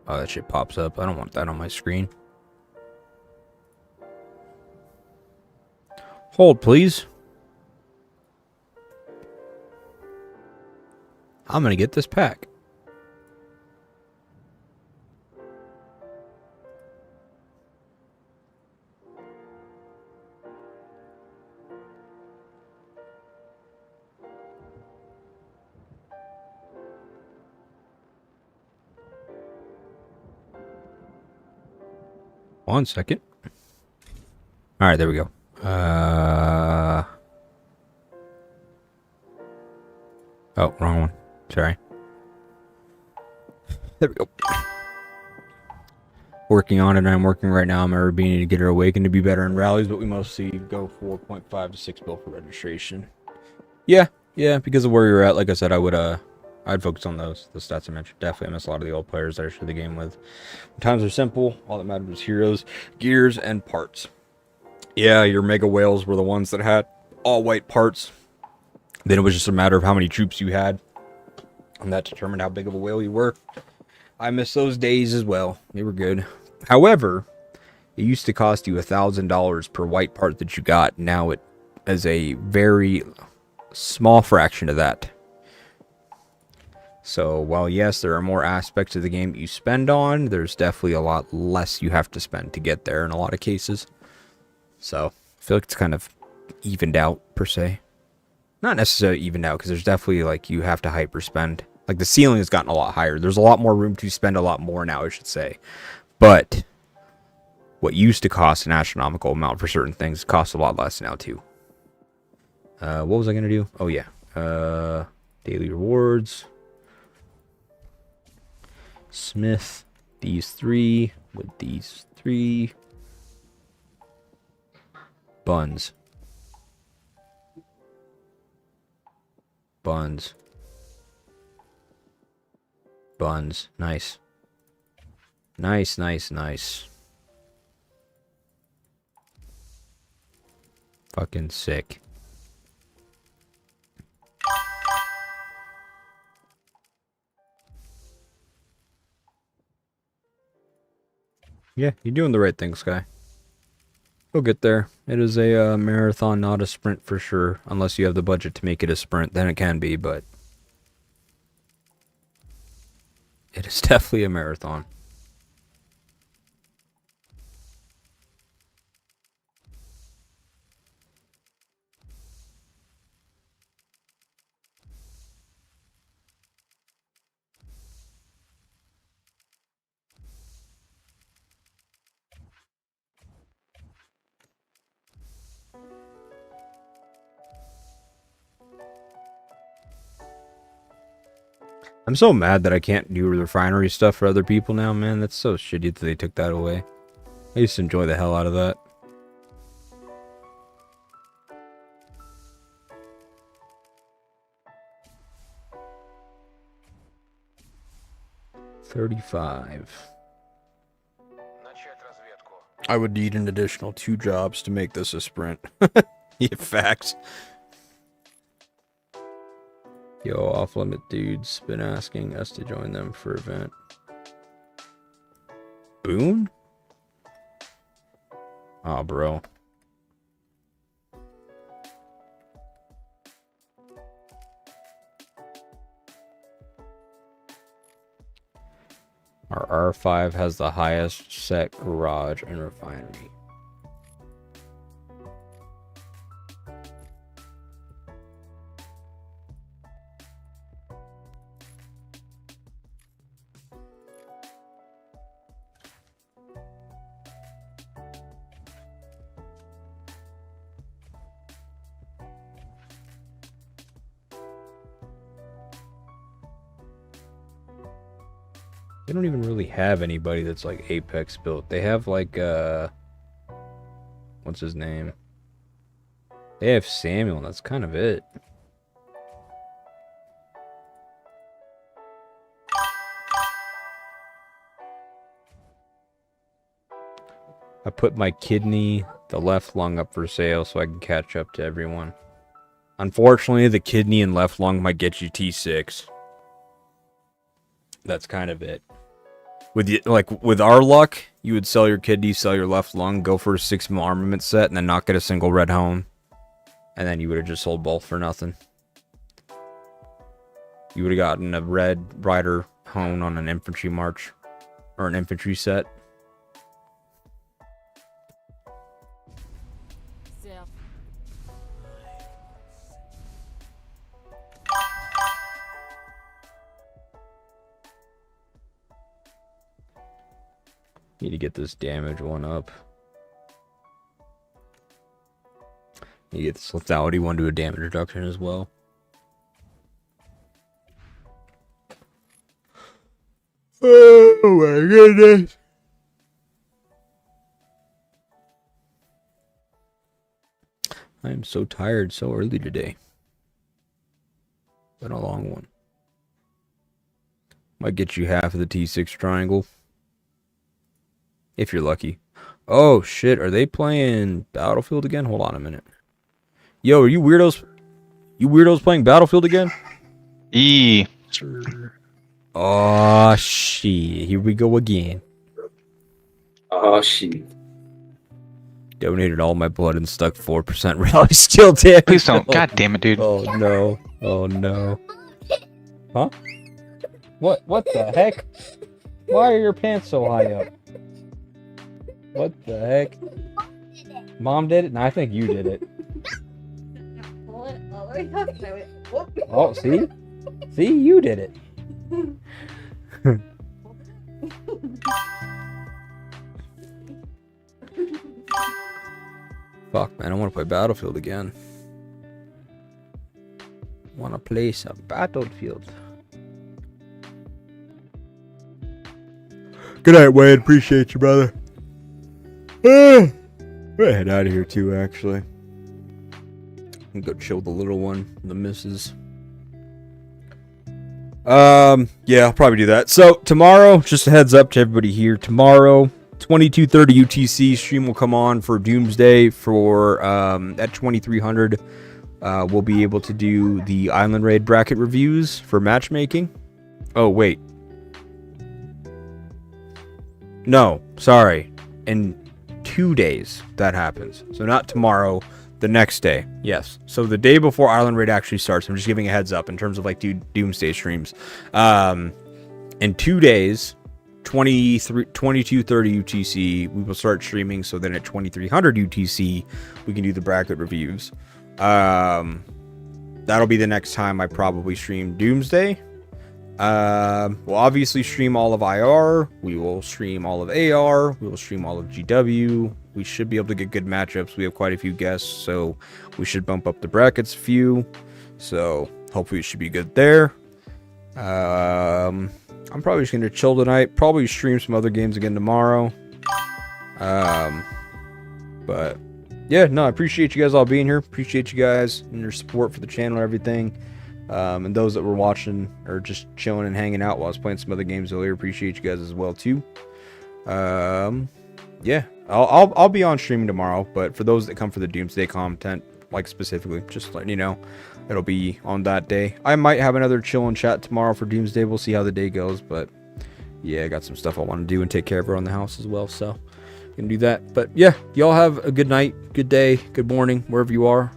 Oh, that shit pops up. I don't want that on my screen. Hold, please. I'm gonna get this pack. One second. All right, there we go. Oh, wrong one. Sorry. There we go. working on it, and I'm working right now on my Rubini to get her awakened to be better in rallies, but we mostly go 4.5 to 6 bill for registration. Yeah, because of where you're at, like I said, I'd focus on those stats I mentioned. Definitely miss a lot of the old players that I shared the game with. When times are simple, all that mattered was heroes, gears, and parts. Yeah, your mega whales were the ones that had all white parts. Then it was just a matter of how many troops you had, and that determined how big of a whale you were. I miss those days as well. They were good. However, it used to cost you $1,000 per white part that you got. Now it is a very small fraction of that. So while yes, there are more aspects of the game you spend on, there's definitely a lot less you have to spend to get there in a lot of cases. So I feel like it's kind of evened out per se. Not necessarily evened out, because there's definitely like you have to hyper spend. Like the ceiling has gotten a lot higher. There's a lot more room to spend a lot more now, I should say. But what used to cost an astronomical amount for certain things costs a lot less now too. What was I gonna do? Oh yeah, daily rewards. Smith these 3 with these 3 buns. Nice. Nice. Fucking sick. Yeah, you're doing the right thing, Sky. You'll get there. It is a marathon, not a sprint for sure. Unless you have the budget to make it a sprint, then it can be, but it is definitely a marathon. I'm so mad that I can't do refinery stuff for other people now, man. That's so shitty that they took that away. I used to enjoy the hell out of that. $35. I would need an additional 2 jobs to make this a sprint. Yeah, facts. Yo, off-limit dudes been asking us to join them for event. Boone? Aw, bro. Our R5 has the highest set garage and refinery. They don't even really have anybody that's like Apex built. They have like what's his name? They have Samuel, and that's kind of it. I put my kidney, the left lung, up for sale so I can catch up to everyone. Unfortunately, the kidney and left lung might get you T6. That's kind of it. With our luck, you would sell your kidney, sell your left lung, go for a 6mm armament set, and then not get a single red hone. And then you would have just sold both for nothing. You would have gotten a red rider hone on an infantry march. Or an infantry set. Need to get this damage one up. Need to get this lethality one to a damage reduction as well. Oh my goodness. I am so tired so early today. Been a long one. Might get you half of the T6 triangle. If you're lucky. Oh shit, are they playing Battlefield again? Hold on a minute. Yo, are you weirdos? You weirdos playing Battlefield again? Oh shit, here we go again. Oh shit. Donated all my blood and stuck 4% rally skill damage. Please don't. God damn it, dude. Oh no. Oh no. Huh? What the heck? Why are your pants so high up? What the heck? Mom did it? No, I think you did it. Pull it all the way up. And I went, whoop. Oh, see? See, you did it. Fuck, man, I want to play Battlefield again. Want to play some Battlefield. Good night, Wade. Appreciate you, brother. I'm gonna head out of here too, actually. And go chill with the little one, the missus. Yeah, I'll probably do that. So tomorrow, just a heads up to everybody here. Tomorrow, 22:30 UTC stream will come on for Doomsday for at 2300. We'll be able to do the Island Raid bracket reviews for matchmaking. Oh wait. No, sorry. In 2 days that happens. So not tomorrow, the next day. Yes. So the day before Island Raid actually starts, I'm just giving a heads up in terms of like Doomsday streams. In 2 days, 22:30 UTC, we will start streaming. So then at 2300 UTC, we can do the bracket reviews. That'll be the next time I probably stream Doomsday. We'll obviously stream all of IR. We will stream all of AR. We will stream all of GW. We should be able to get good matchups. We have quite a few guests, so we should bump up the brackets a few. So hopefully it should be good there. I'm probably just gonna chill tonight. Probably stream some other games again tomorrow. But yeah, no, I appreciate you guys all being here. Appreciate you guys and your support for the channel and everything. And those that were watching or just chilling and hanging out while I was playing some other games earlier, appreciate you guys as well too. Yeah, I'll be on streaming tomorrow, but for those that come for the Doomsday content, like specifically, just letting you know, it'll be on that day. I might have another chill and chat tomorrow for Doomsday. We'll see how the day goes, but yeah, I got some stuff I want to do and take care of around the house as well, so gonna do that. But yeah, y'all have a good night, good day, good morning, wherever you are.